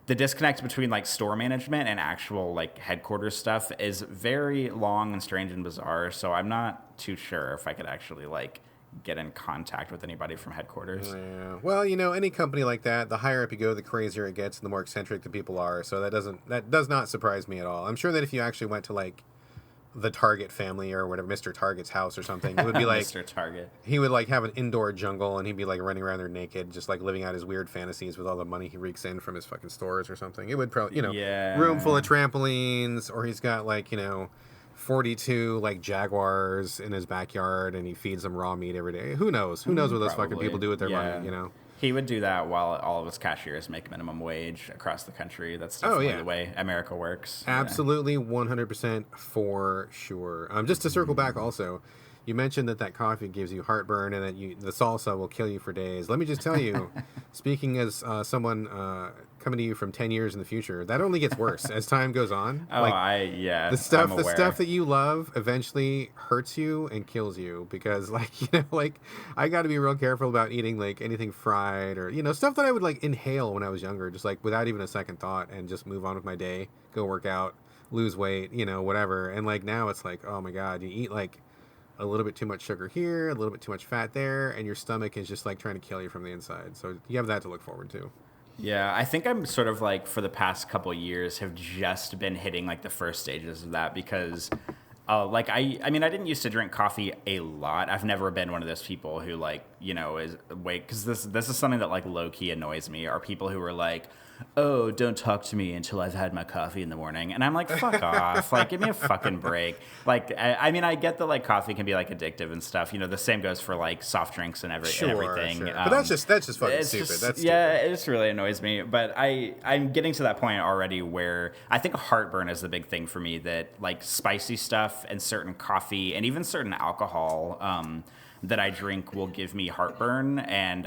the disconnect between like store management and actual like headquarters stuff is very long and strange and bizarre. So I'm not too sure if I could actually like get in contact with anybody from headquarters. Yeah. Well, any company like that, the higher up you go, the crazier it gets, and the more eccentric the people are. So that does not surprise me at all. I'm sure that if you actually went to like the Target family or whatever, Mr. Target's house or something, it would be like Mr. Target. He would like have an indoor jungle, and he'd be like running around there naked, just like living out his weird fantasies with all the money he rakes in from his fucking stores or something. It would probably, room full of trampolines, or he's got like 42 like jaguars in his backyard, and he feeds them raw meat every day. Who knows? Who knows what those fucking people do with their money? He would do that while all of his cashiers make minimum wage across the country. That's definitely the way America works. Absolutely, 100% for sure. Just to circle back also, you mentioned that coffee gives you heartburn and that the salsa will kill you for days. Let me just tell you, speaking as someone coming to you from 10 years in the future, that only gets worse as time goes on. The stuff that you love eventually hurts you and kills you because I got to be real careful about eating like anything fried or stuff that I would like inhale when I was younger, just like without even a second thought, and just move on with my day, go work out, lose weight, whatever. And like now it's like, oh my God, you eat like a little bit too much sugar here, a little bit too much fat there, and your stomach is just like trying to kill you from the inside. So you have that to look forward to. Yeah, I think I'm sort of like for the past couple of years have just been hitting like the first stages of that because I didn't used to drink coffee a lot. I've never been one of those people who because this is something that like low key annoys me, are people who are like, oh, don't talk to me until I've had my coffee in the morning. And I'm like, fuck off. Like, give me a fucking break. Like, I get that, like, coffee can be, like, addictive and stuff. The same goes for, like, soft drinks and everything. Sure. But that's just fucking stupid. That's stupid. Yeah, it just really annoys me. But I'm getting to that point already where I think heartburn is the big thing for me, that, like, spicy stuff and certain coffee and even certain alcohol that I drink will give me heartburn, and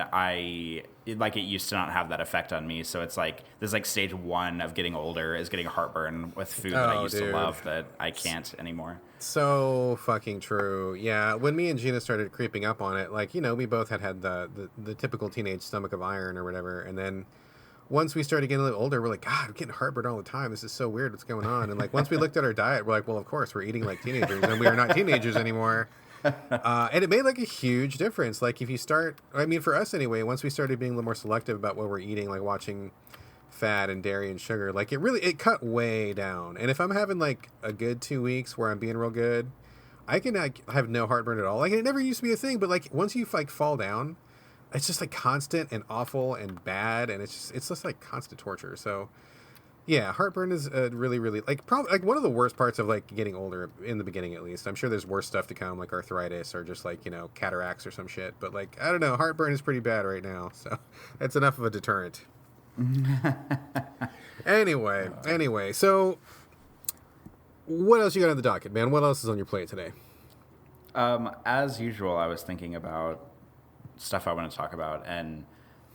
it used to not have that effect on me. So it's like this like stage one of getting older is getting heartburn with food that I used to love that I can't anymore. So fucking true. Yeah, when me and Gina started creeping up on it, like, we both had the typical teenage stomach of iron or whatever, and then once we started getting a little older, we're like, God, I'm getting heartburn all the time. This is so weird. What's going on? And like once we looked at our diet, we're like, well, of course we're eating like teenagers, and we are not teenagers anymore. And it made like a huge difference. Like if you start, for us anyway, once we started being a little more selective about what we're eating, like watching fat and dairy and sugar, like it cut way down. And if I'm having like a good 2 weeks where I'm being real good, I can have no heartburn at all. Like it never used to be a thing, but like once you like fall down, it's just like constant and awful and bad, and it's just like constant torture. So yeah, heartburn is really, really probably like one of the worst parts of like getting older, in the beginning at least. I'm sure there's worse stuff to come, like arthritis or just like cataracts or some shit. But like I don't know, heartburn is pretty bad right now, so that's enough of a deterrent. Anyway, so what else you got on the docket, man? What else is on your plate today? As usual, I was thinking about stuff I want to talk about, and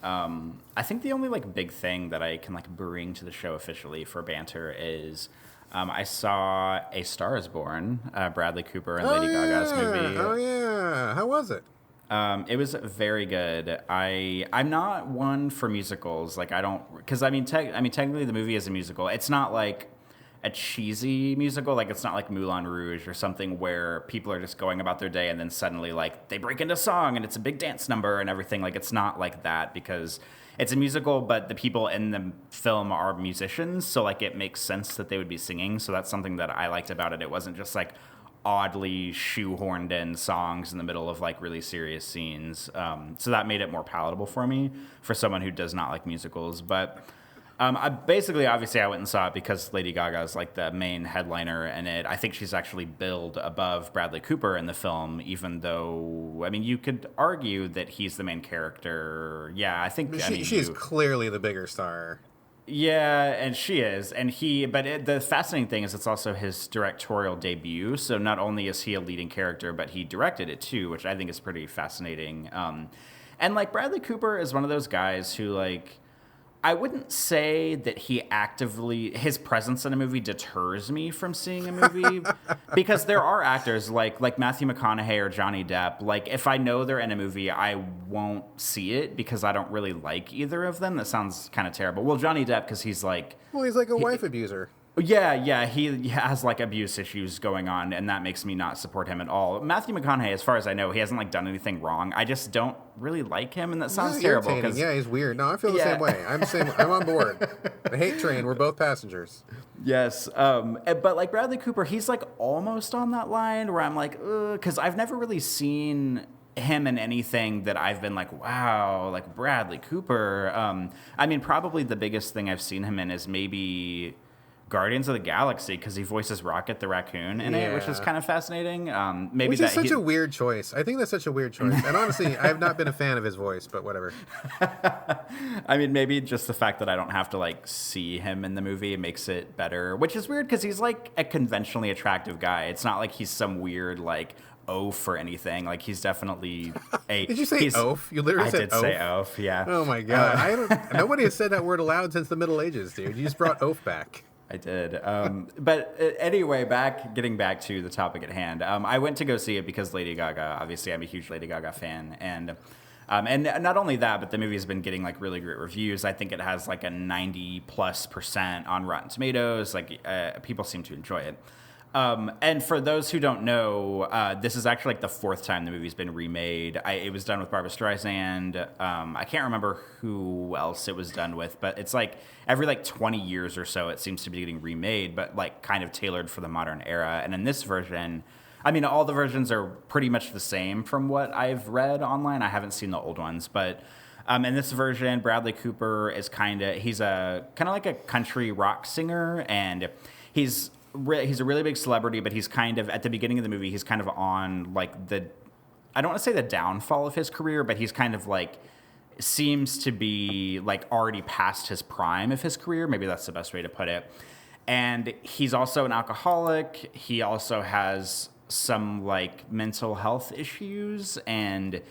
I think the only like big thing that I can like bring to the show officially for Banter is I saw A Star Is Born, Bradley Cooper and Lady Gaga's movie. Oh yeah, how was it? It was very good. I'm not one for musicals. Like I don't, because technically the movie is a musical. It's not like a cheesy musical. Like it's not like Moulin Rouge or something where people are just going about their day and then suddenly like they break into song and it's a big dance number and everything. Like it's not like that because it's a musical, but the people in the film are musicians. So like it makes sense that they would be singing. So that's something that I liked about it. It wasn't just like oddly shoehorned in songs in the middle of like really serious scenes. So that made it more palatable for me, for someone who does not like musicals. But obviously I went and saw it because Lady Gaga is like the main headliner in it. I think she's actually billed above Bradley Cooper in the film, even though, you could argue that he's the main character. Yeah, I think she's clearly the bigger star. Yeah, and she is. But the fascinating thing is it's also his directorial debut. So not only is he a leading character, but he directed it too, which I think is pretty fascinating. And like Bradley Cooper is one of those guys who like, I wouldn't say that his presence in a movie deters me from seeing a movie because there are actors like Matthew McConaughey or Johnny Depp. Like if I know they're in a movie, I won't see it because I don't really like either of them. That sounds kind of terrible. Well, Johnny Depp because he's like... Well, he's like a wife abuser. Yeah, he has like abuse issues going on, and that makes me not support him at all. Matthew McConaughey, as far as I know, he hasn't like done anything wrong. I just don't really like him, and that sounds terrible. Irritating. Yeah, he's weird. No, I feel the same way. I'm the same. I'm on board. The hate train. We're both passengers. Yes, but like Bradley Cooper, he's like almost on that line where I'm like, because I've never really seen him in anything that I've been like, wow, like Bradley Cooper. I mean, probably the biggest thing I've seen him in is maybe Guardians of the Galaxy, because he voices Rocket the Raccoon in it, which is kind of fascinating. Maybe which is such a weird choice. I think that's such a weird choice. And honestly, I have not been a fan of his voice, but whatever. I mean, maybe just the fact that I don't have to like see him in the movie makes it better, which is weird because he's like a conventionally attractive guy. It's not like he's some weird like oaf or anything. Like he's definitely a. Did you say oaf? You literally said oaf. I did say oaf. Yeah. Oh my god! Nobody has said that word aloud since the Middle Ages, dude. You just brought oaf back. I did. But anyway, getting back to the topic at hand, I went to go see it because Lady Gaga, obviously I'm a huge Lady Gaga fan. And not only that, but the movie has been getting like really great reviews. I think it has like a 90+% on Rotten Tomatoes. Like people seem to enjoy it. And for those who don't know, this is actually like the fourth time the movie's been remade. It was done with Barbra Streisand. I can't remember who else it was done with, but it's like every like 20 years or so, it seems to be getting remade, but like kind of tailored for the modern era. And in this version, I mean, all the versions are pretty much the same from what I've read online. I haven't seen the old ones, but in this version, Bradley Cooper is he's a kind of like a country rock singer, and he's a really big celebrity, but he's kind of, at the beginning of the movie, he's kind of on like I don't want to say the downfall of his career, but he's kind of like, seems to be like already past his prime of his career. Maybe that's the best way to put it. And he's also an alcoholic. He also has some like mental health issues, and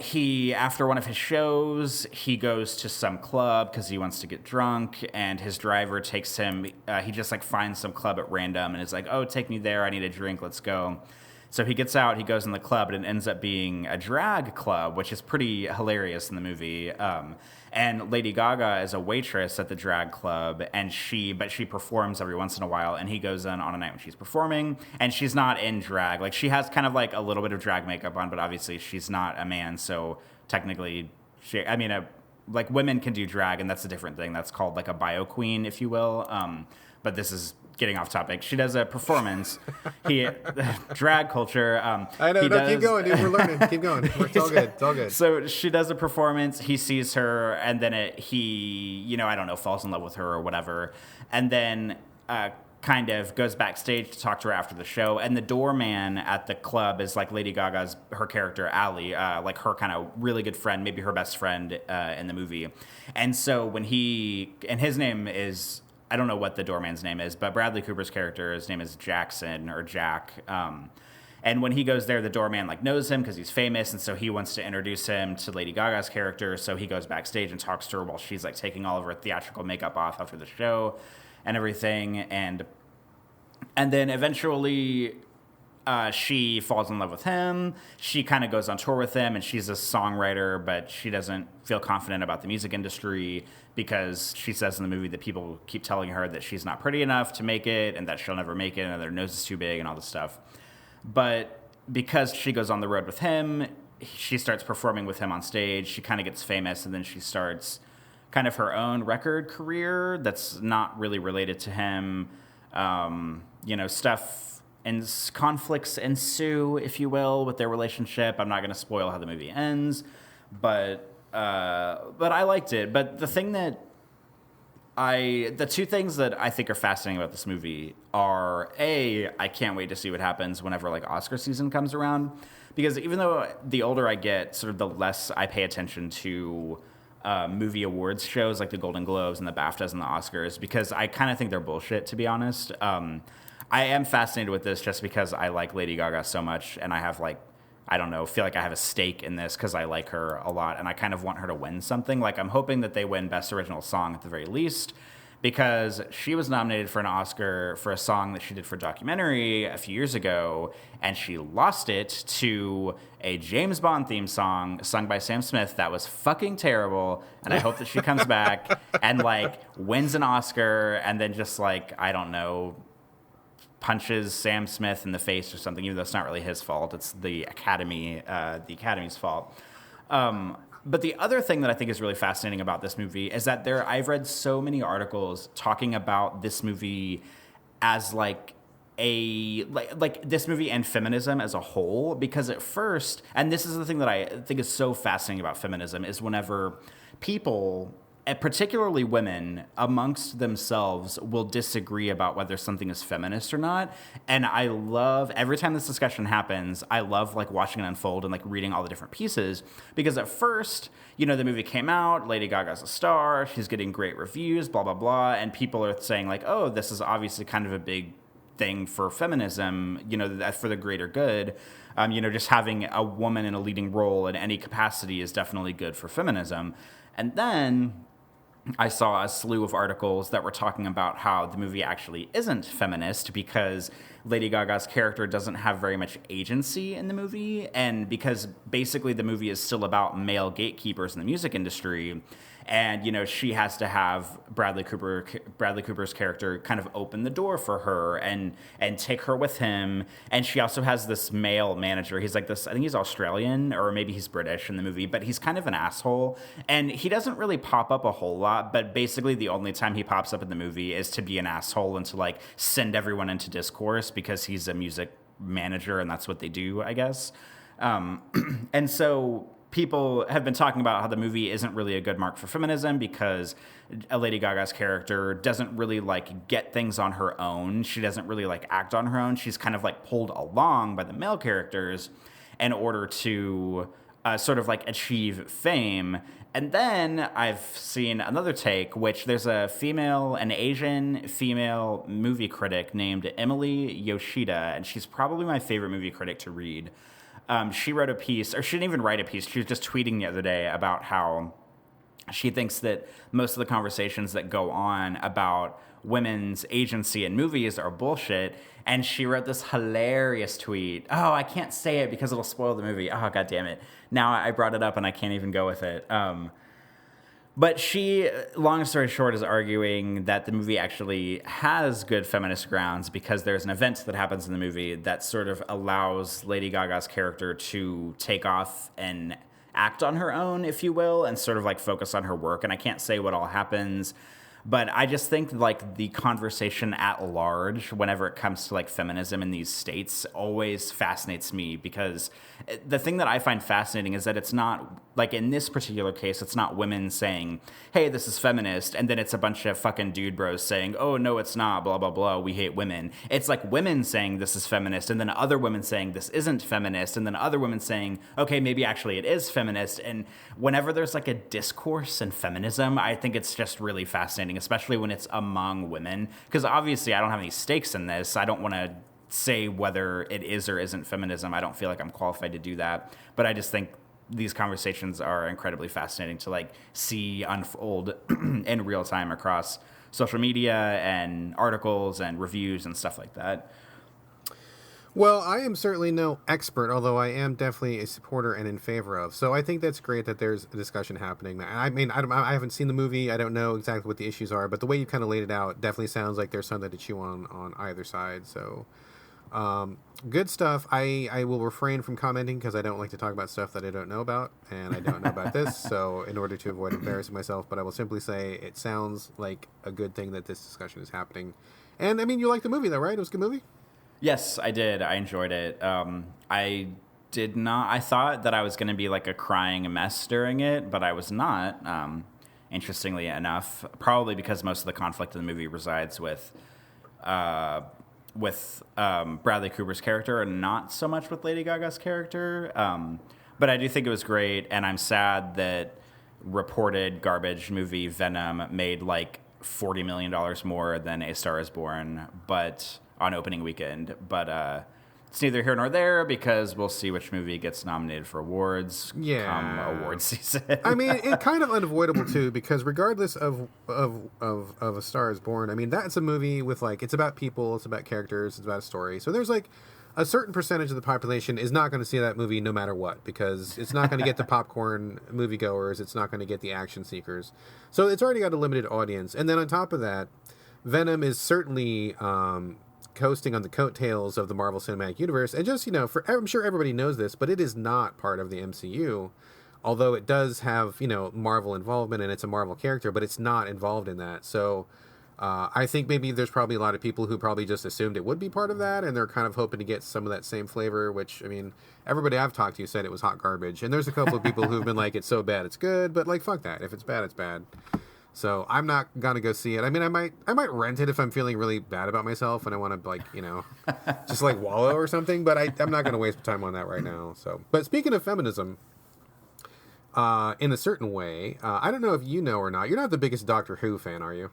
he, after one of his shows, he goes to some club because he wants to get drunk, and his driver takes him, he just like finds some club at random and is like, oh, take me there, I need a drink, let's go. So he gets out, he goes in the club, and it ends up being a drag club, which is pretty hilarious in the movie. And Lady Gaga is a waitress at the drag club, and she performs every once in a while, and he goes in on a night when she's performing, and she's not in drag. Like, she has kind of like a little bit of drag makeup on, but obviously she's not a man, so technically, like women can do drag, and that's a different thing. That's called like a bio queen, if you will. But this is getting off topic. She does a performance. Drag culture. I know. Keep going, dude. We're learning. Keep going. It's all good. It's all good. So she does a performance. He sees her, and then he, I don't know, falls in love with her or whatever, and then kind of goes backstage to talk to her after the show. And the doorman at the club is like Lady Gaga's, her character Allie, like her kind of really good friend, maybe her best friend in the movie. And so and his name is, I don't know what the doorman's name is, but Bradley Cooper's character, his name is Jackson or Jack. And when he goes there, the doorman like knows him because he's famous, and so he wants to introduce him to Lady Gaga's character. So he goes backstage and talks to her while she's like taking all of her theatrical makeup off after the show and everything. And then eventually she falls in love with him. She kind of goes on tour with him, and she's a songwriter, but she doesn't feel confident about the music industry because she says in the movie that people keep telling her that she's not pretty enough to make it and that she'll never make it and that her nose is too big and all this stuff. But because she goes on the road with him, she starts performing with him on stage. She kind of gets famous, and then she starts kind of her own record career that's not really related to him. Stuff and conflicts ensue, if you will, with their relationship. I'm not going to spoil how the movie ends, but I liked it. But the two things that I think are fascinating about this movie are, I can't wait to see what happens whenever like Oscar season comes around, because even though the older I get, sort of the less I pay attention to movie awards shows like the Golden Globes and the BAFTAs and the Oscars, because I kind of think they're bullshit, to be honest. I am fascinated with this just because I like Lady Gaga so much, and I have like, I don't know, feel like I have a stake in this because I like her a lot, and I kind of want her to win something. Like, I'm hoping that they win Best Original Song at the very least, because she was nominated for an Oscar for a song that she did for a documentary a few years ago, and she lost it to a James Bond theme song sung by Sam Smith that was fucking terrible. And I hope that she comes back and like wins an Oscar and then just like, I don't know, punches Sam Smith in the face or something, even though it's not really his fault. It's the Academy's fault. But the other thing that I think is really fascinating about this movie is that I've read so many articles talking about this movie as like this movie and feminism as a whole, because at first, and this is the thing that I think is so fascinating about feminism, is whenever people, and particularly women, amongst themselves will disagree about whether something is feminist or not. And I love, every time this discussion happens, I love like watching it unfold and like reading all the different pieces. Because at first, you know, the movie came out, Lady Gaga's a star, she's getting great reviews, blah, blah, blah. And people are saying like, oh, this is obviously kind of a big thing for feminism, you know, that for the greater good. You know, just having a woman in a leading role in any capacity is definitely good for feminism. And then I saw a slew of articles that were talking about how the movie actually isn't feminist because Lady Gaga's character doesn't have very much agency in the movie, and because basically the movie is still about male gatekeepers in the music industry. And, you know, she has to have Bradley Cooper's character kind of open the door for her and take her with him. And she also has this male manager. He's like this, I think he's Australian or maybe he's British in the movie, but he's kind of an asshole. And he doesn't really pop up a whole lot, but basically the only time he pops up in the movie is to be an asshole and to like send everyone into discourse because he's a music manager and that's what they do, I guess. And so people have been talking about how the movie isn't really a good mark for feminism because Lady Gaga's character doesn't really like get things on her own. She doesn't really like act on her own. She's kind of like pulled along by the male characters in order to sort of like achieve fame. And then I've seen another take, which there's an Asian female movie critic named Emily Yoshida, and she's probably my favorite movie critic to read. She wrote a piece, or she didn't even write a piece. She was just tweeting the other day about how she thinks that most of the conversations that go on about women's agency in movies are bullshit. And she wrote this hilarious tweet. Oh, I can't say it because it'll spoil the movie. Oh, God damn it. Now I brought it up and I can't even go with it. But she, long story short, is arguing that the movie actually has good feminist grounds because there's an event that happens in the movie that sort of allows Lady Gaga's character to take off and act on her own, if you will, and sort of like focus on her work. And I can't say what all happens, but I just think like the conversation at large, whenever it comes to like feminism in these states, always fascinates me because the thing that I find fascinating is that it's not like in this particular case, it's not women saying, hey, this is feminist. And then it's a bunch of fucking dude bros saying, oh, no, it's not, blah, blah, blah. We hate women. It's like women saying this is feminist and then other women saying this isn't feminist. And then other women saying, okay, maybe actually it is feminist. And whenever there's like a discourse in feminism, I think it's just really fascinating, especially when it's among women. Because obviously I don't have any stakes in this. I don't want to say whether it is or isn't feminism. I don't feel like I'm qualified to do that. But I just think these conversations are incredibly fascinating to like see unfold in real time across social media and articles and reviews and stuff like that. Well, I am certainly no expert, although I am definitely a supporter and in favor of. So I think that's great that there's a discussion happening. I mean, I haven't seen the movie. I don't know exactly what the issues are, but the way you kind of laid it out definitely sounds like there's something to chew on either side. So good stuff. I will refrain from commenting because I don't like to talk about stuff that I don't know about, and I don't know about this. So in order to avoid embarrassing myself, but I will simply say it sounds like a good thing that this discussion is happening. And I mean, you liked the movie though, right? It was a good movie? Yes, I did. I enjoyed it. I did not. I thought that I was going to be like a crying mess during it, but I was not. Interestingly enough, probably because most of the conflict in the movie resides with Bradley Cooper's character and not so much with Lady Gaga's character. But I do think it was great, and I'm sad that reported garbage movie Venom made like $40 million more than A Star Is Born, but on opening weekend. But it's neither here nor there because we'll see which movie gets nominated for awards come Yeah. award season. I mean, it's kind of unavoidable too, because regardless of A Star Is Born, I mean, that's a movie with like, it's about people, it's about characters, it's about a story. So there's like a certain percentage of the population is not going to see that movie no matter what, because it's not going to get the popcorn moviegoers, it's not going to get the action seekers. So it's already got a limited audience. And then on top of that, Venom is certainly coasting on the coattails of the Marvel Cinematic Universe. And just, I'm sure everybody knows this, but it is not part of the MCU. Although it does have, Marvel involvement and it's a Marvel character, but it's not involved in that. So I think maybe there's probably a lot of people who probably just assumed it would be part of that, and they're kind of hoping to get some of that same flavor, which, I mean, everybody I've talked to said it was hot garbage. And there's a couple of people who've been like, it's so bad, it's good, but like, fuck that. If it's bad, it's bad. So I'm not gonna go see it. I mean, I might rent it if I'm feeling really bad about myself and I want to, like, just like wallow or something. But I'm not gonna waste time on that right now. So, but speaking of feminism, in a certain way, I don't know if you know or not. You're not the biggest Doctor Who fan, are you?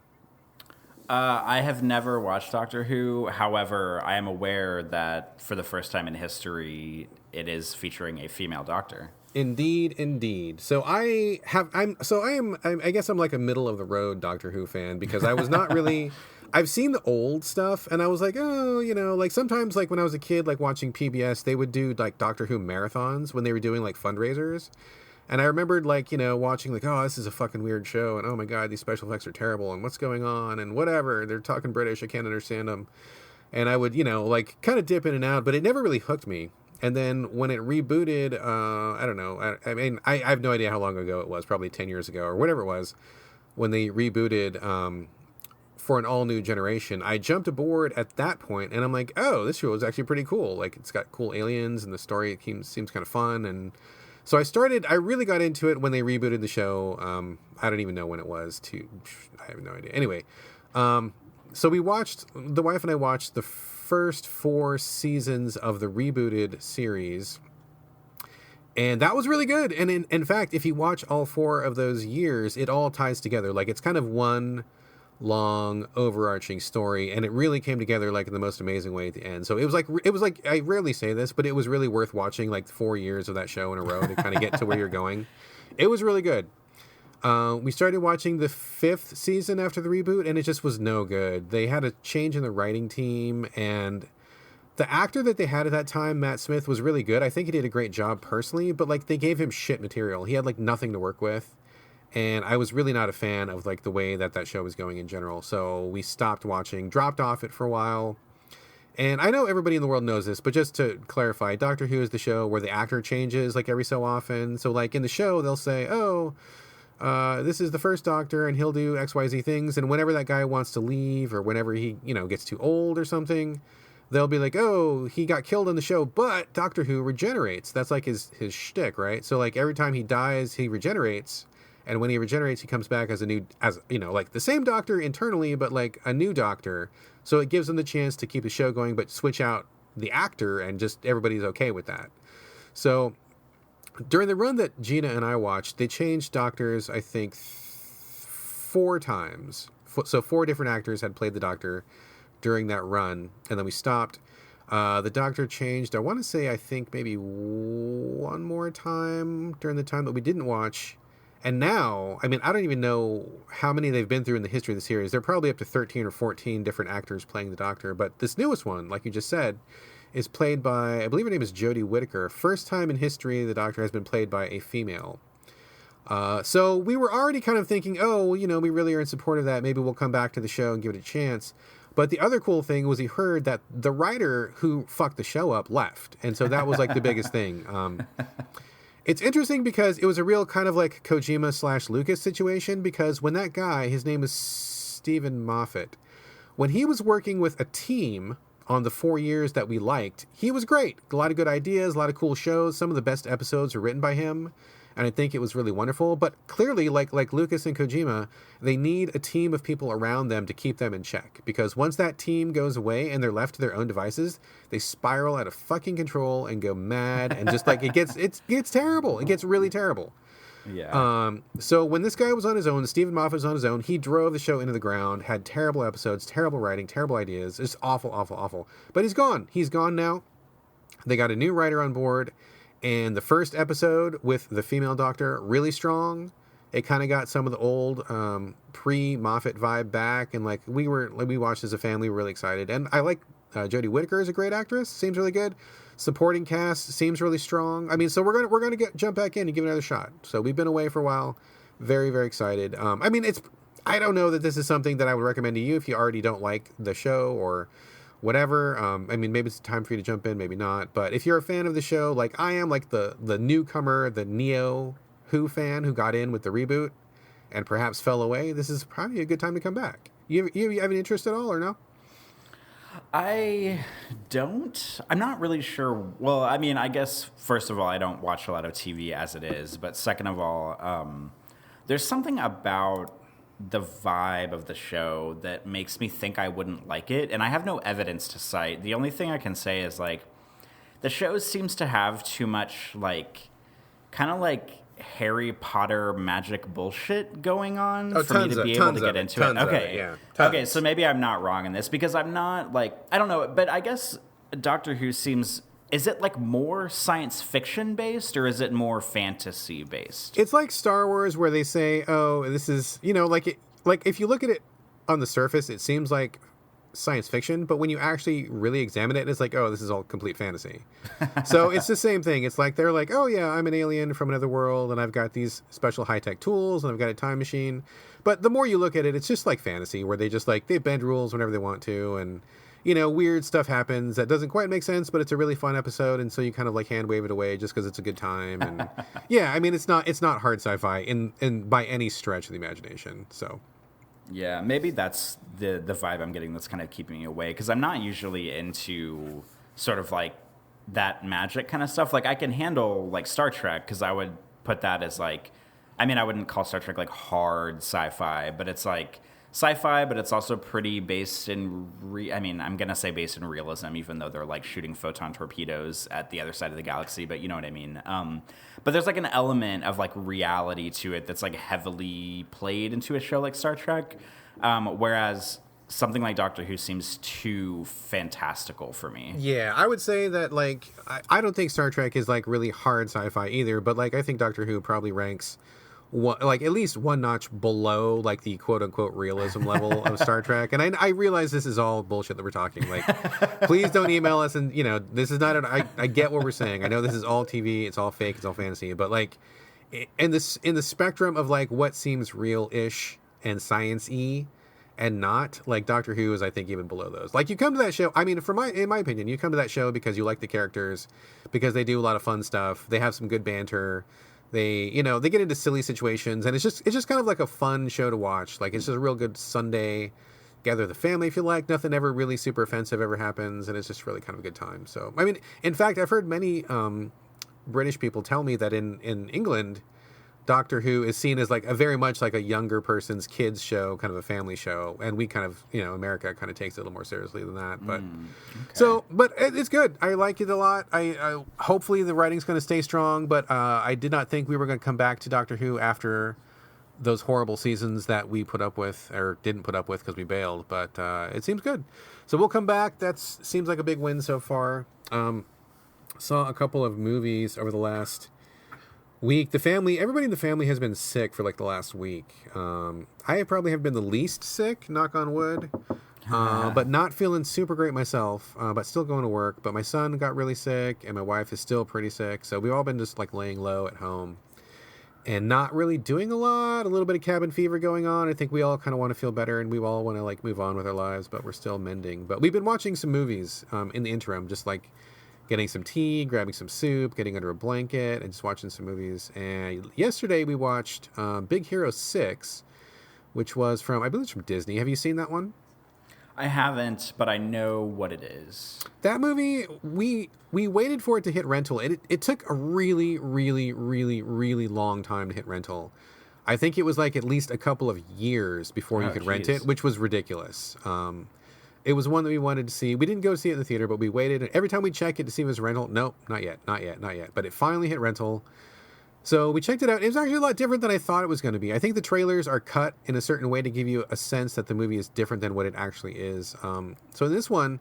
I have never watched Doctor Who. However, I am aware that for the first time in history, it is featuring a female doctor. Indeed. So I guess I'm like a middle of the road Doctor Who fan, because I was not really, I've seen the old stuff and I was like, oh, like sometimes like when I was a kid, like watching PBS, they would do like Doctor Who marathons when they were doing like fundraisers. And I remembered like, watching like, oh, this is a fucking weird show. And oh my God, these special effects are terrible. And what's going on? And whatever. They're talking British. I can't understand them. And I would, like kind of dip in and out, but it never really hooked me. And then when it rebooted, I don't know. I mean, I have no idea how long ago it was, probably 10 years ago or whatever it was, when they rebooted for an all-new generation. I jumped aboard at that point, and I'm like, oh, this show is actually pretty cool. Like, it's got cool aliens, and the story seems kind of fun. And so I really got into it when they rebooted the show. I don't even know when it was. I have no idea. Anyway, so the wife and I watched the first 4 seasons of the rebooted series, and that was really good. And in fact, if you watch all 4 of those years, it all ties together. Like, it's kind of one long overarching story, and it really came together like in the most amazing way at the end. So it was like I rarely say this, but it was really worth watching like 4 years of that show in a row to kind of get to where you're going. It was really good. We started watching the 5th season after the reboot, and it just was no good. They had a change in the writing team, and the actor that they had at that time, Matt Smith, was really good. I think he did a great job personally, but like they gave him shit material. He had like nothing to work with, and I was really not a fan of like the way that show was going in general. So we stopped watching, dropped off it for a while. And I know everybody in the world knows this, but just to clarify, Doctor Who is the show where the actor changes like every so often. So like in the show, they'll say, oh, this is the first Doctor and he'll do XYZ things. And whenever that guy wants to leave or whenever he, gets too old or something, they'll be like, oh, he got killed in the show, but Doctor Who regenerates. That's like his shtick, right? So like every time he dies, he regenerates. And when he regenerates, he comes back as like the same Doctor internally, but like a new Doctor. So it gives them the chance to keep the show going, but switch out the actor, and just everybody's okay with that. So during the run that Gina and I watched, they changed Doctors, I think, 4 times. So 4 different actors had played the Doctor during that run, and then we stopped. The Doctor changed, I want to say, I think maybe 1 more time during the time that we didn't watch. And now, I mean, I don't even know how many they've been through in the history of the series. They're probably up to 13 or 14 different actors playing the Doctor. But this newest one, like you just said, is played by, I believe her name is Jodie Whittaker. First time in history the Doctor has been played by a female. So we were already kind of thinking, oh, we really are in support of that. Maybe we'll come back to the show and give it a chance. But the other cool thing was he heard that the writer who fucked the show up left. And so that was like the biggest thing. It's interesting because it was a real kind of like Kojima / Lucas situation, because when that guy, his name is Stephen Moffat, when he was working with a team on the 4 years that we liked, he was great. A lot of good ideas, a lot of cool shows. Some of the best episodes were written by him, and I think it was really wonderful. But clearly, like Lucas and Kojima, they need a team of people around them to keep them in check. Because once that team goes away and they're left to their own devices, they spiral out of fucking control and go mad, and just like it gets terrible. It gets really terrible. Yeah. So when this guy was on his own, Stephen Moffat was on his own, he drove the show into the ground, had terrible episodes, terrible writing, terrible ideas. It's awful, awful, awful. But he's gone. He's gone now. They got a new writer on board, and the first episode with the female doctor, really strong. It kind of got some of the old pre-Moffat vibe back, and we watched as a family, we're really excited. And I like Jodie Whittaker is a great actress, seems really good. Supporting cast seems really strong. I mean, so we're gonna jump back in and give it another shot. So we've been away for a while, very, very excited. I mean, I don't know that this is something that I would recommend to you if you already don't like the show or whatever. I mean, maybe it's time for you to jump in, maybe not. But if you're a fan of the show, like I am, like the newcomer, the Neo Who fan who got in with the reboot and perhaps fell away, this is probably a good time to come back. You have any interest at all or no? I don't. I'm not really sure. Well, I mean, I guess, first of all, I don't watch a lot of TV as it is. But second of all, there's something about the vibe of the show that makes me think I wouldn't like it. And I have no evidence to cite. The only thing I can say is, the show seems to have too much, kind of Harry Potter magic bullshit going on for me to be able to get into it. Okay. Yeah. Okay, so maybe I'm not wrong in this because I'm not I don't know, but I guess Doctor Who seems, is it more science fiction based or is it more fantasy based? It's like Star Wars where they say, "Oh, this is, if you look at it on the surface, it seems like science fiction, but when you actually really examine it, it's like, oh, this is all complete fantasy." So it's the same thing. It's like they're like, oh yeah, I'm an alien from another world and I've got these special high-tech tools and I've got a time machine. But the more you look at it, it's just like fantasy where they just they bend rules whenever they want to, and weird stuff happens that doesn't quite make sense, but it's a really fun episode, and so you kind of hand wave it away just because it's a good time. And yeah, I mean, it's not hard sci-fi in by any stretch of the imagination. So yeah, maybe that's the vibe I'm getting that's kind of keeping me away, because I'm not usually into sort of that magic kind of stuff. I can handle Star Trek, because I would put that as I mean, I wouldn't call Star Trek hard sci-fi, but it's sci-fi, but it's also pretty based in I mean, I'm gonna say based in realism, even though they're shooting photon torpedoes at the other side of the galaxy, but you know what I mean. But there's an element of reality to it that's heavily played into a show like Star Trek, whereas something like Doctor Who seems too fantastical for me. Yeah, I would say that I don't think Star Trek is really hard sci-fi either, but I think Doctor Who probably ranks at least one notch below the quote unquote realism level of Star Trek. And I realize this is all bullshit that we're talking. Please don't email us, and this is not I get what we're saying. I know this is all TV, it's all fake, it's all fantasy, but in the spectrum of what seems real-ish and science-y and not, Doctor Who is, I think, even below those. You come to that show, I mean, in my opinion, you come to that show because you like the characters, because they do a lot of fun stuff, they have some good banter. They get into silly situations, and it's just kind of a fun show to watch. It's just a real good Sunday, gather the family if you like. Nothing ever really super offensive ever happens, and it's just really kind of a good time. So, I mean, in fact, I've heard many British people tell me that in England, Doctor Who is seen as a very much a younger person's kids show, kind of a family show, and we kind of, America kind of takes it a little more seriously than that. But okay. But it's good. I like it a lot. I hopefully the writing's going to stay strong, but I did not think we were going to come back to Doctor Who after those horrible seasons that we put up with, or didn't put up with because we bailed. But it seems good, so we'll come back. That seems like a big win so far. Saw a couple of movies over the last week. Everybody in the family has been sick for the last week. I probably have been the least sick, knock on wood, but not feeling super great myself, but still going to work. But my son got really sick, and my wife is still pretty sick, so we've all been just laying low at home and not really doing a lot. A little bit of cabin fever going on. I think we all kind of want to feel better, and we all want to move on with our lives, but we're still mending. But we've been watching some movies in the interim, just getting some tea, grabbing some soup, getting under a blanket, and just watching some movies. And yesterday we watched Big Hero 6, which was I believe it's from Disney. Have you seen that one? I haven't, but I know what it is. That movie, we waited for it to hit rental. It took a really, really, really, really long time to hit rental. I think it was at least a couple of years before you could rent it, which was ridiculous. It was one that we wanted to see. We didn't go see it in the theater, but we waited. And every time we check it to see if it was rental, nope, not yet. But it finally hit rental. So we checked it out. It was actually a lot different than I thought it was going to be. I think the trailers are cut in a certain way to give you a sense that the movie is different than what it actually is. So in this one,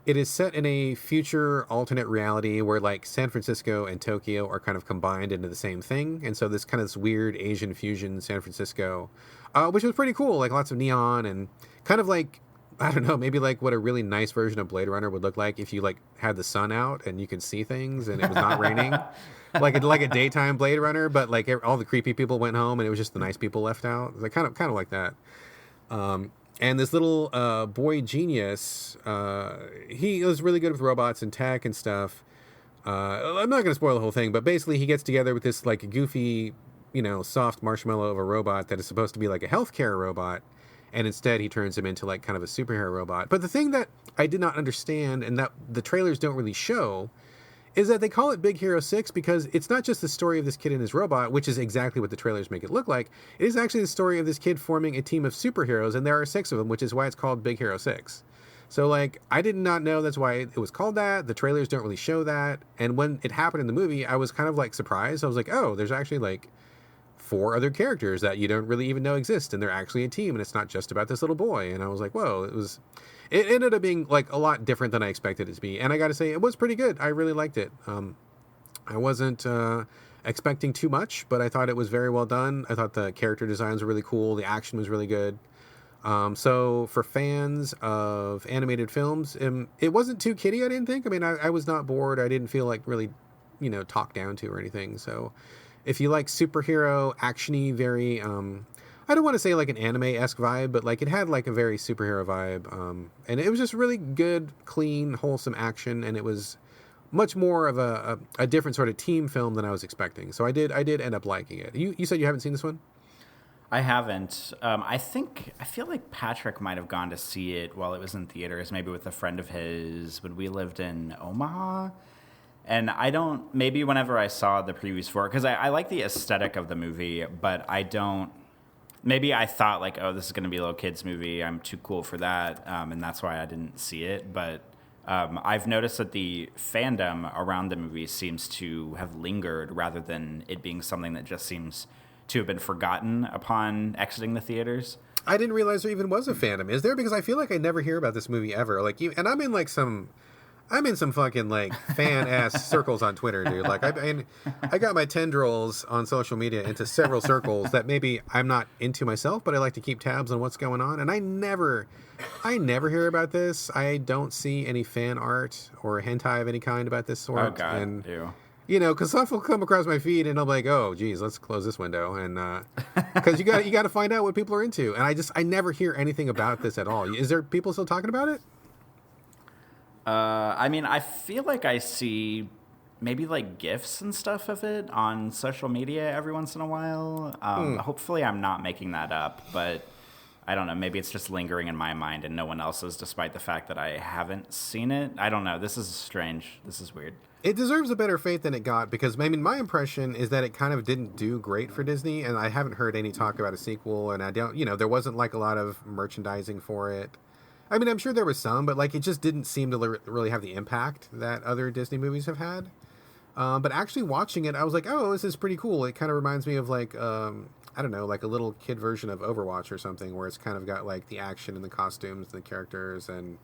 it is set in a future alternate reality where like San Francisco and Tokyo are kind of combined into the same thing. And so this kind of this weird Asian fusion San Francisco, which was pretty cool. Like lots of neon and kind of like, I don't know, maybe like what a really nice version of Blade Runner would look like if you like had the sun out and you could see things and it was not raining. Like a daytime Blade Runner, but like all the creepy people went home and it was just the nice people left out. Like kind of like that. And this little boy genius, he was really good with robots and tech and stuff. I'm not going to spoil the whole thing, but basically he gets together with this like goofy, soft marshmallow of a robot that is supposed to be like a healthcare robot. And instead he turns him into like kind of a superhero robot. But the thing that I did not understand and that the trailers don't really show is that they call it Big Hero 6 because it's not just the story of this kid and his robot, which is exactly what the trailers make it look like. It is actually the story of this kid forming a team of superheroes, and there are 6 of them, which is why it's called Big Hero 6. So, like, I did not know that's why it was called that. The trailers don't really show that. And when it happened in the movie, I was kind of, like, surprised. I was like, oh, there's actually, like, 4 other characters that you don't really even know exist, and they're actually a team, and it's not just about this little boy. And I was like, whoa, it ended up being like a lot different than I expected it to be. And I got to say, it was pretty good. I really liked it. I wasn't expecting too much, but I thought it was very well done. I thought the character designs were really cool. The action was really good. So for fans of animated films, it wasn't too kiddie, I didn't think. I mean, I was not bored. I didn't feel like really, talked down to or anything. So if you like superhero, action-y, very... I don't want to say like an anime-esque vibe, but like it had like a very superhero vibe. And it was just really good, clean, wholesome action. And it was much more of a different sort of team film than I was expecting. So I did end up liking it. You said you haven't seen this one? I haven't. I feel like Patrick might have gone to see it while it was in theaters, maybe with a friend of his when we lived in Omaha. And maybe whenever I saw the previews for it, because I like the aesthetic of the movie, but I don't. Maybe I thought like, oh, this is going to be a little kids movie. I'm too cool for that, and that's why I didn't see it. But I've noticed that the fandom around the movie seems to have lingered rather than it being something that just seems to have been forgotten upon exiting the theaters. I didn't realize there even was a fandom. Is there? Because I feel like I never hear about this movie ever. Like, and I'm in some fucking like fan ass circles on Twitter, dude. Like I got my tendrils on social media into several circles that maybe I'm not into myself, but I like to keep tabs on what's going on. And I never hear about this. I don't see any fan art or hentai of any kind about this sort. Oh God, and ew. Because stuff will come across my feed and I'm like, oh geez, let's close this window. And because you got to find out what people are into. And I never hear anything about this at all. Is there people still talking about it? I mean, I feel like I see maybe like GIFs and stuff of it on social media every once in a while. Hopefully I'm not making that up, but I don't know. Maybe it's just lingering in my mind and no one else's, despite the fact that I haven't seen it. I don't know. This is strange. This is weird. It deserves a better fate than it got because, I mean, my impression is that it kind of didn't do great for Disney, and I haven't heard any talk about a sequel, and I don't, there wasn't like a lot of merchandising for it. I mean, I'm sure there was some, but like it just didn't seem to really have the impact that other Disney movies have had. But actually watching it, I was like, oh, this is pretty cool. It kind of reminds me of like, I don't know, like a little kid version of Overwatch or something where it's kind of got like the action and the costumes and the characters. And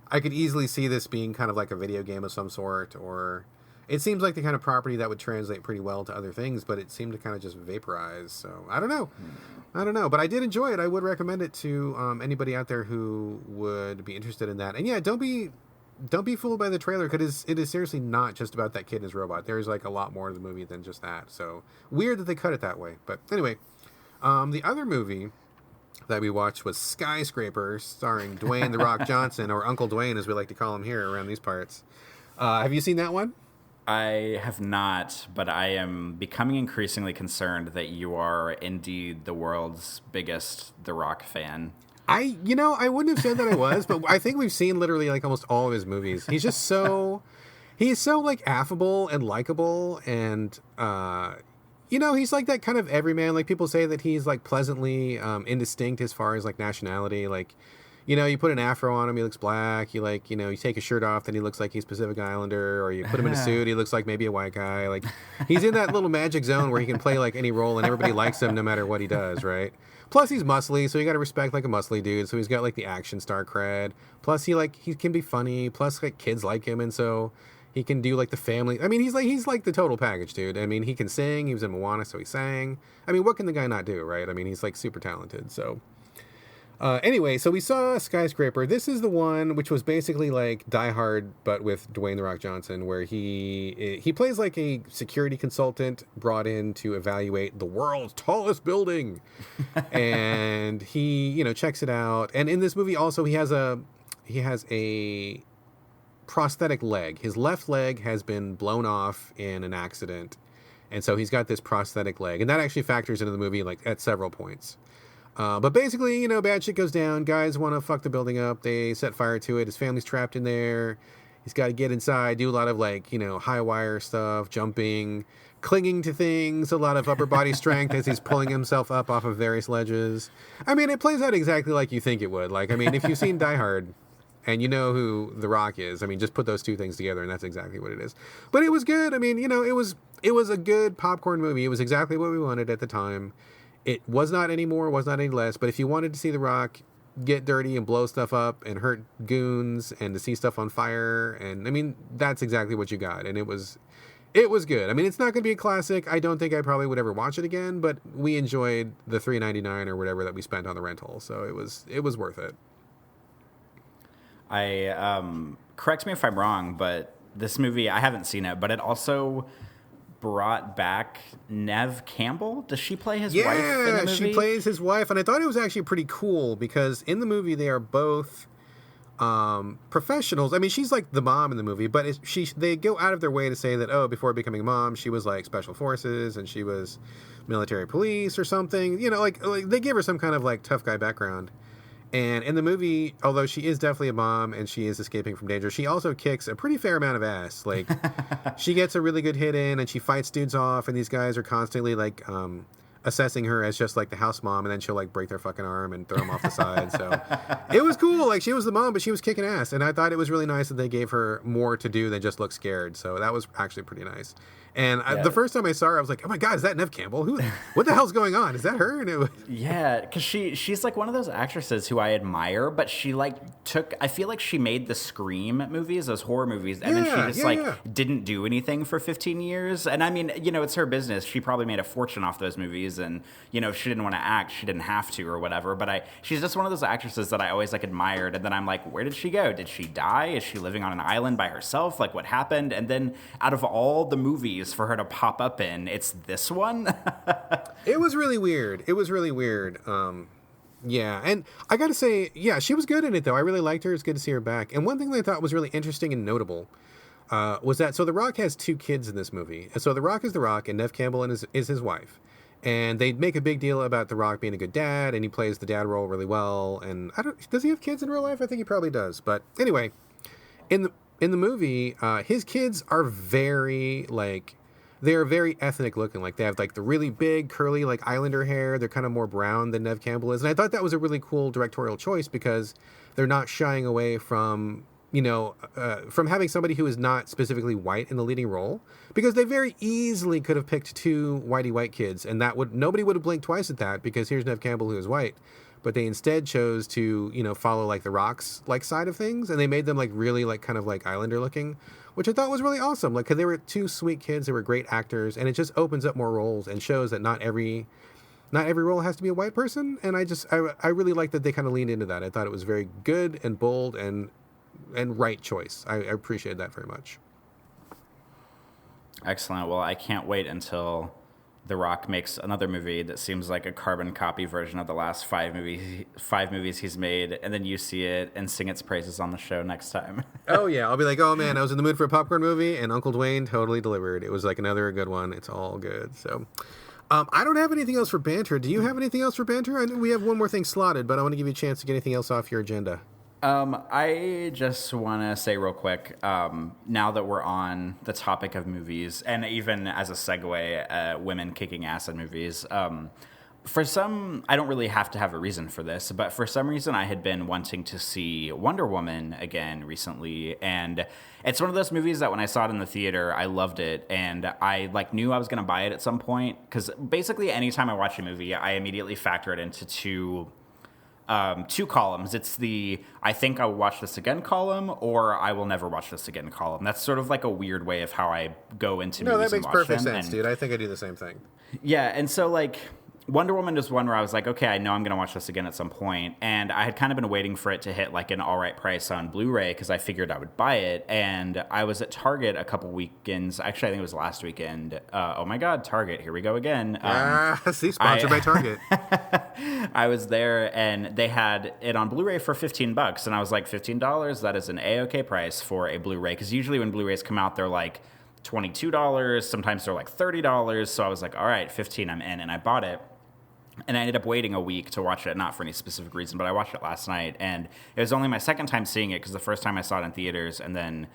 I could easily see this being kind of like a video game of some sort, or it seems like the kind of property that would translate pretty well to other things, but it seemed to kind of just vaporize. So I don't know, but I did enjoy it. I would recommend it to anybody out there who would be interested in that. And yeah, don't be fooled by the trailer because it is seriously not just about that kid and his robot. There's like a lot more to the movie than just that. So weird that they cut it that way. But anyway, the other movie that we watched was Skyscraper, starring Dwayne "The Rock" Johnson, or Uncle Dwayne as we like to call him here around these parts. Have you seen that one? I have not, but I am becoming increasingly concerned that you are indeed the world's biggest The Rock fan. I wouldn't have said that I was, but I think we've seen literally like almost all of his movies. He's just he's so like affable and likable, and he's like that kind of everyman. Like people say that he's like pleasantly indistinct as far as like nationality. Like, you put an afro on him, he looks black. You you take his shirt off, then he looks like he's Pacific Islander. Or you put him in a suit, he looks like maybe a white guy. Like he's in that little magic zone where he can play like any role, and everybody likes him no matter what he does, right? Plus, he's muscly, so you got to respect like a muscly dude. So he's got like the action star cred. Plus, he can be funny. Plus, like kids like him, and so he can do like the family. I mean, he's like the total package, dude. I mean, he can sing. He was in Moana, so he sang. I mean, what can the guy not do, right? I mean, he's like super talented. So. Anyway, so we saw Skyscraper. This is the one which was basically like Die Hard, but with Dwayne "The Rock" Johnson, where he plays like a security consultant brought in to evaluate the world's tallest building, and he checks it out. And in this movie, also he has a prosthetic leg. His left leg has been blown off in an accident, and so he's got this prosthetic leg, and that actually factors into the movie like at several points. But basically, bad shit goes down. Guys want to fuck the building up. They set fire to it. His family's trapped in there. He's got to get inside, do a lot of like, high wire stuff, jumping, clinging to things, a lot of upper body strength as he's pulling himself up off of various ledges. I mean, it plays out exactly like you think it would. Like, I mean, if you've seen Die Hard and you know who The Rock is, I mean, just put those two things together and that's exactly what it is. But it was good. I mean, it was a good popcorn movie. It was exactly what we wanted at the time. It was not any more, was not any less. But if you wanted to see The Rock get dirty and blow stuff up and hurt goons and to see stuff on fire, and I mean, that's exactly what you got. And it was good. I mean, it's not going to be a classic. I don't think I probably would ever watch it again, but we enjoyed the $3.99 or whatever that we spent on the rental. So it was worth it. Correct me if I'm wrong, but this movie, I haven't seen it, but it also brought back Neve Campbell. Does she play his wife in the movie? Yeah, she plays his wife, and I thought it was actually pretty cool because in the movie they are both professionals. I mean, she's like the mom in the movie, but they go out of their way to say that, before becoming a mom, she was like special forces and she was military police or something. Like they give her some kind of like tough guy background. And in the movie, although she is definitely a mom and she is escaping from danger, she also kicks a pretty fair amount of ass. Like, she gets a really good hit in and she fights dudes off, and these guys are constantly, like, assessing her as just, like, the house mom, and then she'll, like, break their fucking arm and throw them off the side. So it was cool. Like, she was the mom, but she was kicking ass. And I thought it was really nice that they gave her more to do than just look scared. So that was actually pretty nice. And the first time I saw her, I was like, oh my God, is that Neve Campbell? What the hell's going on? Is that her? And it was... Yeah, because she's like one of those actresses who I admire, but she like I feel like she made the Scream movies, those horror movies, and then she just didn't do anything for 15 years. And I mean, it's her business. She probably made a fortune off those movies, and, if she didn't want to act, she didn't have to or whatever. But she's just one of those actresses that I always like admired. And then I'm like, where did she go? Did she die? Is she living on an island by herself? Like, what happened? And then out of all the movies for her to pop up in, it's this one. It was really weird. Yeah, and I gotta say, she was good in it though. I really liked her. It's good to see her back. And one thing that I thought was really interesting and notable was that The Rock has two kids in this movie. And so The Rock is The Rock, and Neve Campbell is his wife. And they make a big deal about The Rock being a good dad, and he plays the dad role really well. And does he have kids in real life? I think he probably does. But anyway, in the movie, his kids are very like. They're very ethnic looking. Like, they have, like, the really big, curly, like, Islander hair. They're kind of more brown than Neve Campbell is. And I thought that was a really cool directorial choice because they're not shying away from, from having somebody who is not specifically white in the leading role. Because they very easily could have picked two whitey white kids, and nobody would have blinked twice at that because here's Neve Campbell who is white. But they instead chose to, follow, like, the Rock's, like, side of things. And they made them, like, really, like, kind of, like, Islander looking, which I thought was really awesome. Like, because they were two sweet kids. They were great actors. And it just opens up more roles and shows that not every role has to be a white person. And I really like that they kind of leaned into that. I thought it was very good and bold and right choice. I appreciate that very much. Excellent. Well, I can't wait until The Rock makes another movie that seems like a carbon copy version of the last five movies he's made, and then you see it and sing its praises on the show next time. Oh, yeah. I'll be like, oh, man, I was in the mood for a popcorn movie, and Uncle Dwayne totally delivered. It was like another good one. It's all good. So I don't have anything else for Banter. Do you have anything else for Banter? I know we have one more thing slotted, but I want to give you a chance to get anything else off your agenda. I just want to say real quick, now that we're on the topic of movies, and even as a segue, women kicking ass in movies, For some, I don't really have to have a reason for this, but for some reason I had been wanting to see Wonder Woman again recently, and it's one of those movies that when I saw it in the theater, I loved it, and I knew I was going to buy it at some point, because basically anytime I watch a movie, I immediately factor it into two columns. It's the I think I will watch this again column, or I will never watch this again column. That's sort of like a weird way of how I go into movies. No, that makes and watch perfect them. sense, dude. I think I do the same thing. Yeah, and so Wonder Woman is one where I was like, okay, I know I'm going to watch this again at some point. And I had kind of been waiting for it to hit an all right price on Blu-ray because I figured I would buy it. And I was at Target a couple weekends. Actually, I think it was last weekend. Oh my God, Target, here we go again. See, sponsored by Target. I was there and they had it on Blu-ray for $15. And I was like, $15? That is an A-okay price for a Blu-ray. Because usually when Blu-rays come out, they're like $22. Sometimes they're like $30. So I was like, all right, $15, I'm in. And I bought it. And I ended up waiting a week to watch it, not for any specific reason, but I watched it last night. And it was only my second time seeing it because the first time I saw it in theaters, and then,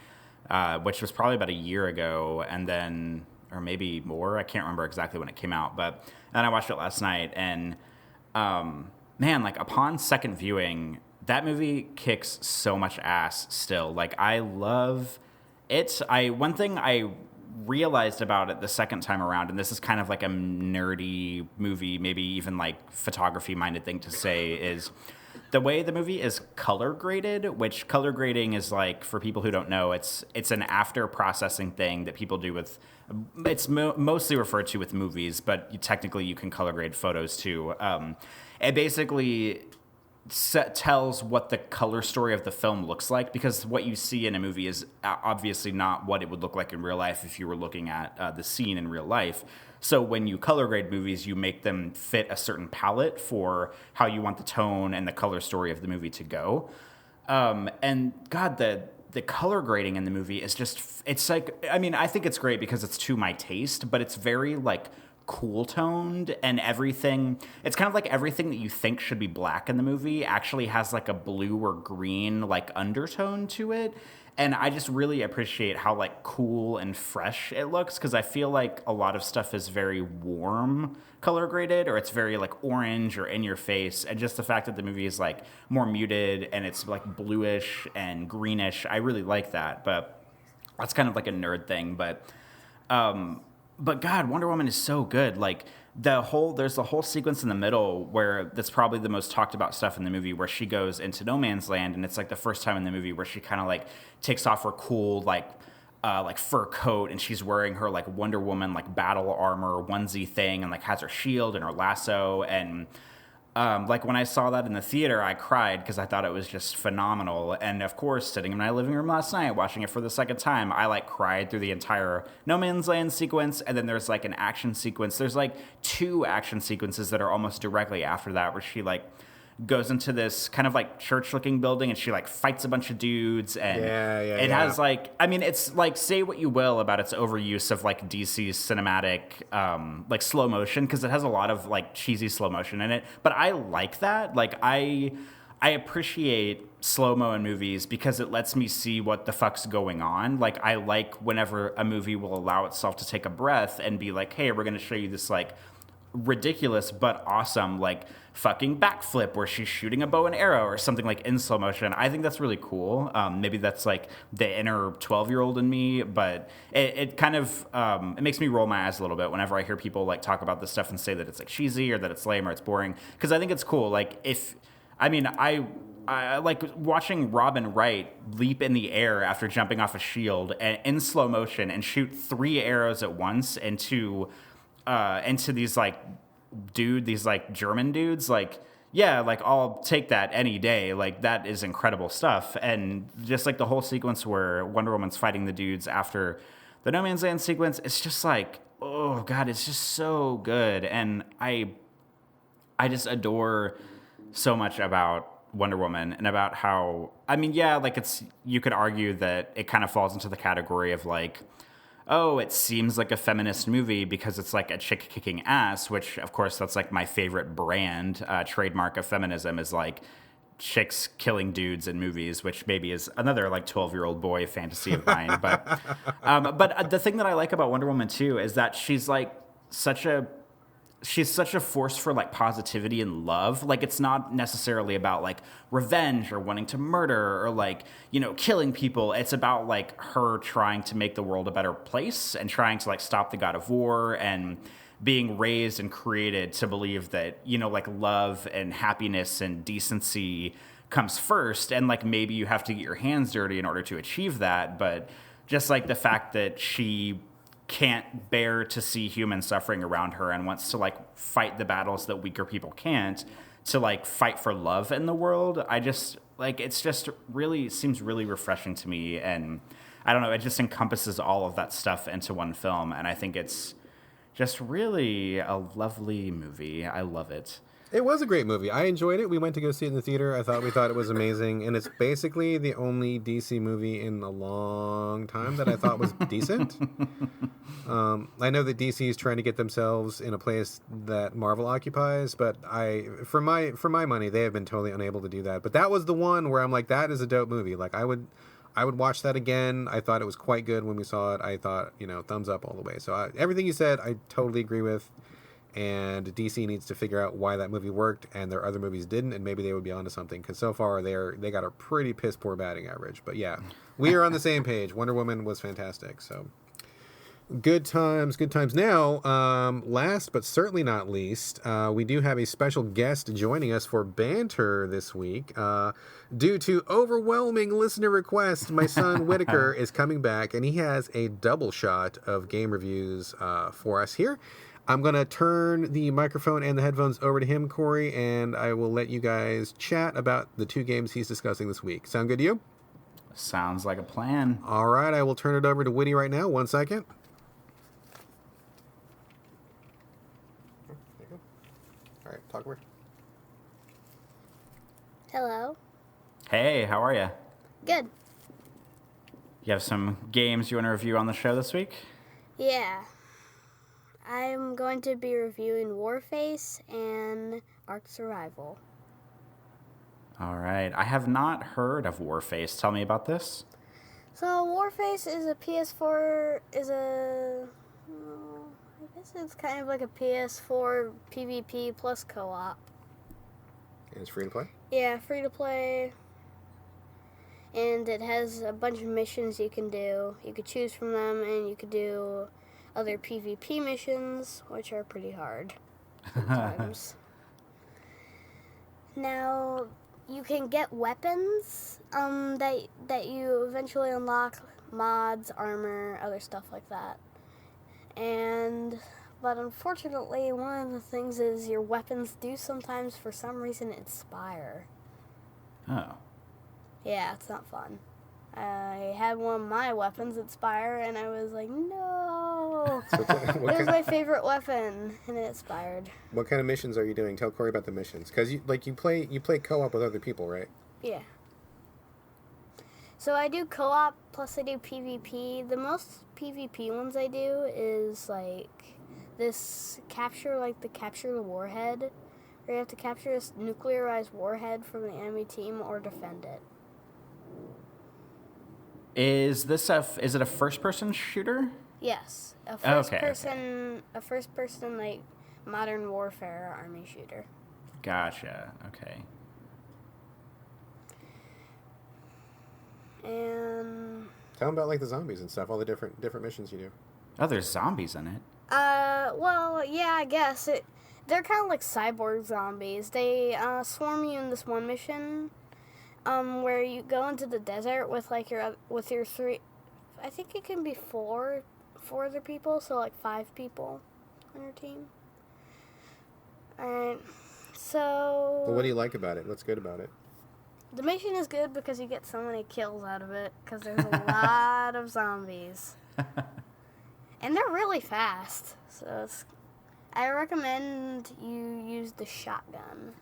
which was probably about a year ago, and then, or maybe more, I can't remember exactly when it came out. But then I watched it last night, and man, upon second viewing, that movie kicks so much ass still. I love it. One thing I realized about it the second time around, and this is kind of a nerdy movie, maybe even photography minded thing to say, is the way the movie is color graded, which color grading is for people who don't know, it's an after processing thing that people do with, it's mostly referred to with movies, but technically you can color grade photos too. It basically tells what the color story of the film looks like, because what you see in a movie is obviously not what it would look like in real life if you were looking at the scene in real life. So when you color grade movies, you make them fit a certain palette for how you want the tone and the color story of the movie to go. And God, the color grading in the movie is just, it's I think it's great because it's to my taste, but it's very cool toned, and everything, it's kind of everything that you think should be black in the movie actually has a blue or green undertone to it. And I just really appreciate how cool and fresh it looks, because I feel a lot of stuff is very warm color graded, or it's very orange or in your face, and just the fact that the movie is more muted and it's bluish and greenish, I really like that. But that's kind of a nerd thing. But God, Wonder Woman is so good. There's the whole sequence in the middle where that's probably the most talked about stuff in the movie, where she goes into no man's land, and it's the first time in the movie where she kind of takes off her cool fur coat, and she's wearing her Wonder Woman battle armor onesie thing, and has her shield and her lasso. And when I saw that in the theater, I cried because I thought it was just phenomenal. And of course, sitting in my living room last night, watching it for the second time, I cried through the entire No Man's Land sequence. And then there's an action sequence. There's two action sequences that are almost directly after that, where she goes into this kind of church-looking building, and she fights a bunch of dudes, and it has it's say what you will about its overuse of DC's cinematic slow motion, because it has a lot of cheesy slow motion in it, but I like that. I appreciate slow-mo in movies because it lets me see what the fuck's going on. I like whenever a movie will allow itself to take a breath and be hey, we're going to show you this ridiculous but awesome fucking backflip where she's shooting a bow and arrow or something in slow motion. I think that's really cool. Maybe that's the inner 12-year-old in me, but it kind of it makes me roll my eyes a little bit whenever I hear people talk about this stuff and say that it's cheesy or that it's lame or it's boring, because I think it's cool. I like watching Robin Wright leap in the air after jumping off a shield in slow motion and shoot 3 arrows at once into these these German dudes. I'll take that any day. That is incredible stuff. And just the whole sequence where Wonder Woman's fighting the dudes after the No Man's Land sequence, it's just oh God, it's just so good. And I just adore so much about Wonder Woman, and about how, it's, you could argue that it kind of falls into the category of oh, it seems like a feminist movie because it's a chick kicking ass, which of course that's my favorite brand, trademark of feminism is chicks killing dudes in movies, which maybe is another 12-year-old boy fantasy of mine. But the thing that I like about Wonder Woman too is that she's such a she's such a force for like positivity and love. Like it's not necessarily about like revenge or wanting to murder or like, you know, killing people. It's about like her trying to make the world a better place and trying to like stop the god of war and being raised and created to believe that, you know, like love and happiness and decency comes first. And like maybe you have to get your hands dirty in order to achieve that. But just like the fact that she can't bear to see human suffering around her and wants to like fight the battles that weaker people can't, to like fight for love in the world. I just like, it's just really seems really refreshing to me. And I don't know, it just encompasses all of that stuff into one film. And I think it's just really a lovely movie. I love it. It was a great movie. I enjoyed it. We went to go see it in the theater. We thought it was amazing. And it's basically the only DC movie in a long time that I thought was decent. I know that DC is trying to get themselves in a place that Marvel occupies, but for my money, they have been totally unable to do that. But that was the one where I'm like, that is a dope movie. Like I would watch that again. I thought it was quite good when we saw it. I thought, you know, thumbs up all the way. So everything you said, I totally agree with. And DC needs to figure out why that movie worked and their other movies didn't, and maybe they would be onto something, because so far they got a pretty piss poor batting average. But yeah, we are on the same page. Wonder Woman was fantastic. So good times. Now, last but certainly not least, we do have a special guest joining us for Banter this week. Due to overwhelming listener requests, my son Whitaker is coming back, and he has a double shot of game reviews for us here. I'm going to turn the microphone and the headphones over to him, Corey, and I will let you guys chat about the 2 games he's discussing this week. Sound good to you? Sounds like a plan. All right, I will turn it over to Whitty right now. 1 second. There you go. All right, talk over. Hello. Hey, how are you? Good. You have some games you want to review on the show this week? Yeah. I'm going to be reviewing Warface and Ark Survival. All right. I have not heard of Warface. Tell me about this. So Warface is a PS4, I guess it's kind of like a PS4 PvP plus co-op. And it's free to play? Yeah, free to play. And it has a bunch of missions you can do. You could choose from them, and you could do other PvP missions, which are pretty hard sometimes. Now, you can get weapons that you eventually unlock, mods, armor, other stuff like that. But unfortunately, one of the things is your weapons do sometimes, for some reason, expire. Oh. Yeah, it's not fun. I had one of my weapons expire, and I was like, no! It was my favorite weapon, and it expired. What kind of missions are you doing? Tell Corey about the missions. Because you play co-op with other people, right? Yeah. So I do co-op, plus I do PvP. The most PvP ones I do is, like, this capture the warhead, where you have to capture this nuclearized warhead from the enemy team or defend it. Is it a first-person shooter? Yes, a first person like modern warfare army shooter. Gotcha. Okay. And tell them about like the zombies and stuff, all the different missions you do. Oh, there's zombies in it. Well, yeah, I guess they're kind of like cyborg zombies. They swarm you in this one mission. Where you go into the desert with your 3, I think it can be 4 other people, so like 5 people on your team. Alright, so... Well, what do you like about it? What's good about it? The mission is good because you get so many kills out of it, because there's a lot of zombies. And they're really fast, so I recommend you use the shotgun.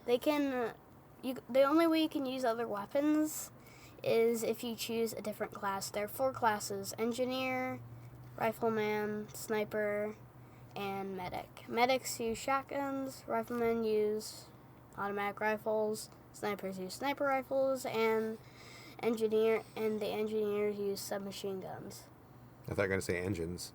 The only way you can use other weapons is if you choose a different class. There are 4 classes: Engineer, Rifleman, Sniper, and Medic. Medics use shotguns, Riflemen use automatic rifles, Snipers use sniper rifles, and the engineers use submachine guns. I thought you were going to say engines.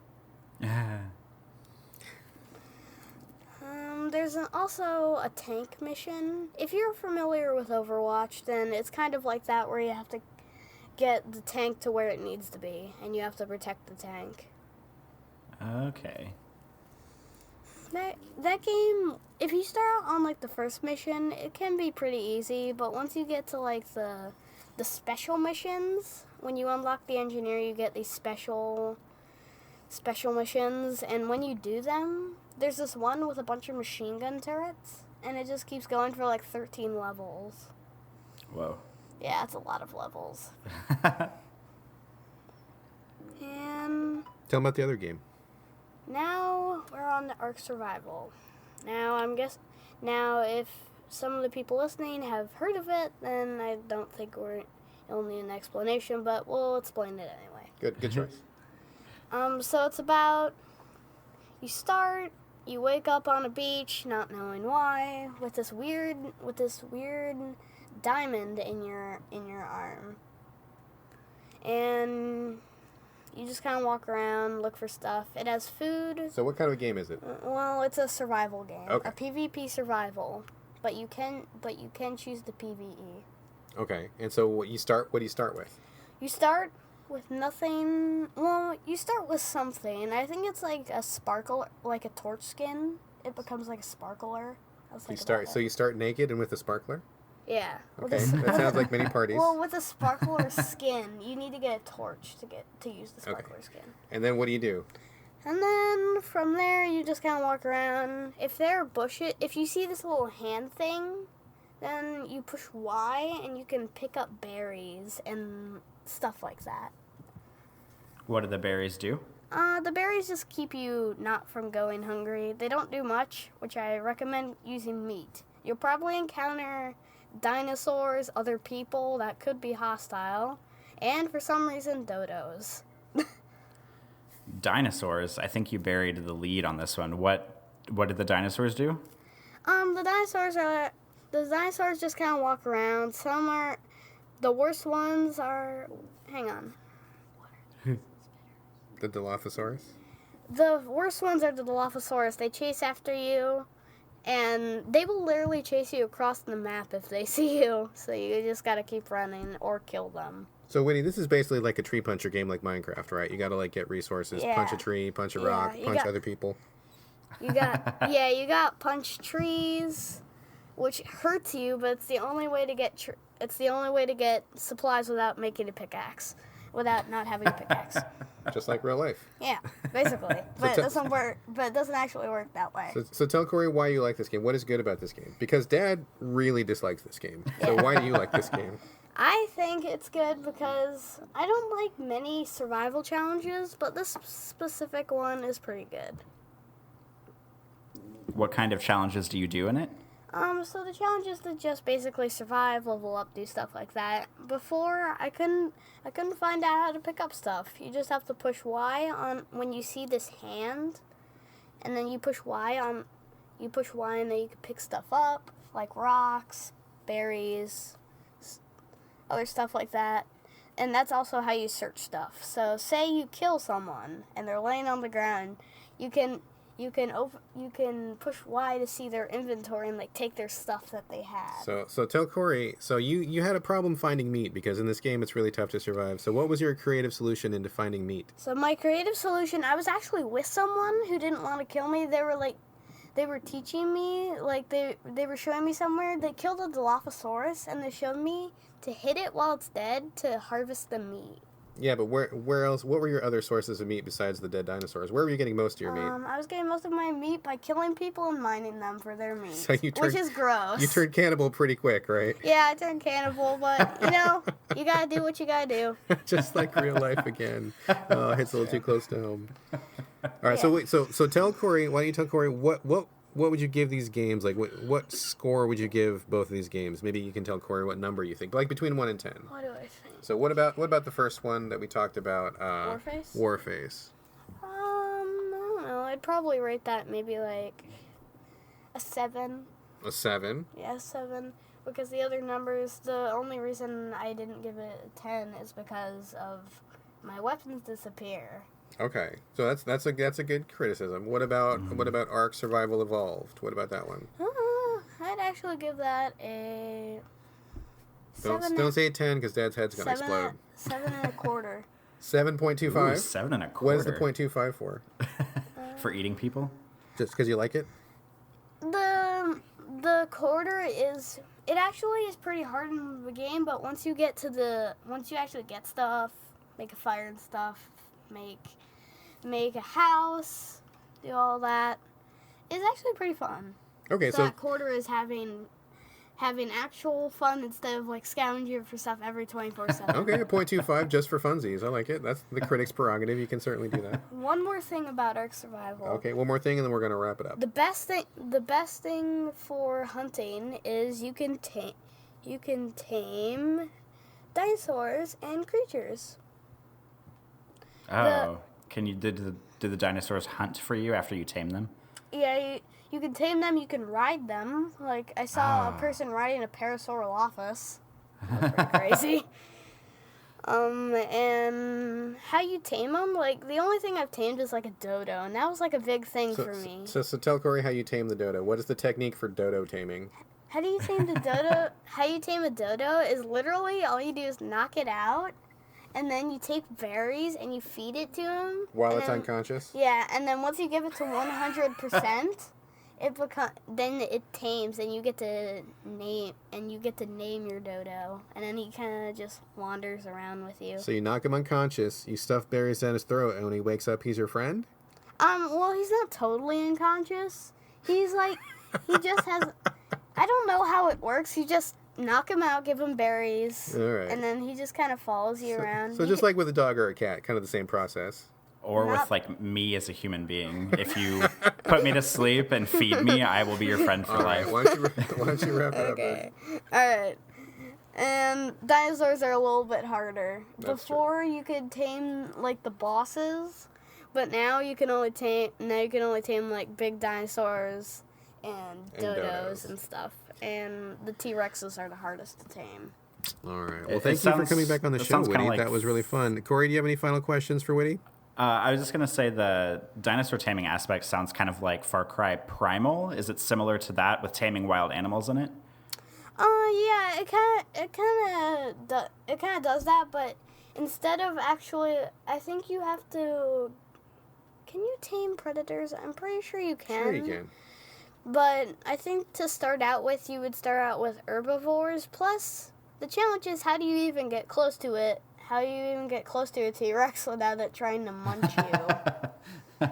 There's also a tank mission. If you're familiar with Overwatch, then it's kind of like that, where you have to get the tank to where it needs to be, and you have to protect the tank. Okay. That game, if you start out on, like, the first mission, it can be pretty easy, but once you get to, like, the special missions, when you unlock the engineer, you get these special missions, and when you do them, there's this one with a bunch of machine gun turrets, and it just keeps going for, like, 13 levels. Whoa. Yeah, it's a lot of levels. And Tell them about the other game. now we're on the Ark Survival. Now if some of the people listening have heard of it, then I don't think it'll need an explanation, but we'll explain it anyway. Good choice. So it's about, you wake up on a beach, not knowing why, with this weird diamond in your arm. And you just kind of walk around, look for stuff. It has food. So what kind of a game is it? Well, it's a survival game. Okay. A PvP survival. But you can choose the PvE. Okay. And so what do you start with? You start with nothing. Well, you start with something. I think it's like a sparkle, like a torch skin. It becomes like a sparkler. You start naked and with a sparkler? Yeah. Okay. That sounds like many parties. Well, with a sparkler skin, you need to get a torch to use the sparkler skin. And then what do you do? And then from there, you just kind of walk around. If you see this little hand thing, then you push Y and you can pick up berries and stuff like that. What do the berries do? The berries just keep you not from going hungry. They don't do much, which I recommend using meat. You'll probably encounter dinosaurs, other people that could be hostile, and for some reason, dodos. Dinosaurs. I think you buried the lead on this one. What did the dinosaurs do? The dinosaurs just kind of walk around. The worst ones are, hang on. The Dilophosaurus? The worst ones are the Dilophosaurus. They chase after you, and they will literally chase you across the map if they see you. So you just gotta keep running or kill them. So, Winnie, this is basically like a tree puncher game like Minecraft, right? You gotta, like, get resources, punch a tree, punch a rock, punch other people. You got punch trees, which hurts you, but it's the only way to get supplies without making a pickaxe, without not having a pickaxe. Just like real life. Yeah, basically. But it doesn't work. But it doesn't actually work that way. So tell Corey why you like this game. What is good about this game? Because Dad really dislikes this game. So why do you like this game? I think it's good because I don't like many survival challenges, but this specific one is pretty good. What kind of challenges do you do in it? So the challenge is to just basically survive, level up, do stuff like that. Before, I couldn't find out how to pick up stuff. You just have to push Y on when you see this hand, and then you push Y and then you can pick stuff up, like rocks, berries, other stuff like that. And that's also how you search stuff. So say you kill someone and they're laying on the ground, you can push Y to see their inventory and like take their stuff that they had. So tell Corey. So you had a problem finding meat because in this game it's really tough to survive. So what was your creative solution into finding meat? So my creative solution, I was actually with someone who didn't want to kill me. They were teaching me, like they were showing me somewhere. They killed a Dilophosaurus and they showed me to hit it while it's dead to harvest the meat. Yeah, but where else? What were your other sources of meat besides the dead dinosaurs? Where were you getting most of your meat? I was getting most of my meat by killing people and mining them for their meat, So which is gross. You turned cannibal pretty quick, right? Yeah, I turned cannibal, but you gotta do what you gotta do. Just like real life again. Hits a little too close to home. All right, yeah. So tell Corey. Why don't you tell Corey what would you give these games? Like what score would you give both of these games? Maybe you can tell Corey what number you think, like between 1 and 10. What do I think? So what about the first one that we talked about? Warface? Warface. I don't know. I'd probably rate that maybe like a 7. A 7? Yeah, 7. Because the other numbers, the only reason I didn't give it a 10 is because of my weapons disappear. Okay, so that's a good criticism. What about Ark Survival Evolved? What about that one? I'd actually give that a Don't say a 10 because Dad's head's gonna explode. 7.25. 7.25. Ooh, 7.25. What is the 0.25 for? For eating people? Just because you like it? The quarter is, it actually is pretty hard in the game, but once you actually get stuff, make a fire and stuff, make a house, do all that, it's actually pretty fun. Okay, So so that quarter is having actual fun instead of like scavenging for stuff every 24/7. okay, a 0.25 just for funsies. I like it. That's the critic's prerogative. You can certainly do that. One more thing about Ark Survival. Okay, one more thing, and then we're gonna wrap it up. The best thing for hunting is you can tame dinosaurs and creatures. Oh, do the dinosaurs hunt for you after you tame them? Yeah, you can tame them, you can ride them. Like, I saw a person riding a Parasaurolophus. That's pretty crazy. And how you tame them, like, the only thing I've tamed is, like, a dodo, and that was, like, a big thing for me. So tell Corey how you tame the dodo. What is the technique for dodo taming? How do you tame the dodo? How you tame a dodo is literally all you do is knock it out, and then you take berries and you feed it to him. While it's unconscious? Yeah, and then once you give it to 100%, then it tames, and you get to name your dodo, and then he kind of just wanders around with you. So you knock him unconscious, you stuff berries down his throat, and when he wakes up, he's your friend? Well, he's not totally unconscious. He's like, he just has, I don't know how it works. You just knock him out, give him berries, All right. and then he just kind of follows you around. So just like with a dog or a cat, kind of the same process. Or with, like, me as a human being. If you put me to sleep and feed me, I will be your friend for life. Why don't you wrap it up? Okay. Alright. And dinosaurs are a little bit harder. That's Before you could tame like the bosses, but now you can only tame like big dinosaurs and dodos and stuff. And the T-Rexes are the hardest to tame. All right. Well, thank you for coming back on the show, Woody. Like, that was really fun. Corey, do you have any final questions for Woody? I was just going to say the dinosaur taming aspect sounds kind of like Far Cry Primal. Is it similar to that with taming wild animals in it? Yeah, it kind of does that, but instead of actually, I think you have to. Can you tame predators? I'm pretty sure you can. Sure you can. But I think to start out with, you would start out with herbivores. Plus, the challenge is how do you even get close to it? How do you even get close to a T-Rex without it trying to munch you?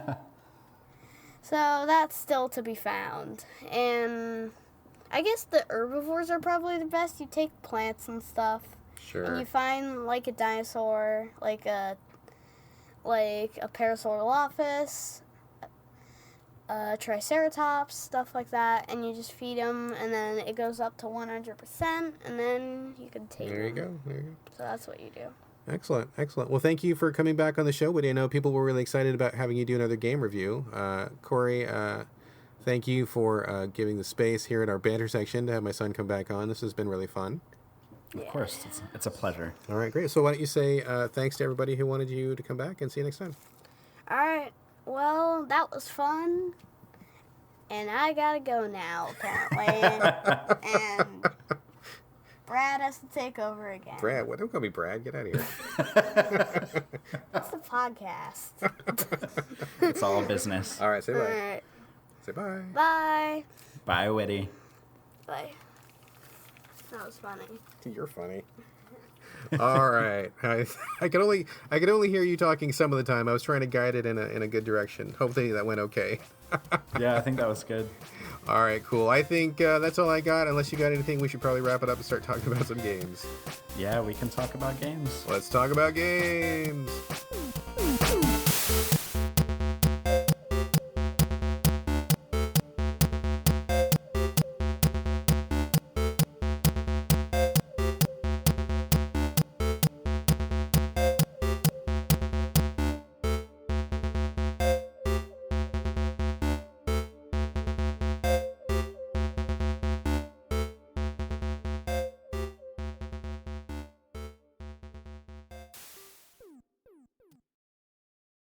So that's still to be found. And I guess the herbivores are probably the best. You take plants and stuff. Sure. And you find like a dinosaur, like a Parasaurolophus, a Triceratops, stuff like that, and you just feed them, and then it goes up to 100%, and then you can take There you them. go. So that's what you do. Excellent. Well, thank you for coming back on the show, Woody. I know people were really excited about having you do another game review. Corey, thank you for giving the space here in our banter section to have my son come back on. This has been really fun. Of course. It's a pleasure. All right, great. So why don't you say thanks to everybody who wanted you to come back, and see you next time. All right. Well, that was fun, and I gotta go now, apparently. And Brad has to take over again. Brad? What? Don't call me Brad. Get out of here. It's the podcast. It's all business. All right, say bye. All right. Say bye. Bye. Bye, Whitty. Bye. That was funny. You're funny. All right. I could only hear you talking some of the time. I was trying to guide it in a good direction. Hopefully that went okay. Yeah, I think that was good. All right, cool. I think that's all I got. Unless you got anything, we should probably wrap it up and start talking about some games. Yeah, we can talk about games. Let's talk about games.